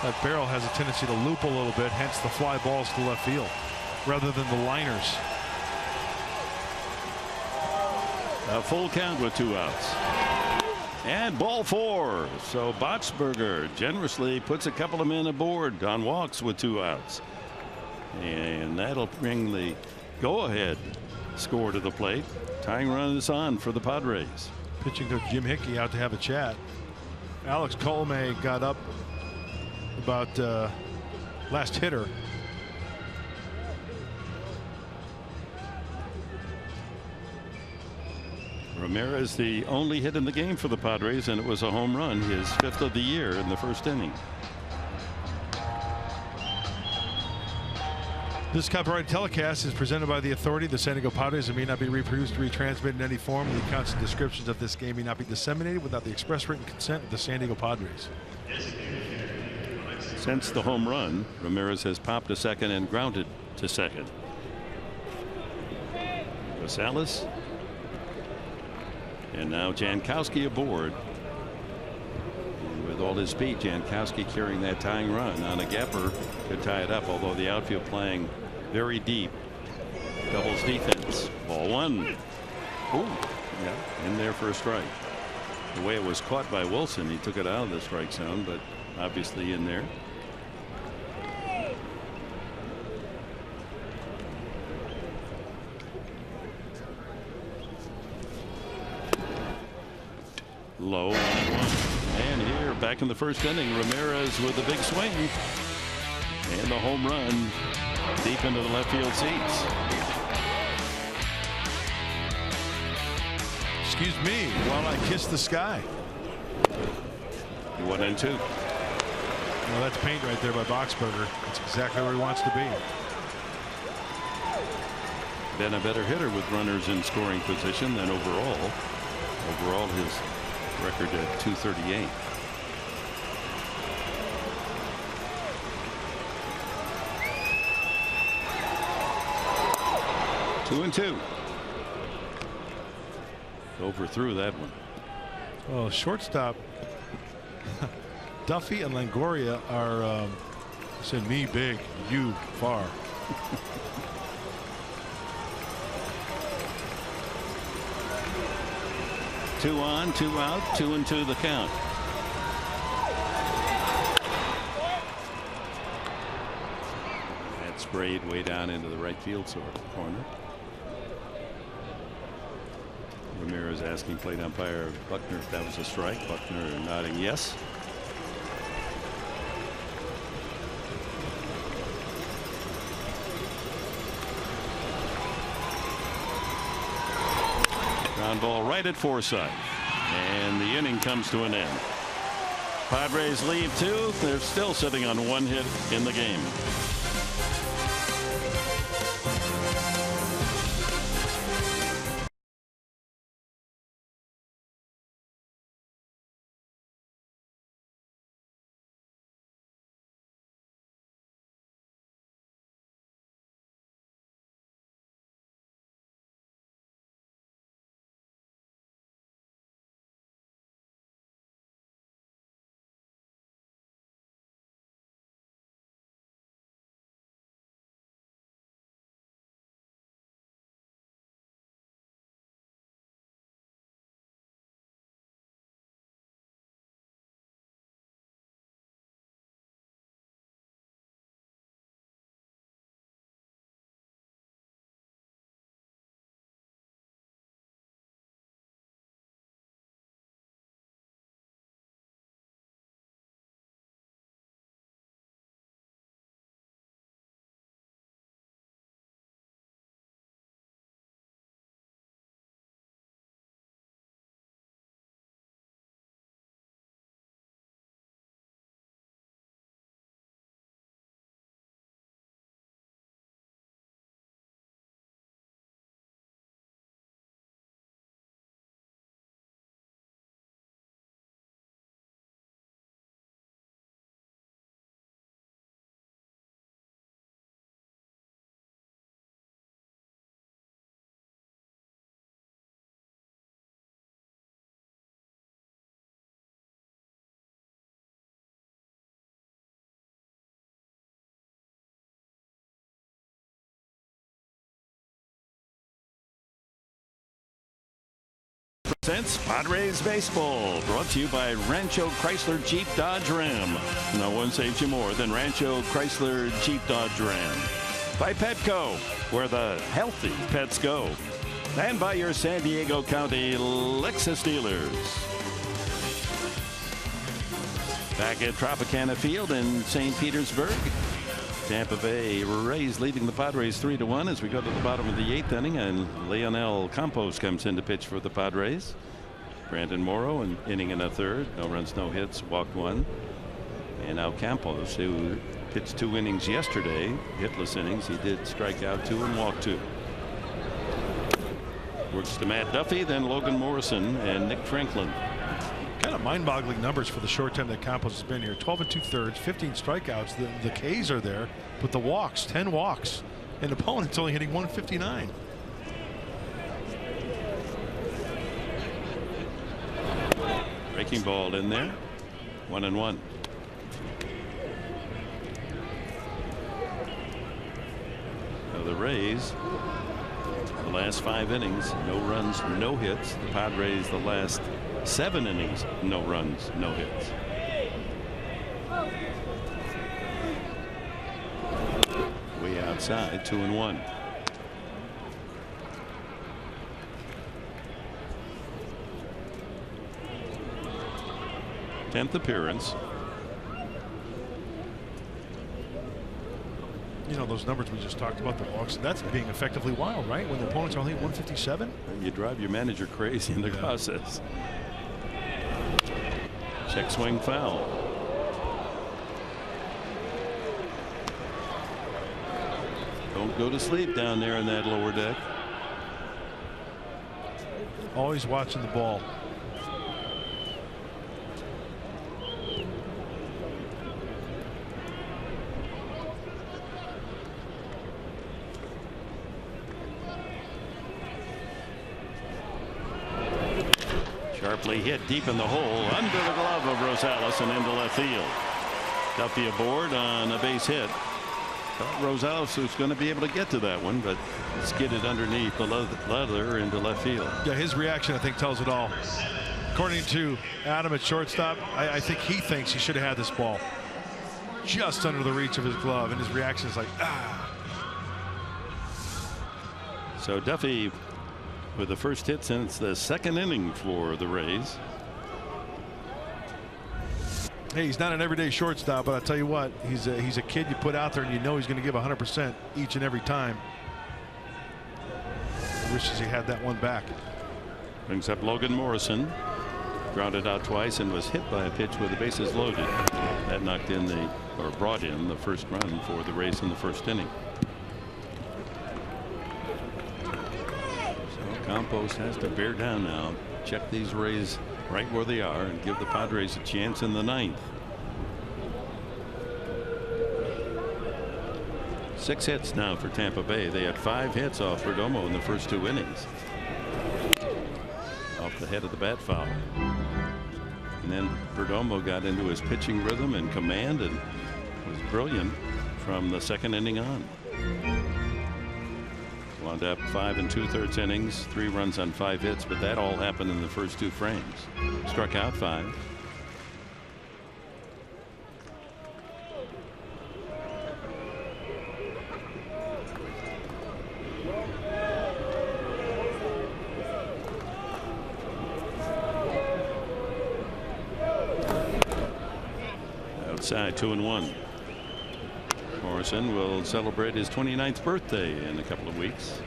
That barrel has a tendency to loop a little bit, hence the fly balls to left field rather than the liners. A full count with 2 outs. And ball 4. So Boxberger generously puts a couple of men aboard on walks with 2 outs. And that'll bring the go-ahead score to the plate. Tying run is on for the Padres. Pitching coach Jim Hickey out to have a chat. Alex Colomé got up about last hitter. Ramirez the only hit in the game for the Padres, and it was a home run, his 5th of the year in the 1st inning. This copyright telecast is presented by the authority, the San Diego Padres, and may not be reproduced or retransmitted in any form. The accounts and descriptions of this game may not be disseminated without the express written consent of the San Diego Padres. Since the home run, Ramirez has popped to second and grounded to second. Rosales. And now Jankowski aboard. And with all his speed, Jankowski carrying that tying run on a gapper could tie it up, although the outfield playing very deep. Doubles defense. Ball 1. Oh, yeah, in there for a strike. The way it was caught by Wilson, he took it out of the strike zone, but obviously in there. Low 1-1. And here back in the 1st inning, Ramirez with a big swing and the home run deep into the left field seats. Excuse me while I kiss the sky. 1-2. Well, that's paint right there by Boxberger. That's exactly where he wants to be. Been a better hitter with runners in scoring position than overall. Overall, his record at .238. Two and 2. Overthrew that one. Well, shortstop Duffy and Longoria are saying me big, you far. Two on, 2 out, 2-2 the count. That sprayed way down into the right field corner. Ramirez asking plate umpire Buckner if that was a strike. Buckner nodding yes. Ground ball right at Forsythe, and the inning comes to an end. Padres leave 2. They're still sitting on 1 hit in the game. Since Padres Baseball, brought to you by Rancho Chrysler Jeep Dodge Ram. No one saves you more than Rancho Chrysler Jeep Dodge Ram. By Petco, where the healthy pets go. And by your San Diego County Lexus dealers. Back at Tropicana Field in St. Petersburg. Tampa Bay Rays leading the Padres 3-1 as we go to the bottom of the 8th inning, and Leonel Campos comes in to pitch for the Padres. Brandon Morrow an inning and a third, no runs, no hits, walked one. And now Campos, who pitched 2 innings yesterday, hitless innings. He did strike out 2 and walk 2. Works to Matt Duffy, then Logan Morrison and Nick Franklin. Kind of mind-boggling numbers for the short time that Campos has been here. 12 2/3, 15 strikeouts. The K's are there, but the walks, 10 walks, and the opponent's only hitting 159. Breaking ball in there, 1-1. Now the Rays, the last 5 innings, no runs, no hits. The Padres, the last 7 innings, no runs, no hits. Way outside, 2-1. Tenth appearance. You know, those numbers we just talked about, the walks, that's being effectively wild, right? When the opponents are only 157. You drive your manager crazy in the process. Check swing foul. Don't go to sleep down there in that lower deck. Always watching the ball. Sharply hit deep in the hole, under the glove of Rosales and into left field. Duffy aboard on a base hit. Rosales was going to be able to get to that one, but skidded underneath the leather into left field. Yeah, his reaction, I think, tells it all. According to Adam at shortstop, I think he thinks he should have had this ball just under the reach of his glove, and his reaction is like, ah. So Duffy with the first hit since the 2nd inning for the Rays. Hey, he's not an everyday shortstop, but I'll tell you what, he's a kid you put out there and you know he's going to give 100% each and every time. Wishes he had that one back. Brings up Logan Morrison. Grounded out twice and was hit by a pitch with the bases loaded. That knocked in brought in the first run for the Rays in the 1st inning. Campos has to bear down now. Check these Rays right where they are and give the Padres a chance in the 9th. 6 hits now for Tampa Bay. They had 5 hits off Perdomo in the first 2 innings. Off the head of the bat foul. And then Perdomo got into his pitching rhythm and command and was brilliant from the 2nd inning on. Wound up 5 2/3 innings, 3 runs on 5 hits, but that all happened in the first 2 frames. Struck out 5. Outside 2-1. Morrison will celebrate his 29th birthday in a couple of weeks.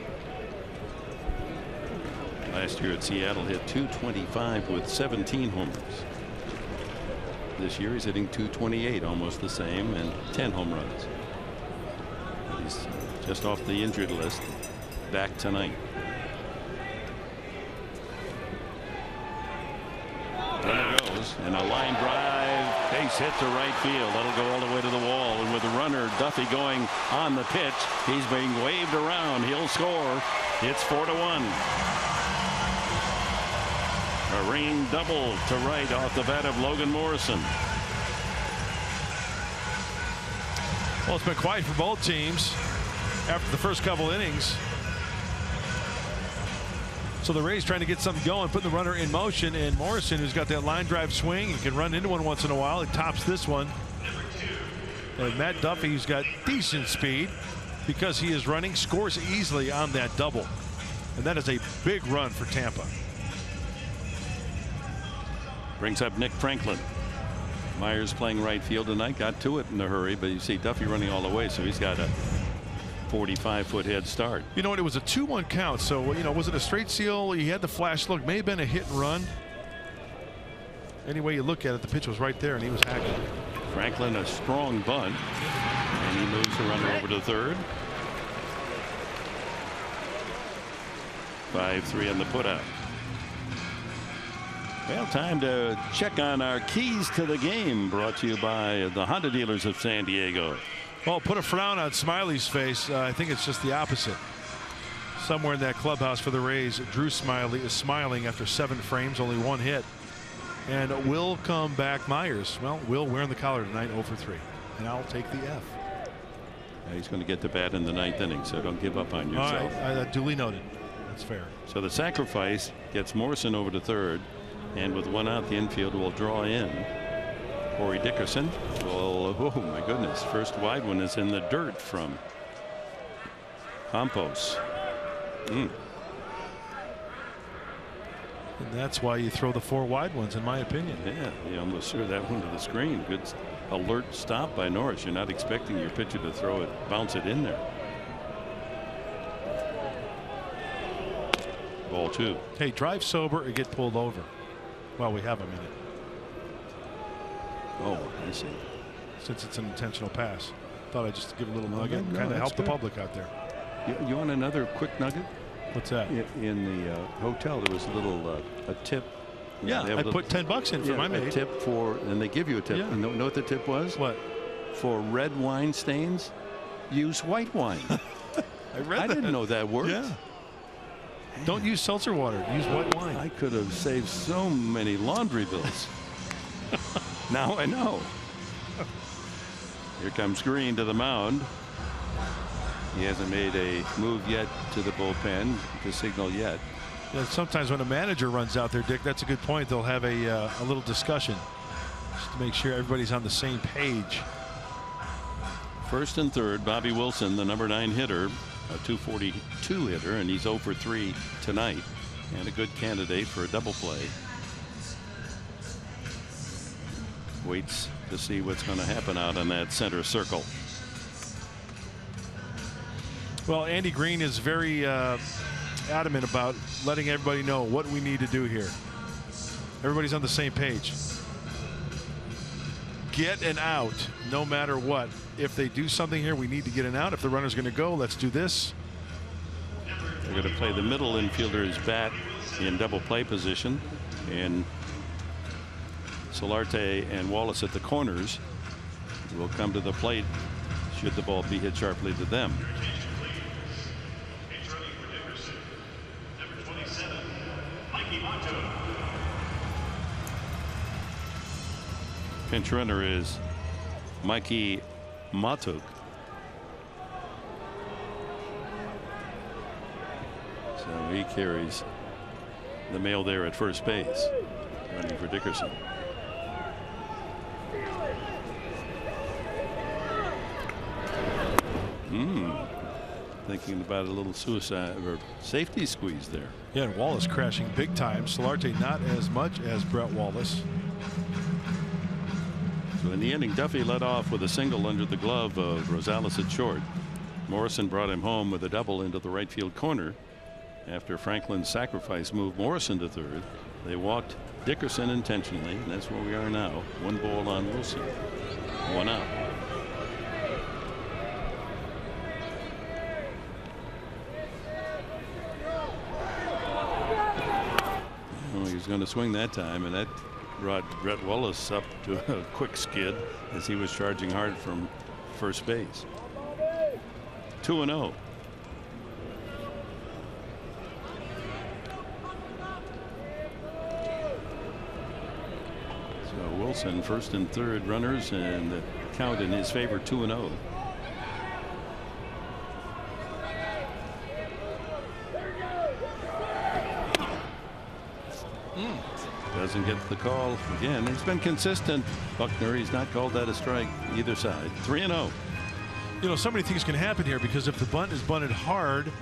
Last year at Seattle hit .225 with 17 homers. This year he's hitting .228, almost the same, and 10 home runs. He's just off the injured list. Back tonight. Runner goes, and a line drive, base hit to right field. That'll go all the way to the wall, and with the runner Duffy going on the pitch, he's being waved around. He'll score. It's 4-1. A ringing double to right off the bat of Logan Morrison. Well, it's been quiet for both teams after the first couple innings. So the Rays trying to get something going, putting the runner in motion, and Morrison, who's got that line drive swing and can run into one once in a while, it tops this one. And Matt Duffy, who's got decent speed because he is running, scores easily on that double. And that is a big run for Tampa. Brings up Nick Franklin. Myers playing right field tonight, got to it in a hurry, but you see Duffy running all the way, so he's got a 45-foot head start. You know what? It was a 2-1 count. So, you know, was it a straight seal? He had the flash look. May have been a hit and run. Any way you look at it, the pitch was right there, and he was hacking. Franklin, a strong bunt, and he moves the runner over to third. 5-3 on the putout. Well, time to check on our keys to the game, brought to you by the Honda dealers of San Diego. Well, put a frown on Smiley's face. I think it's just the opposite. Somewhere in that clubhouse for the Rays, Drew Smiley is smiling after 7 frames, only 1 hit. And will come back Myers. Well, Will wearing the collar tonight, 0 for 3. And I'll take the F. He's going to get the bat in the 9th inning, so don't give up on yourself. All right, duly noted. That's fair. So the sacrifice gets Morrison over to third, and with 1 out, the infield will draw in Corey Dickerson. Well, oh my goodness, first wide one is in the dirt from Campos. And that's why you throw the 4 wide ones, in my opinion. Yeah, he almost threw that one to the screen. Good alert stop by Norris. You're not expecting your pitcher to throw it, bounce it in there. Ball 2. Hey, drive sober or get pulled over. Well, we have a minute. Oh, I see. Since it's an intentional pass. Thought I'd just give a little nugget and no, kind of help good. the public out there. You want another quick nugget? What's that? In the hotel, there was a little a tip. Yeah, I put $10 in for my maid. A tip for, and they give you a tip. Yeah. You know what the tip was? What? For red wine stains, use white wine. I read I that. didn't know that worked. Yeah. Don't use seltzer water. Use white wine. I could have saved so many laundry bills. Now I know. Here comes Green to the mound. He hasn't made a move yet to the bullpen to signal yet. Yeah, sometimes when a manager runs out there, Dick, that's a good point. They'll have a little discussion just to make sure everybody's on the same page. First and third, Bobby Wilson, the number 9 hitter, a 242 hitter, and he's 0 for 3 tonight, and a good candidate for a double play. Waits to see what's going to happen out in that center circle. Well, Andy Green is very adamant about letting everybody know what we need to do here. Everybody's on the same page. Get an out no matter what. If they do something here, we need to get an out. If the runner's going to go, let's do this. They're going to play the middle infielder's bat in double play position, and Solarte and Wallace at the corners will come to the plate should the ball be hit sharply to them. Pinch runner is Mikey Matuk. So he carries the mail there at first base, running for Dickerson. Thinking about a little suicide or safety squeeze there. Yeah, and Wallace crashing big time. Solarte not as much as Brett Wallace. So in the inning, Duffy led off with a single under the glove of Rosales at short. Morrison brought him home with a double into the right field corner. After Franklin's sacrifice moved Morrison to third, they walked Dickerson intentionally, and that's where we are now. 1 ball on Wilson. 1 out. Well, he was going to swing that time, and that brought Brett Wallace up to a quick skid as he was charging hard from first base. 2-0. So Wilson, first and third runners, and the count in his favor, 2-0. doesn't get the call again. It's been consistent. Buckner, he's not called that a strike either side. 3-0. You know, so many things can happen here, because if the bunt is bunted hard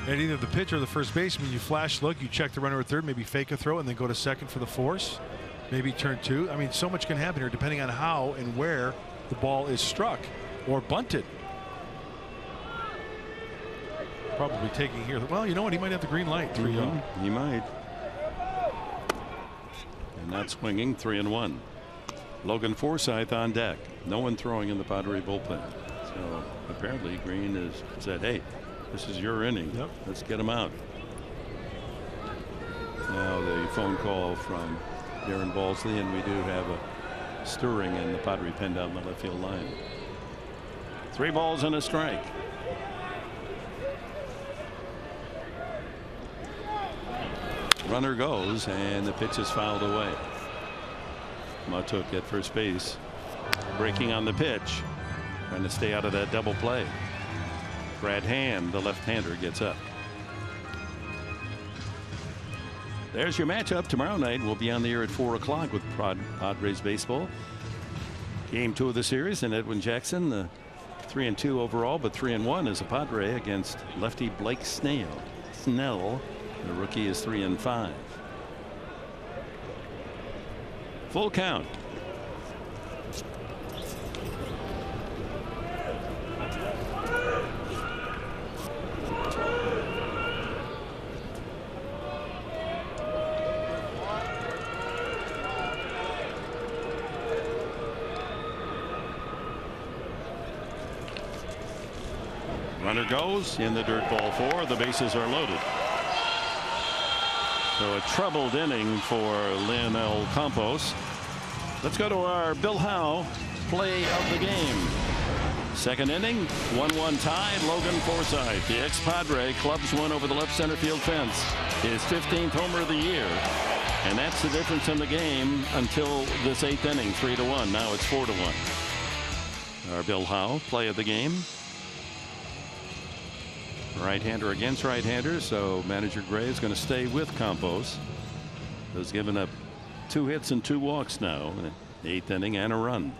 and either the pitcher or the first baseman, you flash look, you check the runner at third, maybe fake a throw and then go to second for the force, maybe turn two. I mean, so much can happen here depending on how and where the ball is struck or bunted. Probably taking here. Well, you know what? He might have the green light. 3-0. He might. And not swinging. 3-1. Logan Forsythe on deck. No one throwing in the Padre bullpen. So apparently Green has said, hey, this is your inning. Yep. Let's get him out. Now the phone call from Darren Balsley, and we do have a stirring in the Padre pen down the left field line. 3 balls and a strike. Runner goes, and the pitch is fouled away. Matuk at first base, breaking on the pitch, trying to stay out of that double play. Brad Hand, the left-hander, gets up. There's your matchup. Tomorrow night we'll be on the air at 4 o'clock with Padres baseball. Game 2 of the series, and Edwin Jackson, the 3-2 overall, but 3-1 as a Padre against lefty Blake Snell. The rookie is 3-5. Full count. Runner goes in the dirt, ball 4. The bases are loaded. So a troubled inning for Leonel Campos. Let's go to our Bill Howe play of the game. Second inning, 1-1 tie. Logan Forsythe, the ex-Padre, clubs one over the left center field fence. His 15th homer of the year. And that's the difference in the game until this 8th inning, 3-1. Now it's 4-1. Our Bill Howe play of the game. Right-hander against right-hander, so manager Gray is going to stay with Campos. Has given up 2 hits and 2 walks now in the 8th inning and a run.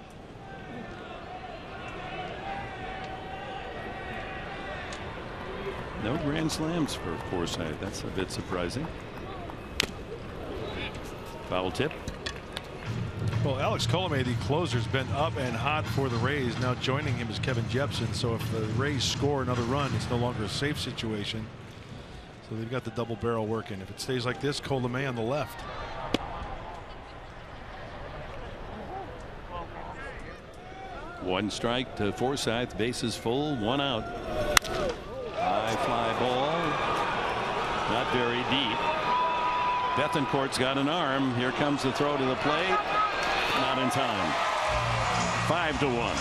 No grand slams for Forsythe. That's a bit surprising. Foul tip. Well, Alex Colomé, the closer, has been up and hot for the Rays. Now joining him is Kevin Jepson. So if the Rays score another run, it's no longer a safe situation. So they've got the double barrel working. If it stays like this, Colomé on the left. One strike to Forsythe. Bases full. 1 out. High fly ball. Not very deep. Bethancourt's got an arm. Here comes the throw to the plate. Not in time. 5-1.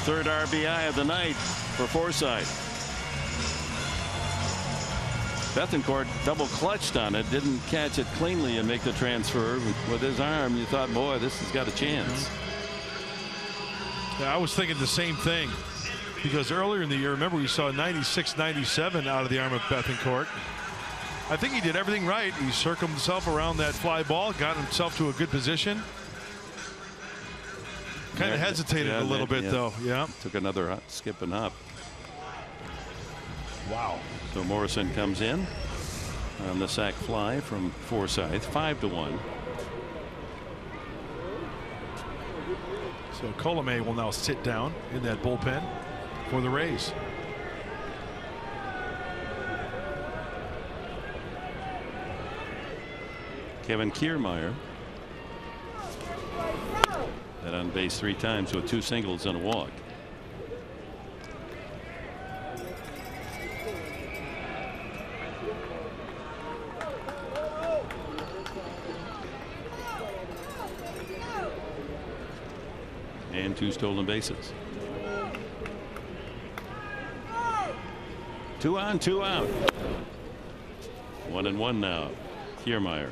Third RBI of the night for Forsythe. Bethancourt double clutched on it, didn't catch it cleanly and make the transfer. With his arm, you thought, boy, this has got a chance. Yeah, I was thinking the same thing, because earlier in the year, remember, we saw 96-97 out of the arm of Bethancourt. I think he did everything right. He circled himself around that fly ball, got himself to a good position. Kind of hesitated a little bit, though. Yeah. Took another skip and hop. Wow. So Morrison comes in on the sac fly from Forsythe. 5-1. So Colomé will now sit down in that bullpen for the Rays. Kevin Kiermaier that on base 3 times with 2 singles and a walk. And 2 stolen bases. 2 on, 2 out. 1-1 now. Kiermaier.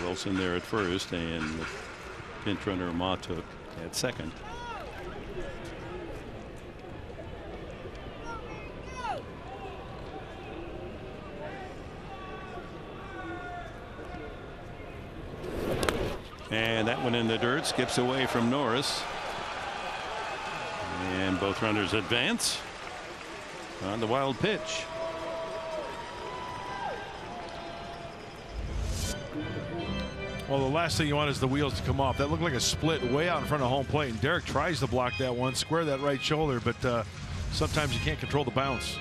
Wilson there at first, and the pinch runner Matuk at second. And that one in the dirt, skips away from Norris. And both runners advance on the wild pitch. Well, the last thing you want is the wheels to come off. That looked like a split way out in front of home plate. And Derek tries to block that one, square that right shoulder, but sometimes you can't control the bounce.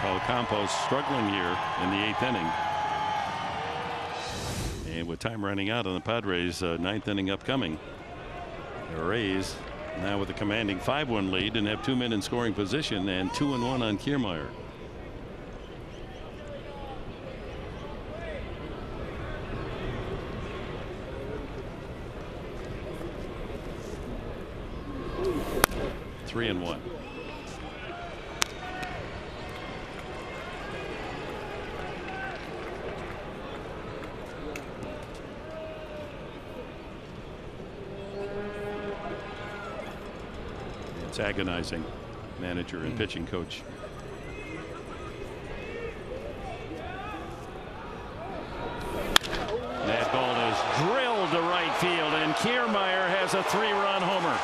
So Campos struggling here in the 8th inning. And with time running out on the Padres, 9th inning upcoming. The Rays now with a commanding 5-1 lead and have 2 men in scoring position and 2-1 on Kiermaier. Three and one. It's agonizing, manager and pitching coach. That ball is drilled to right field, and Kiermaier has a 3-run homer.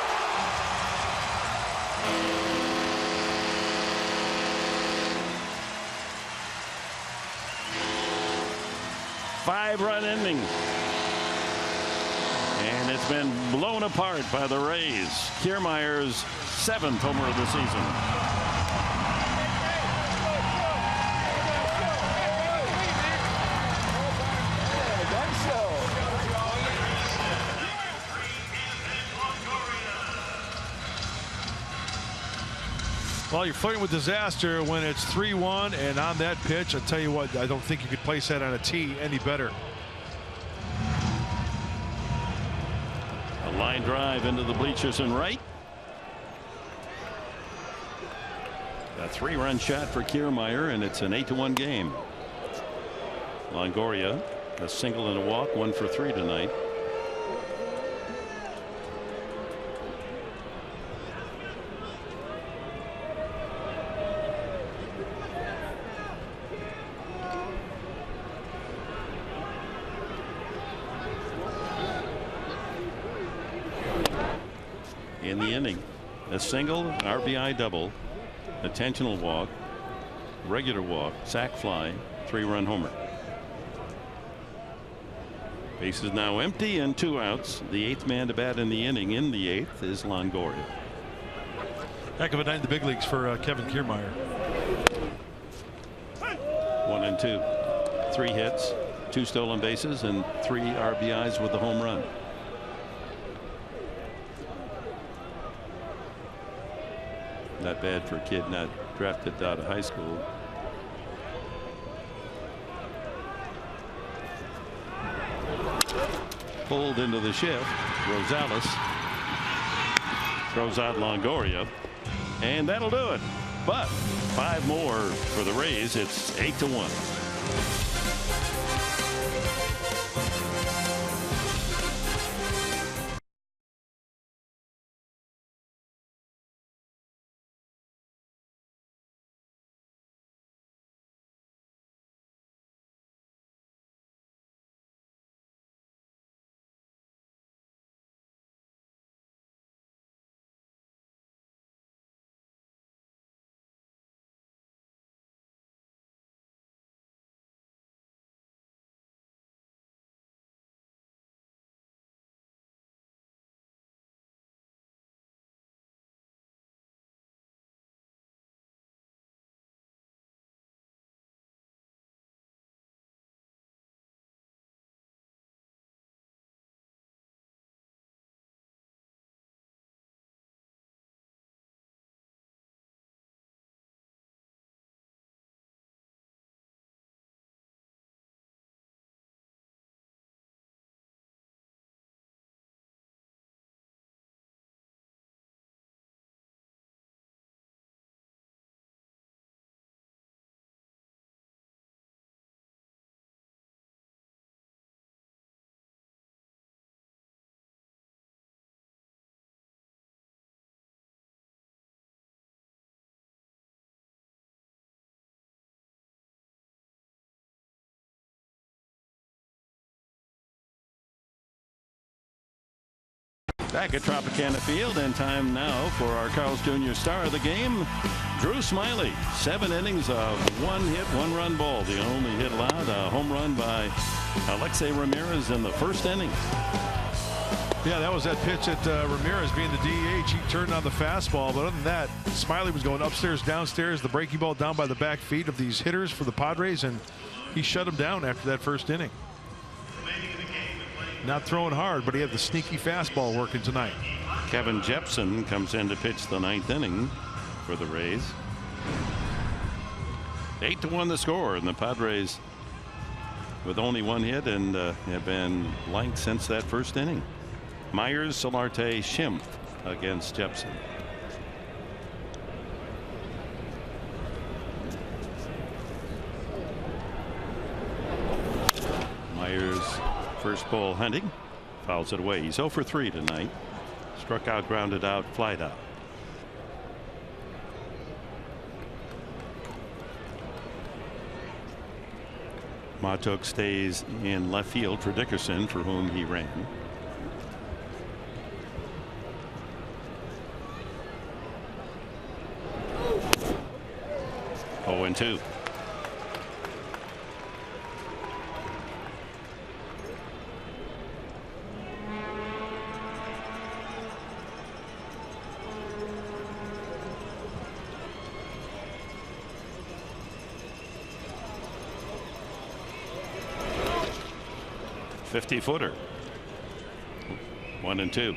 Five-run inning. And it's been blown apart by the Rays. Kiermaier's 7th homer of the season. Well, you're flirting with disaster when it's 3-1, and on that pitch, I tell you what, I don't think you could place that on a tee any better. A line drive into the bleachers and right. A 3-run shot for Kiermaier, and it's an 8-1 game. Longoria, a single and a walk, 1 for 3 tonight. In the inning, a single, RBI double, intentional walk, regular walk, sac fly, 3-run homer. Base is now empty and 2 outs. The 8th man to bat in the inning in the 8th is Longoria. Heck of a night in the big leagues for Kevin Kiermaier. 1 and 2, 3 hits, 2 stolen bases, and 3 RBIs with the home run. Not bad for a kid not drafted out of high school. Pulled into the shift. Rosales throws out Longoria, and that'll do it. But 5 more for the Rays. It's 8-1. Back at Tropicana Field, and time now for our Carl's Jr. star of the game, Drew Smyly. 7 innings of 1 hit, 1 run ball. The only hit allowed, a home run by Alexei Ramirez in the first inning. Yeah, that was that pitch at Ramirez being the DH. He turned on the fastball, but other than that, Smyly was going upstairs, downstairs, the breaking ball down by the back feet of these hitters for the Padres, and he shut them down after that first inning. Not throwing hard, but he had the sneaky fastball working tonight. Kevin Jepson comes in to pitch the 9th inning for the Rays. 8-1 the score, and the Padres with only 1 hit and have been blanked since that first inning. Myers, Solarte, Schimpf against Jepson. Myers, first ball hunting, fouls it away. He's 0 for 3 tonight. Struck out, grounded out, flied out. Matuk stays in left field for Dickerson, for whom he ran. Oh, and 2. Footer. 1 and 2.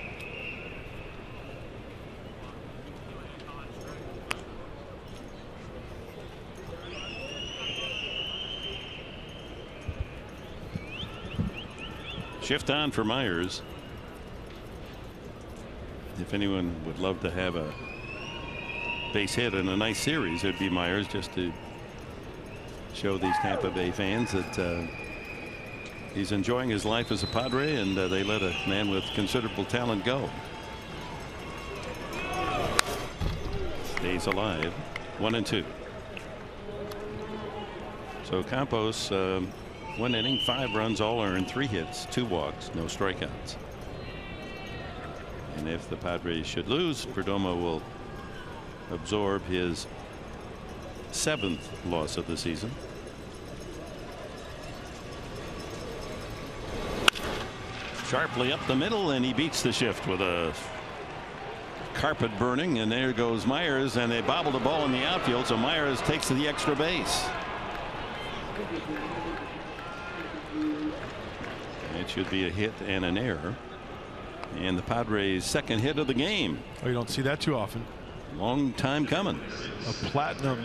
Shift on for Myers. If anyone would love to have a base hit in a nice series, it'd be Myers, just to show these Tampa Bay fans that he's enjoying his life as a Padre, and they let a man with considerable talent go. Stays alive. 1 and 2. So Campos, 1 inning, 5 runs, all earned, 3 hits, 2 walks, no strikeouts. And if the Padres should lose, Perdomo will absorb his 7th loss of the season. Sharply up the middle, and he beats the shift with a carpet burning, and there goes Myers, and they bobble the ball in the outfield, so Myers takes to the extra base. It should be a hit and an error, and the Padres' 2nd hit of the game. Oh, you don't see that too often. Long time coming. A platinum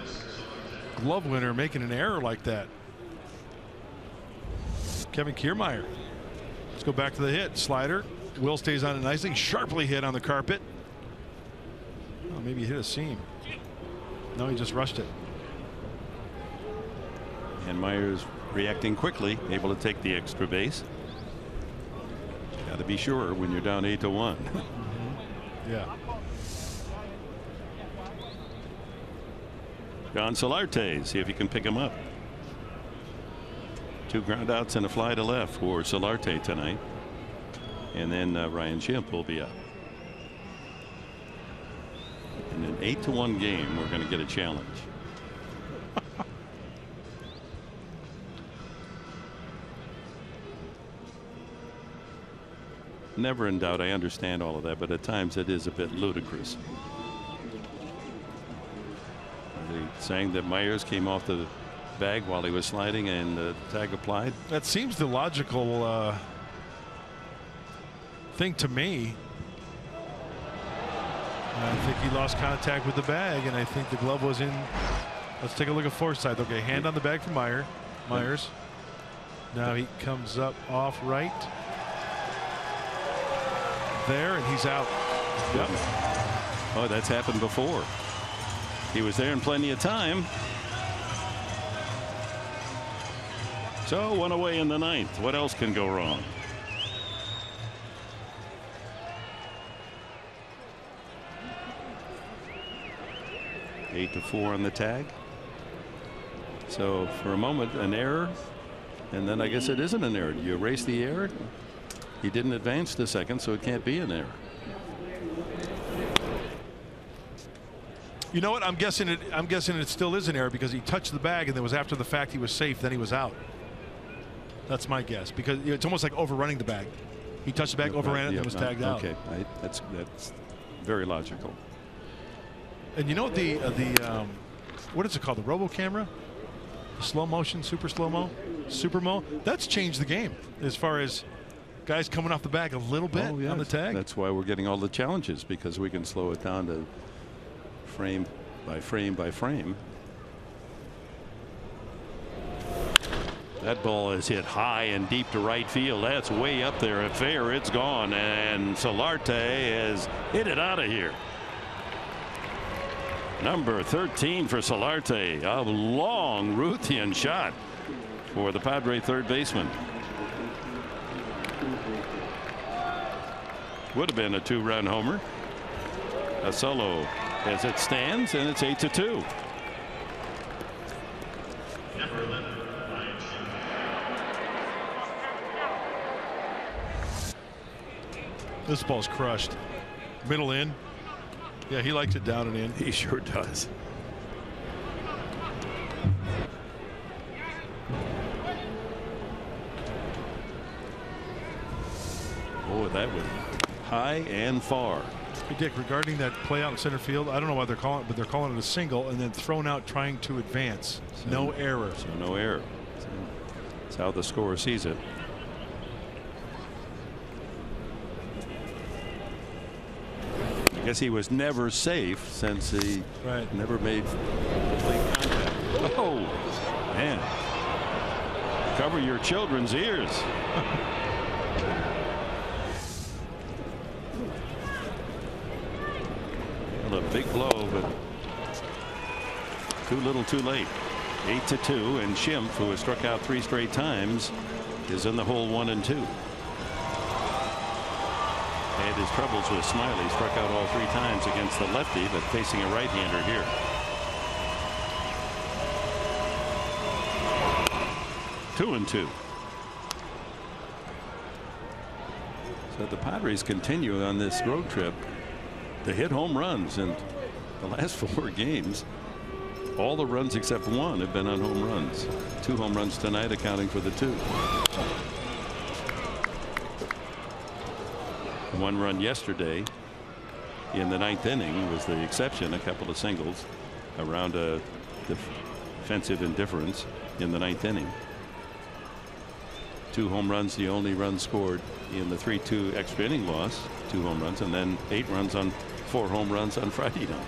glove winner making an error like that. Kevin Kiermaier. Let's go back to the hit. Slider. Will stays on it nicely. Sharply hit on the carpet. Oh, maybe he hit a seam. No, he just rushed it. And Myers reacting quickly, able to take the extra base. Got to be sure when you're down 8-1. Yeah. John Solarte, see if he can pick him up. 2 ground outs and a fly to left for Solarte tonight. And then Ryan Schimpf will be up. In an 8-1 game, we're going to get a challenge. Never in doubt. I understand all of that, but at times it is a bit ludicrous. Are they saying that Myers came off the bag while he was sliding and the tag applied? That seems the logical thing to me. I think he lost contact with the bag, and I think the glove was in. Let's take a look at Forsythe. Okay, hand on the bag for Myers. Now he comes up off right. There, and he's out. Yep. Oh, that's happened before. He was there in plenty of time. So 1 away in the 9th. What else can go wrong? Eight to 4 on the tag. So for a moment, an error, and then I guess it isn't an error. You erase the error. He didn't advance to second, so it can't be an error. You know what? I'm guessing it still is an error because he touched the bag and it was after the fact he was safe. Then he was out. That's my guess because it's almost like overrunning the bag. He touched the bag, overran it, and was tagged out. Okay, that's very logical. And you know the what is it called? The robo camera, the slow motion, super slow mo, super mo. That's changed the game as far as guys coming off the bag a little bit on the tag. That's why we're getting all the challenges because we can slow it down to frame by frame by frame. That ball is hit high and deep to right field. That's way up there. At fair, it's gone, and Solarte has hit it out of here. Number 13 for Solarte. A long Ruthian shot for the Padre third baseman. Would have been a 2-run homer. A solo as it stands, and it's 8-2. This ball's crushed. Middle in. Yeah, he likes it down and in. He sure does. Boy, that was high and far. Hey, Dick, regarding that play out in center field, I don't know why they're calling it, but they're calling it a single and then thrown out trying to advance. So, no error. So no error. So that's how the scorer sees it. I guess he was never safe since he never made complete contact. Oh, man. Cover your children's ears. Well, a big blow, but too little too late. 8-2, and Schimpf, who has struck out 3 straight times, is in the hole 1-2. Had his troubles with Smiley, struck out all 3 times against the lefty, but facing a right-hander here. Two and 2. So the Padres continue on this road trip to hit home runs, and the last 4 games, all the runs except 1 have been on home runs. 2 home runs tonight, accounting for the 2. 1 run yesterday in the 9th inning was the exception. A couple of singles around a defensive indifference in the 9th inning. 2 home runs, the only run scored in the 3-2 extra inning loss. 2 home runs, and then 8 runs on 4 home runs on Friday night.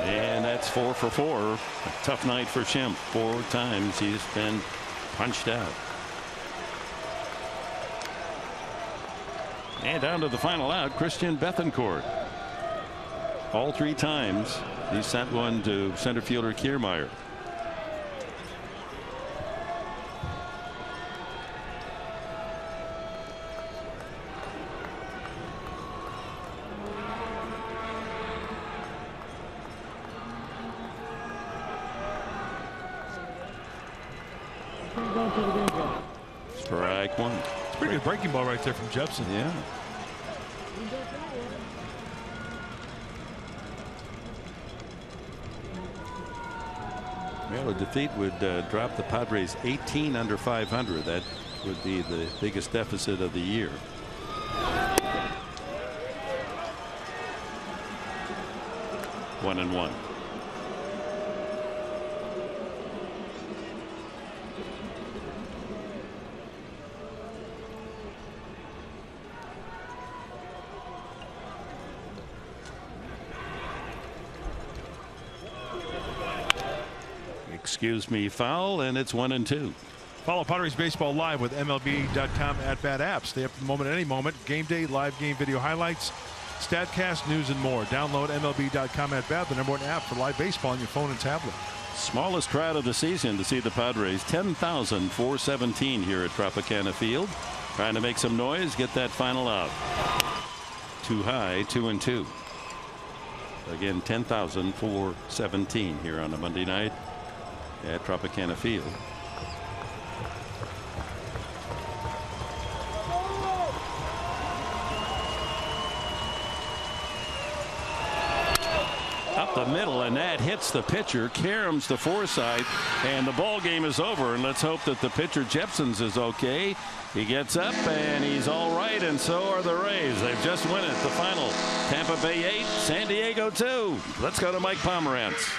And that's 4 for 4. A tough night for Schimpf. 4 times he's been punched out. And down to the final out, Christian Bethancourt. All 3 times he sent one to center fielder Kiermaier. Strike 1. It's a pretty good breaking ball right there from Jepson. Yeah. Well, a defeat would drop the Padres 18 under 500. That would be the biggest deficit of the year. One and 1. Excuse me, foul, and it's 1 and 2. Follow Padres baseball live with MLB.com at-bat apps. Stay up to the moment, any moment. Game day, live game video highlights, StatCast, news, and more. Download MLB.com at-bat, the #1 app for live baseball on your phone and tablet. Smallest crowd of the season to see the Padres. 10,417 here at Tropicana Field. Trying to make some noise, get that final out. Too high, 2 and 2. Again, 10,417 here on a Monday night at Tropicana Field. the middle, and that hits the pitcher. Karams to Forsythe, and the ball game is over. And let's hope that the pitcher Jepsons is okay. He gets up and he's all right, and so are the Rays. They've just won it. The final: Tampa Bay 8, San Diego 2. Let's go to Mike Pomerantz.